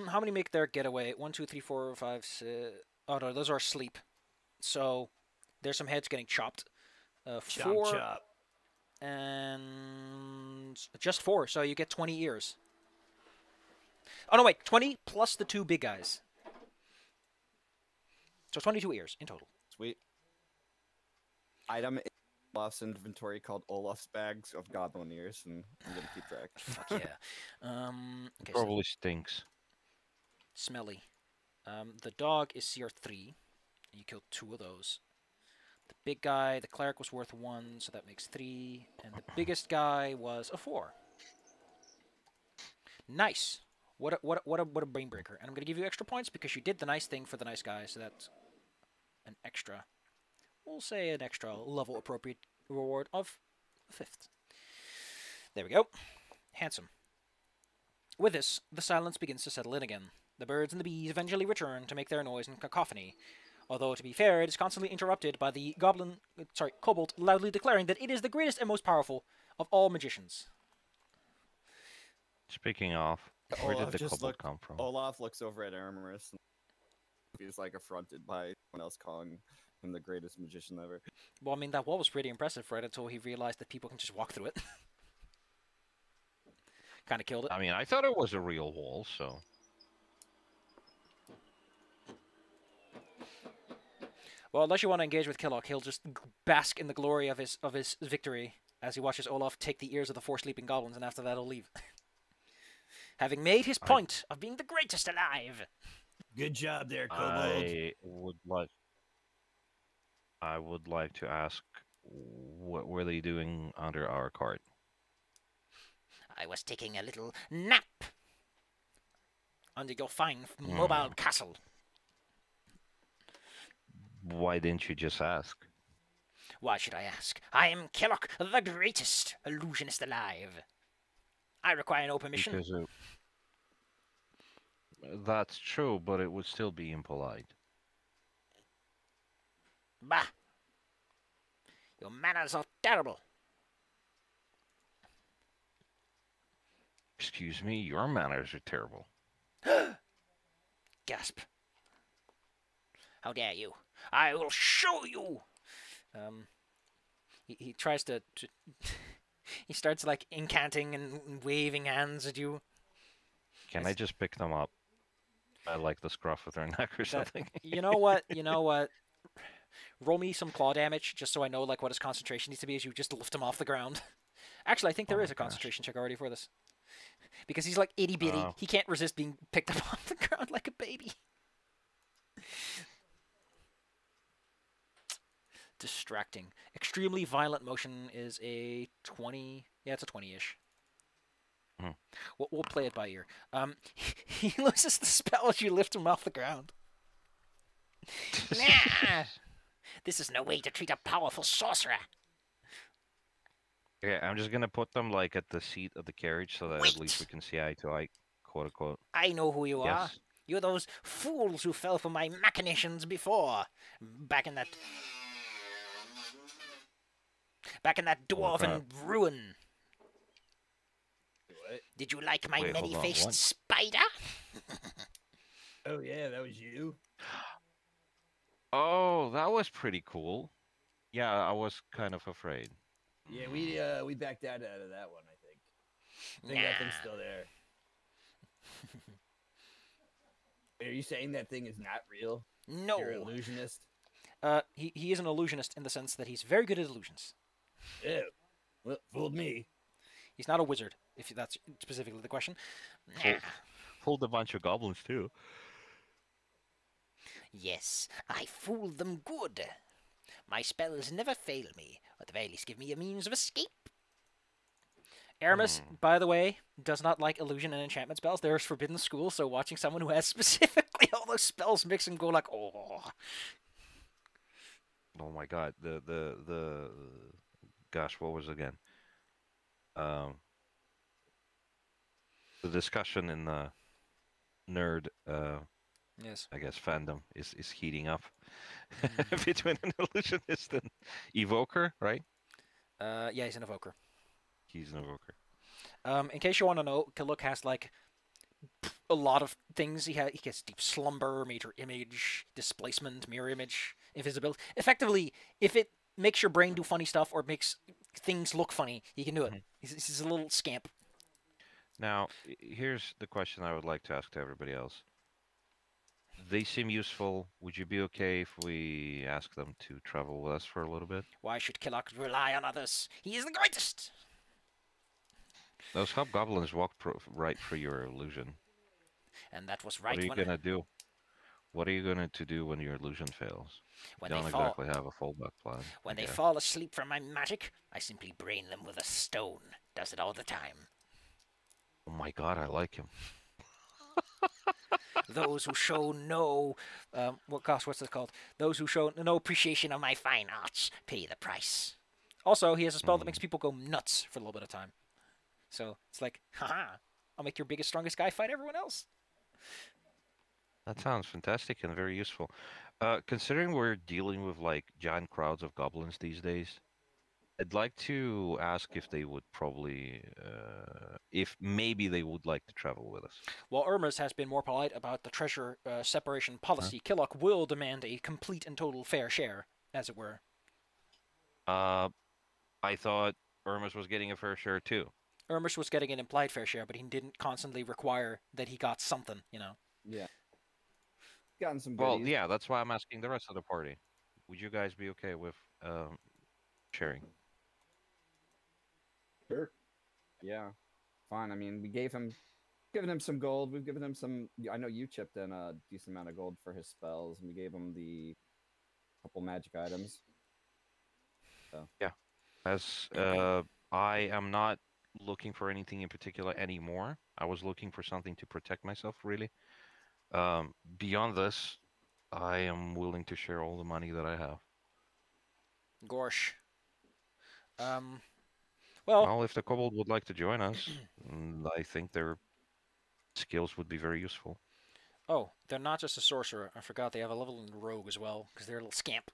How many make their getaway? 1, 2, 3, 4, 5, 6. Oh no, those are asleep. So there's some heads getting chopped. 4 chop. and just 4. So you get 20 ears. Oh no, wait, 20 plus the 2 big guys. So 22 ears in total. Sweet. Item in Olaf's inventory called Olaf's bags of goblin ears, and I'm gonna keep track. Fuck yeah. Okay, so Probably stinks. smelly. The dog is CR3. And you killed 2 of those. The big guy, the cleric, was worth 1, so that makes 3. And the biggest guy was a 4. Nice. What a brain breaker. And I'm gonna give you extra points because you did the nice thing for the nice guy, so that's an extra. We'll say an extra level appropriate reward of a 5th. There we go. Handsome. With this, the silence begins to settle in again. The birds and the bees eventually return to make their noise in cacophony. Although, to be fair, it is constantly interrupted by the kobold loudly declaring that it is the greatest and most powerful of all magicians. Speaking of, Where did Olaf the just kobold come from? Olaf looks over at Aramis and he's like affronted by someone else calling him the greatest magician ever. Well, I mean, that wall was pretty impressive, right? Until he realized that people can just walk through it. Kind of killed it. I mean, I thought it was a real wall, so. Well, unless you want to engage with Killock, he'll just bask in the glory of his victory as he watches Olaf take the ears of the 4 sleeping goblins, and after that he'll leave. Having made his point of being the greatest alive. Good job there, Kobold. I would like to ask, what were they doing under our cart? I was taking a little nap under your fine mobile castle. Why didn't you just ask? Why should I ask? I am Killock, the greatest illusionist alive. I require no permission. Because that's true, but it would still be impolite. Bah! Your manners are terrible. Excuse me, your manners are terrible. Gasp. How dare you? I will show you! He tries to he starts like incanting and waving hands at you. Can I just pick them up? I like the scruff of their neck or something. You know what? You know what? Roll me some claw damage, just so I know like what his concentration needs to be as you just lift him off the ground. Actually, I think there is a concentration check already for this. Because he's like itty-bitty. He can't resist being picked up off the ground like a baby. Distracting. Extremely violent motion is a 20. Yeah, it's a 20-ish. We'll play it by ear. He loses the spell as you lift him off the ground. Nah! This is no way to treat a powerful sorcerer. Okay, I'm just gonna put them like at the seat of the carriage so that Wait. at least we can see eye to eye, quote unquote. I know who you are. Yes. You're those fools who fell for my machinations before. Back in that dwarven ruin. What? Did you like my Wait, hold on, many-faced what? spider? Oh yeah, that was you. Oh, that was pretty cool. Yeah, I was kind of afraid. Yeah, we backed out of that one. I think that thing's still there. Are you saying that thing is not real? No. You're an illusionist. He is an illusionist in the sense that he's very good at illusions. Yeah. Well, fooled me. He's not a wizard, if that's specifically the question. Fooled a bunch of goblins too. Yes, I fooled them good. My spells never fail me, or at the very least give me a means of escape. Aramis, by the way, does not like illusion and enchantment spells. They're his forbidden school, so watching someone who has specifically all those spells mix and go like, oh. Oh my god, the gosh, what was it again? The discussion in the nerd Yes. I guess fandom is heating up between an illusionist and evoker, right? Yeah, he's an evoker. He's an evoker. In case you want to know, Killock has like a lot of things. He gets deep slumber, major image, displacement, mirror image, invisibility. Effectively, if it makes your brain do funny stuff or makes things look funny, he can do it. He's a little scamp. Now, here's the question I would like to ask to everybody else. They seem useful. Would you be okay if we ask them to travel with us for a little bit? Why should Killock rely on others? He is the greatest! Those hobgoblins walk right through your illusion. And that was right. What are you gonna do? What are you going to do when your illusion fails? When You don't they fall, exactly have a fallback plan. when they Okay. fall asleep from my magic, I simply brain them with a stone. Does it all the time. Oh my god, I like him. Those who show no, what's this called? Those who show no appreciation of my fine arts pay the price. Also, he has a spell that makes people go nuts for a little bit of time. So it's like, haha, I'll make your biggest, strongest guy fight everyone else. That sounds fantastic and very useful. Considering we're dealing with like giant crowds of goblins these days, I'd like to ask if they would probably, if maybe they would like to travel with us. While Irma's has been more polite about the treasure separation policy, Killock will demand a complete and total fair share, as it were. I thought Irmus was getting a fair share too. Irmish was getting an implied fair share, but he didn't constantly require that he got something, you know. Yeah. Gotten some Well, goodies. yeah, that's why I'm asking the rest of the party. Would you guys be okay with sharing? Sure. Yeah. Fine. I mean, we given him some gold. We've given him some. I know you chipped in a decent amount of gold for his spells, and we gave him the couple magic items. So Yeah. As I am not looking for anything in particular anymore. I was looking for something to protect myself, really. Beyond this, I am willing to share all the money that I have. Gorsh. Well, Well, if the kobold would like to join us, I think their skills would be very useful. oh, they're not just a sorcerer. I forgot they have a level in the rogue as well, because they're a little scamp.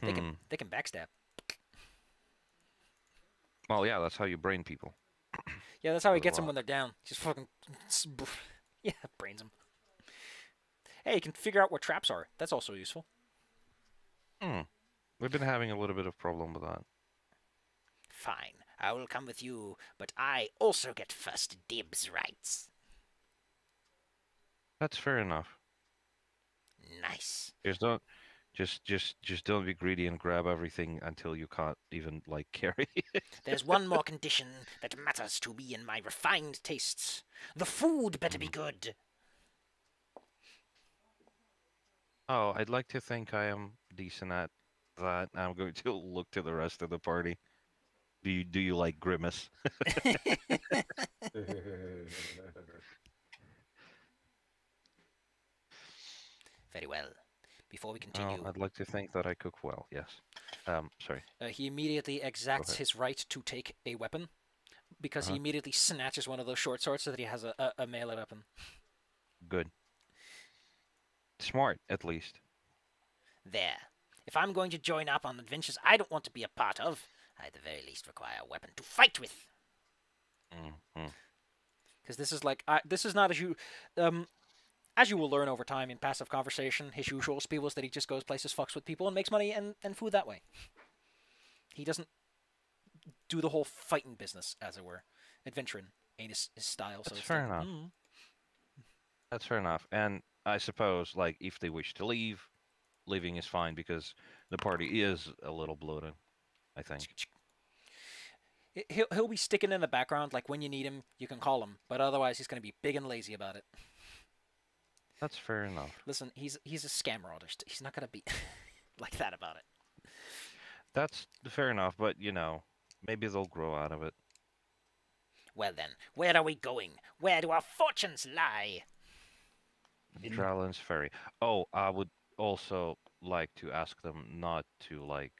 They can backstab. Well, yeah, that's how you brain people. Yeah, that's how he Does a gets them lot. when they're down. Just fucking, yeah, brains them. Hey, you can figure out where traps are. That's also useful. We've been having a little bit of problem with that. Fine, I will come with you, but I also get first dibs rights. That's fair enough. Nice. Just don't be greedy and grab everything until you can't even like carry. There's one more condition that matters to me and my refined tastes. The food better be good. Oh, I'd like to think I am decent at that. I'm going to look to the rest of the party. Do you like grimace? Very well. Before we Oh, continue, I'd like to think that I cook well. Yes. Sorry. he immediately exacts ahead. his right to take a weapon, because he immediately snatches one of those short swords so that he has a melee weapon. Good. Smart, at least. There. If I'm going to join up on adventures I don't want to be a part of, I at the very least require a weapon to fight with. Because this is like, this is not as you will learn over time in passive conversation, his usual spiel is that he just goes places, fucks with people, and makes money and food that way. He doesn't do the whole fighting business, as it were. Adventuring ain't his style. That's so it's fair like, enough. That's fair enough. And I suppose, like, if they wish to leave, leaving is fine because the party is a little bloated, I think. He'll be sticking in the background, like when you need him, you can call him, but otherwise he's going to be big and lazy about it. That's fair enough. Listen, he's a scammer artist. He's not going to be like that about it. That's fair enough, but, you know, maybe they'll grow out of it. Well then, where are we going? Where do our fortunes lie? Drellin's Ferry. Oh, I would also like to ask them not to, like,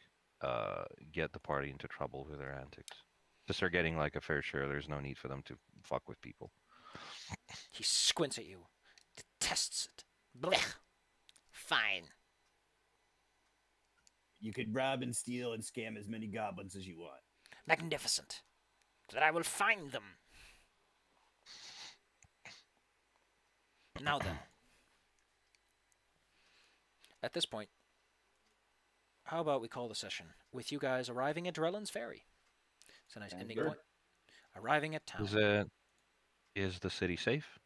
get the party into trouble with their antics. Since they're getting, like, a fair share, there's no need for them to fuck with people. He squints at you, detests it. Blech. Fine. You could rob and steal and scam as many goblins as you want. Magnificent. That I will find them. Now then. At this point, how about we call the session with you guys arriving at Drellin's Ferry? It's a nice ending point. Arriving at town. Is the city safe?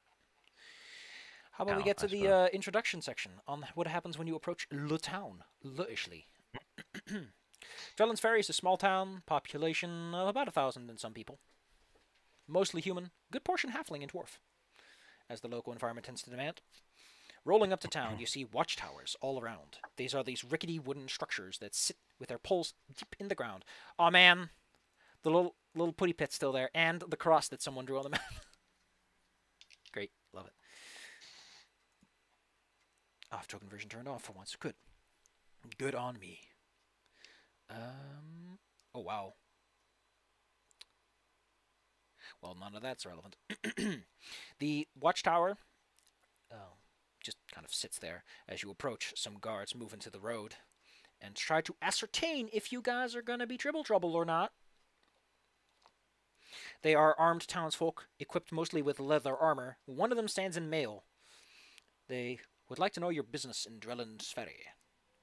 How about we No, get to I the suppose. introduction section on what happens when you approach Le Town, Le-ishly. Drellin's Ferry is a small town, population of about 1,000 and some people. Mostly human, good portion halfling and dwarf, as the local environment tends to demand. Rolling up to town, you see watchtowers all around. These are these rickety wooden structures that sit with their poles deep in the ground. Aw, man, the little putty pit's still there, and the cross that someone drew on the map. Great, love it. Off-token conversion turned off for once. Good. Good on me. Oh, wow. Well, none of that's relevant. The watchtower just kind of sits there as you approach. Some guards move into the road and try to ascertain if you guys are going to be trouble or not. They are armed townsfolk, equipped mostly with leather armor. One of them stands in mail. They would like to know your business in Drellin's Ferry,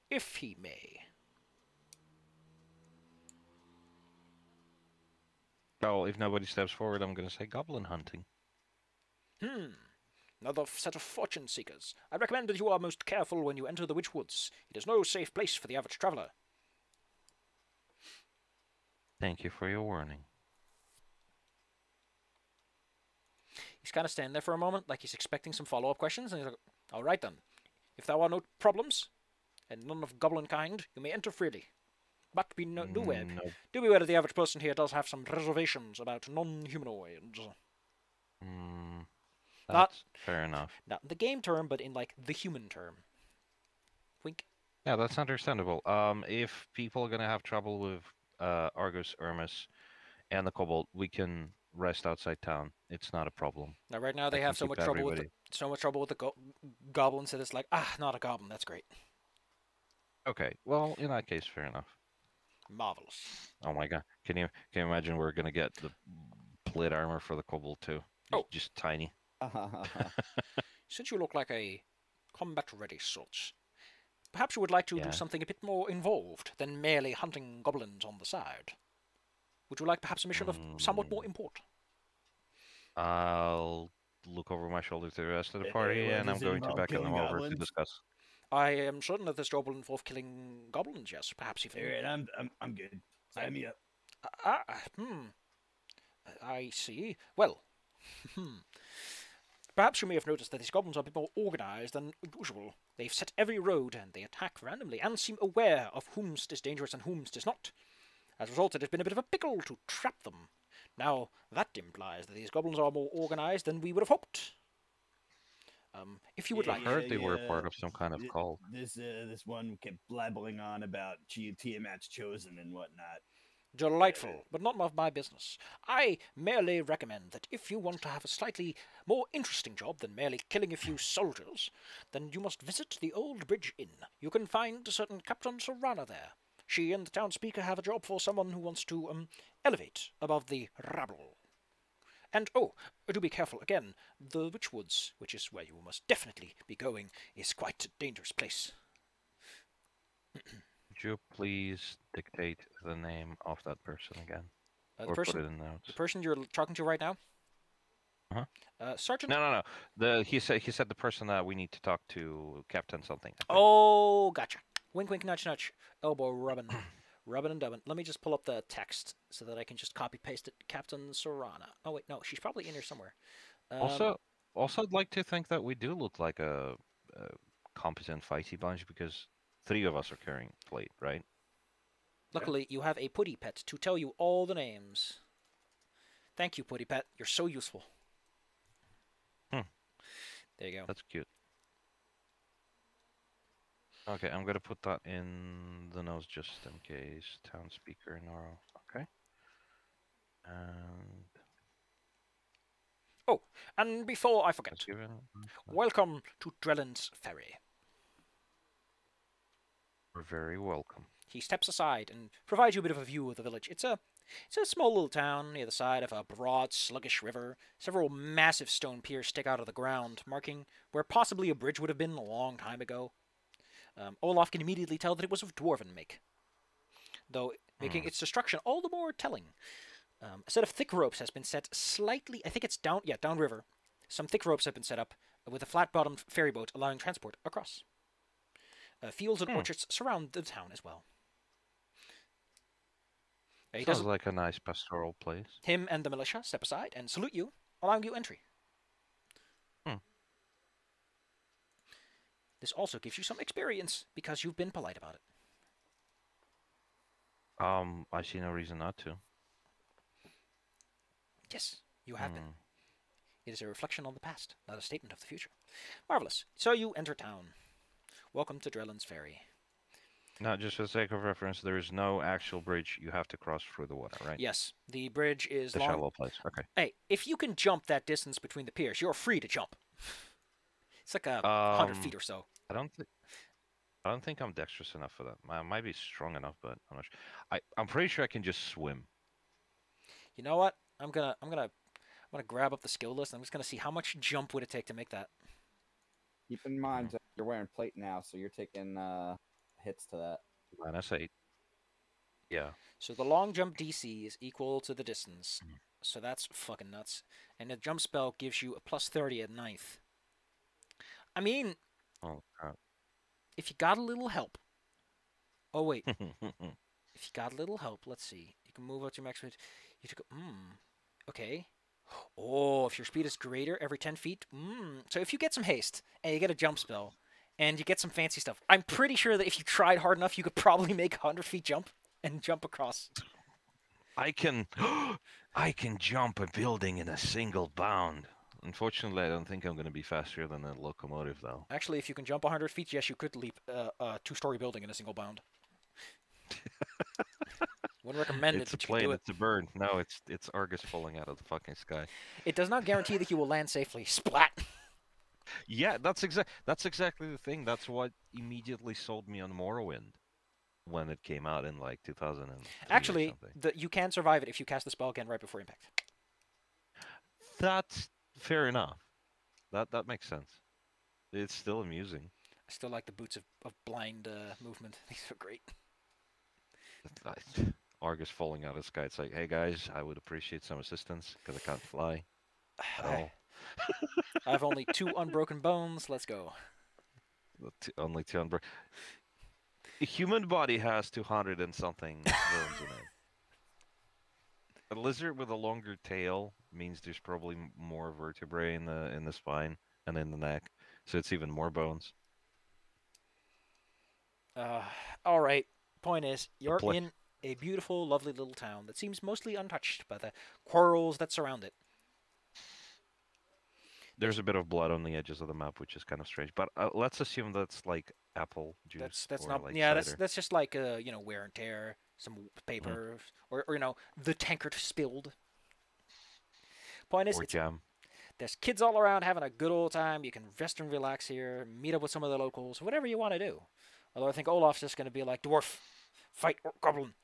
if he may. Well, if nobody steps forward, I'm going to say goblin hunting. Another set of fortune seekers. I recommend that you are most careful when you enter the Witch Woods. It is no safe place for the average traveler. Thank you for your warning. He's kind of standing there for a moment, like he's expecting some follow-up questions, and he's like, all right then. If there are no problems, and none of goblin kind, you may enter freely. But do beware. No. Do beware that the average person here does have some reservations about non-humanoids. That's fair enough. Not in the game term, but in, like, the human term. Wink. Yeah, that's understandable. If people are going to have trouble with Argus, Irmis, and the Kobold, we can rest outside town. It's not a problem. Now, right now, they can have so keep much trouble with everybody- the goblins that it's like, not a goblin, that's great. Okay, well, in that case, fair enough. Marvelous. Oh my god, can you imagine we're going to get the plate armor for the Kobold too? Just tiny. Since you look like a combat-ready sort, perhaps you would like to do something a bit more involved than merely hunting goblins on the side. Would you like perhaps a mission of somewhat more import? I'll look over my shoulder to the rest of the party, well, and I'm does it going to involve beckon them killing over to goblins? discuss. I am certain that this job will involve killing goblins, yes. Perhaps even... Alright, I'm good. Sign me up. I see. Well, perhaps you may have noticed that these goblins are a bit more organized than usual. They've set every road, and they attack randomly, and seem aware of whomst is dangerous and whomst is not. As a result, it has been a bit of a pickle to trap them. Now, that implies that these goblins are more organized than we would have hoped. If you would like... I heard they were part of some kind of cult. This one kept blabbling on about Tiamat's chosen and whatnot. Delightful, but not of my business. I merely recommend that if you want to have a slightly more interesting job than merely killing a few soldiers, then you must visit the Old Bridge Inn. You can find a certain Captain Serrana there. She and the town speaker have a job for someone who wants to elevate above the rabble. And, do be careful, again, the Witch Woods, which is where you must definitely be going, is quite a dangerous place. Could you please dictate the name of that person again? The person, put it in notes. the person you're talking to right now? Uh-huh. Sergeant? No. He said the person that we need to talk to, Captain something. I think. Oh, gotcha. Wink, wink, nudge, nudge. Elbow rubbing. Rubbing and dubbing. Let me just pull up the text so that I can just copy-paste it. Captain Serrana. Oh, wait, no. She's probably in here somewhere. Also, I'd like to think that we do look like a competent fighty bunch because 3 of us are carrying plate, right? Luckily, you have a putty pet to tell you all the names. Thank you, putty pet. You're so useful. There you go. That's cute. Okay, I'm gonna put that in the notes just in case. Town speaker, Noro. Okay. And And before I forget, let's give it. welcome to Drellin's Ferry. We're very welcome. He steps aside and provides you a bit of a view of the village. It's a small little town near the side of a broad, sluggish river. Several massive stone piers stick out of the ground, marking where possibly a bridge would have been a long time ago. Olaf can immediately tell that it was of dwarven make, though making its destruction all the more telling. A set of thick ropes has been set slightly, I think it's downriver. Some thick ropes have been set up with a flat-bottomed ferry boat allowing transport across. Fields and orchards surround the town as well. He Sounds like a nice pastoral place. Him and the militia step aside and salute you, allowing you entry. This also gives you some experience because you've been polite about it. I see no reason not to. Yes, you have been. It is a reflection on the past, not a statement of the future. Marvelous. So you enter town. Welcome to Drellin's Ferry. Now, just for the sake of reference, there is no actual bridge. You have to cross through the water, right? Yes, the bridge is The long. shallow place. Okay. Hey, if you can jump that distance between the piers, you're free to jump. It's like 100 feet or so. I don't think. I don't think I'm dexterous enough for that. I might be strong enough, but I'm not sure. I'm pretty sure I can just swim. You know what? I'm gonna grab up the skill list. And I'm just gonna see how much jump would it take to make that. Keep in mind you're wearing plate now, so you're taking hits to that. -8. Yeah. So the long jump DC is equal to the distance. So that's fucking nuts. And the jump spell gives you a +30 at 9th. I mean, Oh crap. if you got a little help. Oh wait. If you got a little help, let's see. You can move up to your max speed. You took. Okay. Oh, if your speed is greater every 10 feet. So if you get some haste and you get a jump spell and you get some fancy stuff, I'm pretty sure that if you tried hard enough, you could probably make 100 feet jump and jump across. I can jump a building in a single bound. Unfortunately, I don't think I'm going to be faster than a locomotive, though. Actually, if you can jump 100 feet, yes, you could leap a 2-story building in a single bound. Wouldn't recommend It's it, a but you can plane. do it. It's a bird. No, it's Argus falling out of the fucking sky. It does not guarantee that you will land safely. Splat! Yeah, that's exactly the thing. That's what immediately sold me on Morrowind when it came out in like 2003 Actually, or something. you can survive it if you cast the spell again right before impact. That's fair enough. That makes sense. It's still amusing. I still like the boots of blind movement. These are great. Argus falling out of the sky. It's like, hey guys, I would appreciate some assistance because I can't fly. Oh. I have only 2 unbroken bones. Let's go. Only 2 unbroken. A human body has 200 and something bones in it. A lizard with a longer tail means there's probably more vertebrae in the spine and in the neck, so it's even more bones. All right. Point is, you're in a beautiful, lovely little town that seems mostly untouched by the quarrels that surround it. There's a bit of blood on the edges of the map, which is kind of strange. But let's assume that's like apple juice. That's or not. like Yeah, cider. that's just like wear and tear, some paper, or the tankard spilled. Point is, Or jam. there's kids all around having a good old time. You can rest and relax here, meet up with some of the locals, whatever you want to do. Although I think Olaf's just going to be like, dwarf, fight goblin.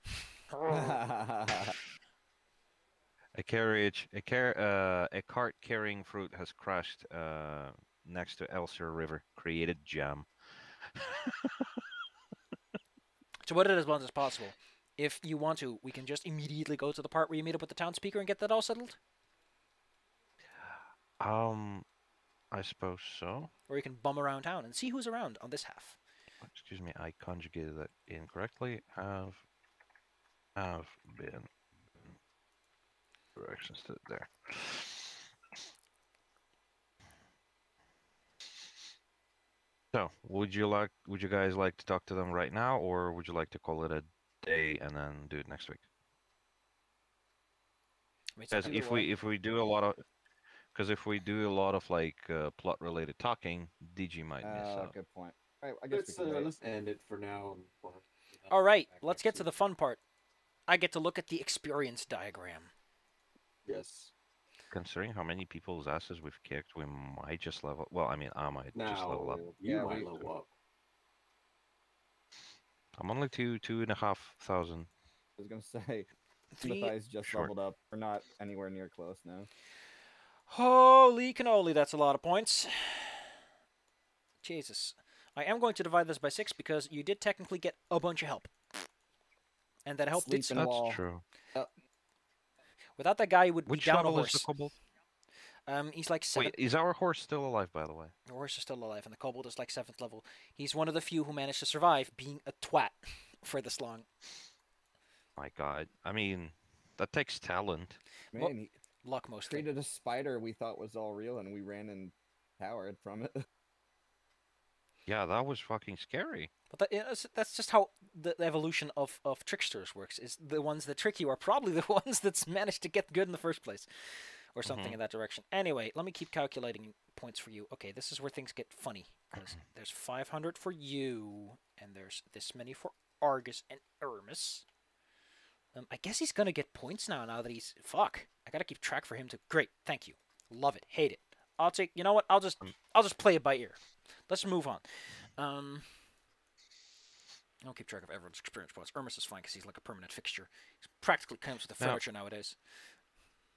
A cart carrying fruit has crashed next to Elser River. Created jam. So what it is as possible. If you want to, we can just immediately go to the part where you meet up with the townspeoker and get that all settled. I suppose so. Or you can bum around town and see who's around on this half. Excuse me, I conjugated that incorrectly. Have been directions to there. So, would you guys like to talk to them right now, or would you like to call it a day and then do it next week? Because if we do a lot of like plot related talking, DG might miss out. Good point. All right, I guess we can wait. Let's end it for now. All right, let's get to the fun part. I get to look at the experience diagram. Yes. Considering how many people's asses we've kicked, we might just level. Well, I mean, I might just level up. You might level up. I'm only 2,500. I was gonna say, Matthias just leveled up. We're not anywhere near close now. Holy cannoli, that's a lot of points. Jesus. I am going to divide this by 6 because you did technically get a bunch of help. And that help did That's true. Without that guy, you would be Which down a level horse. is the kobold? He's like 7th. Wait, is our horse still alive, by the way? The horse is still alive, and the kobold is like 7th level. He's one of the few who managed to survive being a twat for this long. My God, I mean, that takes talent. Man, he luck mostly. created a spider we thought was all real, and we ran and towered from it. Yeah, that was fucking scary. But that's just how the evolution of tricksters works. Is the ones that trick you are probably the ones that's managed to get good in the first place. Or something in that direction. Anyway, let me keep calculating points for you. Okay, this is where things get funny. Because there's 500 for you, and there's this many for Argus and Ermis. I guess he's going to get points now that he's... Fuck. I got to keep track for him to... Great, thank you. Love it. Hate it. I'll take... You know what? I'll just play it by ear. Let's move on. I don't keep track of everyone's experience points. Ermis is fine because he's like a permanent fixture. He practically comes with the Now- furniture nowadays.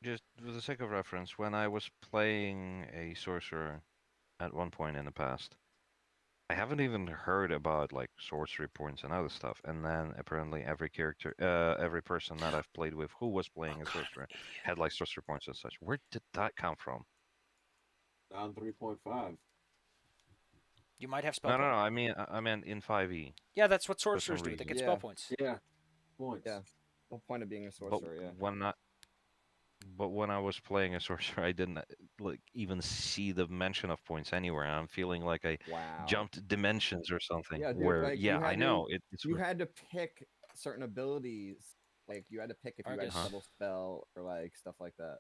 Just for the sake of reference, when I was playing a sorcerer at one point in the past, I haven't even heard about like sorcery points and other stuff. And then apparently every person that I've played with who was playing a sorcerer had like sorcery points and such. Where did that come from? Down 3.5. You might have spell No, points. I meant in 5e. Yeah, that's what some sorcerers do. They reason. get Yeah. spell points. Yeah. Points. Yeah. The point of being a But sorcerer, yeah. when I was playing a sorcerer, I didn't like even see the mention of points anywhere. I'm feeling like I Wow. jumped dimensions or something. Yeah, dude, where like, you yeah, I had know it's You weird. had to pick certain abilities. Like you had to pick if you had Argus. a double spell or like stuff like that.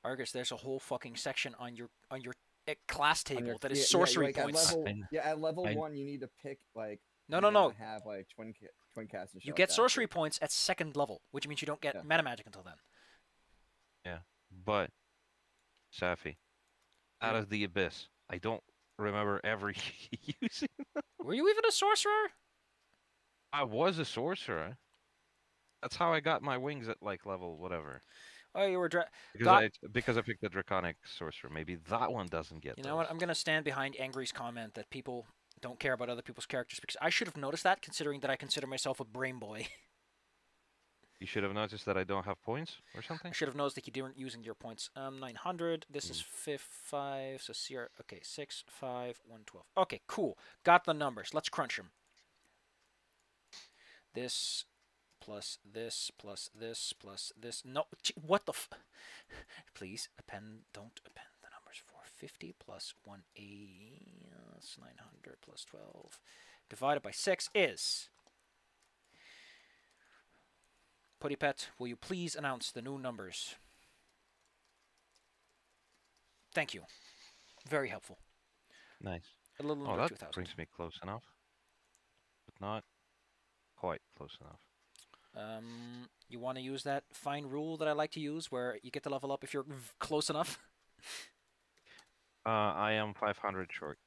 Argus, there's a whole fucking section on your class On table your- that is yeah, sorcery like, points. At level I- 1, you need to pick like. No, you no, no. gotta Have like twin cast and shit You like get that, sorcery too. points at 2nd level, which means you don't get Yeah. meta magic until then. But Safi, out Yeah. of the abyss, I don't remember ever using. Were you even a sorcerer? I was a sorcerer. That's how I got my wings at like level whatever. Oh, you were. Because I picked the draconic sorcerer. Maybe that one doesn't get. You know what? I'm gonna stand behind Angry's comment that people don't care about other people's characters because I should have noticed that, considering that I consider myself a brain boy. You should have noticed that I don't have points or I something. should have noticed that you weren't using your points. 900. This is 5. So CR. Okay, 6, 5, 112. Okay, cool. Got the numbers. Let's crunch them. This plus this plus this plus this. No, what the? Please append. Don't append the numbers. 450 plus 180. That's 900 plus 12 divided by 6 is. Putty Pet, will you please announce the new numbers? Thank you. Very helpful. Nice. A little Oh, under that 2,000. brings me close enough, but not quite close enough. You want to use that fine rule that I like to use, where you get to level up if you're close enough? I am 500 short.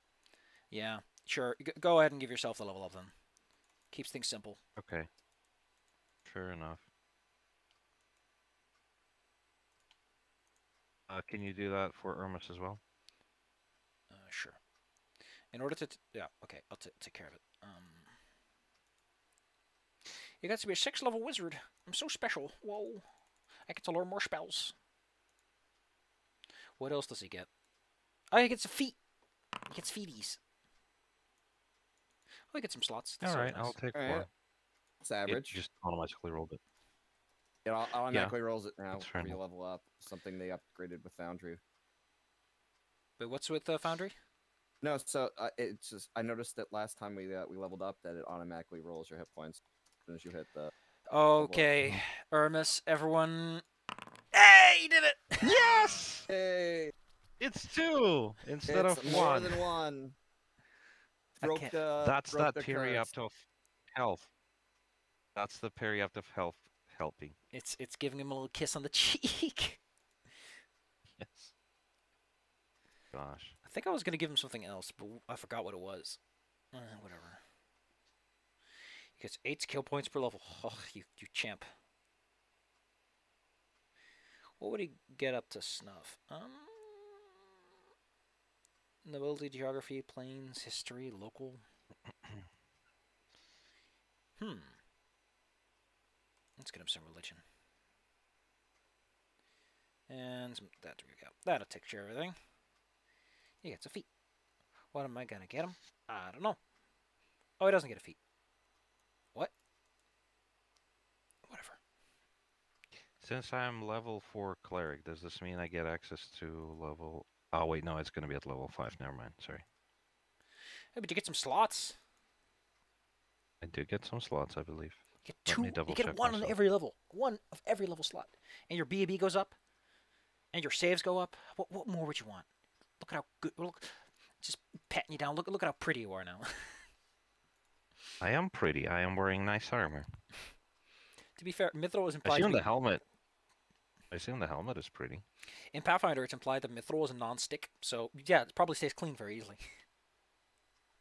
Yeah, sure. Go ahead and give yourself the level up then. Keeps things simple. Okay. Fair enough. Can you do that for Ermis as well? Sure. In order to... yeah, okay. I'll take care of it. You got to be a 6th level wizard. I'm so special. Whoa. I get to learn more spells. What else does he get? Oh, he gets a feat. He gets feeties. Oh, he gets some slots. That's All always right, nice. I'll take All 4. right. It's It average. just automatically rolled it. It automatically rolls it now that's fair when you enough. level up. Something they upgraded with Foundry. But what's with Foundry? No, so it's just I noticed that last time we leveled up that it automatically rolls your hit points as soon as you hit the. Okay, Ermis, everyone. Hey, you did it! Yes! Hey, It's 2 instead it's of more 1. than one. I Broke can't- the. That's broke that the period curse. of health. That's the period of health helping. It's giving him a little kiss on the cheek. Yes. Gosh. I think I was gonna give him something else, but I forgot what it was. Whatever. He gets 8 skill points per level. Oh, you champ. What would he get up to snuff? Nobility, geography, planes, history, local. Let's get him some religion. And some, that'll take care of everything. He gets a feat. What am I gonna get him? I don't know. Oh, he doesn't get a feat. What? Whatever. Since I'm level 4 cleric, does this mean I get access to level... Oh, wait, no, it's going to be at level 5. Never mind, sorry. Hey, but you get some slots. I do get some slots, I believe. You get Let 2. me You double get check 1 on myself. every level. 1 of every level slot. And your BAB goes up. And your saves go up. What more would you want? Look at how good... Look, just patting you down. Look at how pretty you are now. I am pretty. I am wearing nice armor. To be fair, Mithril is I implied to assume be... the helmet... I assume the helmet is pretty. In Pathfinder, it's implied that Mithril is a non-stick. So, yeah, it probably stays clean very easily.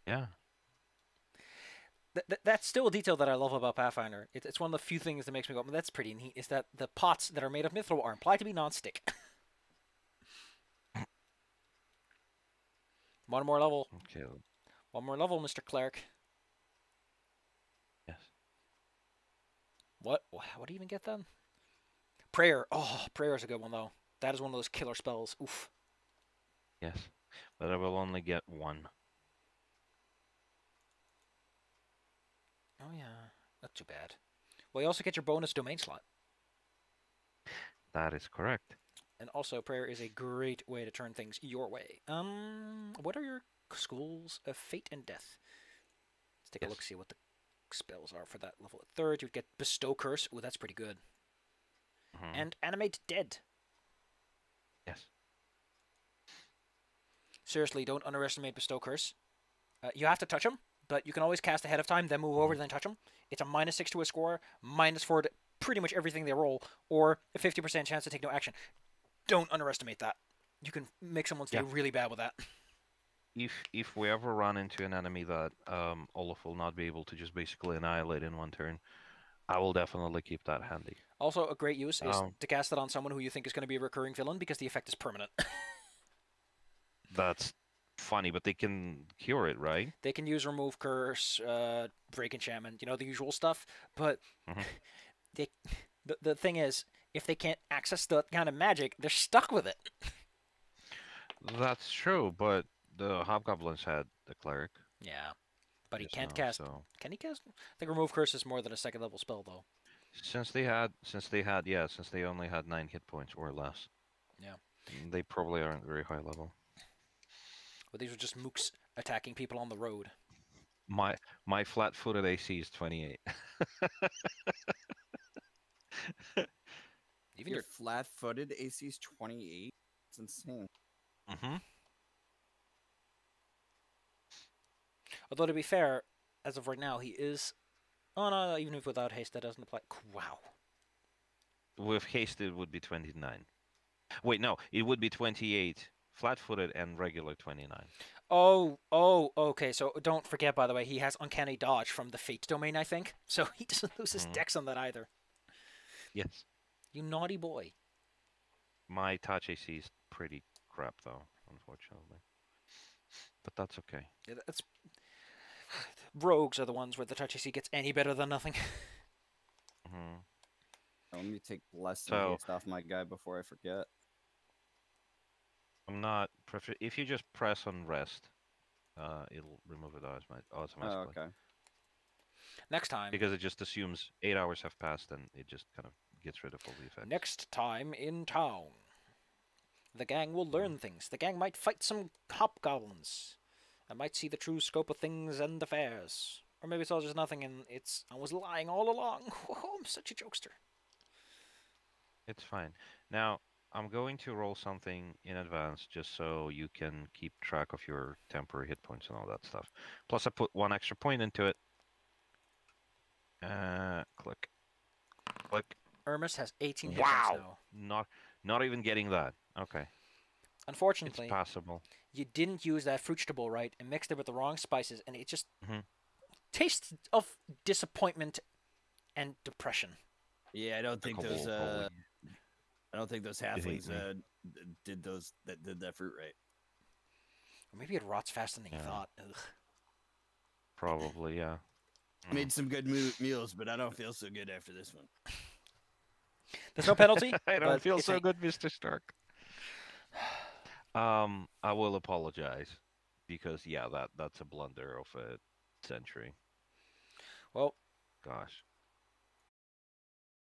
Yeah. That's still a detail that I love about Pathfinder. It's one of the few things that makes me go, "Well, that's pretty neat," is that the pots that are made of mithril are implied to be non-stick. One more level. Okay. One more level, Mr. Cleric. Yes. What do you even get then? Prayer. Oh, prayer is a good one, though. That is one of those killer spells. Oof. Yes. But I will only get one. Oh, yeah. Not too bad. Well, you also get your bonus domain slot. That is correct. And also, prayer is a great way to turn things your way. What are your schools of fate and death? Let's take a look, see what the spells are for that level. At third, you'd get bestow curse. Ooh, that's pretty good. And animate dead. Yes. Seriously, don't underestimate bestow curse. You have to touch them, but you can always cast ahead of time, then move over, then touch them. It's a -6 to a score, -4 to pretty much everything they roll, or a 50% chance to take no action. Don't underestimate that. You can make someone's day really bad with that. If we ever run into an enemy that Olaf will not be able to just basically annihilate in one turn, I will definitely keep that handy. Also, a great use is to cast it on someone who you think is going to be a recurring villain because the effect is permanent. That's funny, but they can cure it, right? They can use remove curse, break enchantment, the usual stuff. But the thing is, if they can't access that kind of magic, they're stuck with it. That's true, but the hobgoblins had the cleric. Yeah, but he can't now, cast. So. Can he cast? I think remove curse is more than a second level spell, though. Since they only had 9 hit points or less. Yeah. They probably aren't very high level. But these are just mooks attacking people on the road. My flat-footed AC is 28. Even your flat-footed AC is 28. It's insane. Although to be fair, as of right now, he is. Oh no, even if without haste, that doesn't apply. Wow. With haste, it would be 29. Wait, no, it would be 28 flat-footed and regular 29. Oh, okay. So don't forget, by the way, he has uncanny dodge from the fate domain, I think. So he doesn't lose his dex on that either. Yes. You naughty boy. My touch AC is pretty crap, though, unfortunately. But that's okay. Yeah, that's. Rogues are the ones where the touch AC gets any better than nothing. Let me take less than haste off my guy before I forget. I'm not. If you just press on rest, it'll remove it automatically. Oh, okay. Next time. Because it just assumes 8 hours have passed and it just kind of gets rid of all the effects. Next time in town. The gang will learn things. The gang might fight some hobgoblins. I might see the true scope of things and affairs. Or maybe it's all just nothing and I was lying all along. Oh, I'm such a jokester. It's fine. Now, I'm going to roll something in advance just so you can keep track of your temporary hit points and all that stuff. Plus, I put 1 extra point into it. Click. Click. Hermes has 18 hit points now. Not even getting that. Okay. Unfortunately, it's passable. You didn't use that vegetable right and mixed it with the wrong spices, and it just tastes of disappointment and depression. Yeah, I don't think those. I don't think those halflings did that fruit right. Or maybe it rots faster than you thought. Ugh. Probably, yeah. Made some good meals, but I don't feel so good after this one. There's no penalty. I don't feel so good, Mr. Stark. I will apologize because that's a blunder of a century. Well, gosh.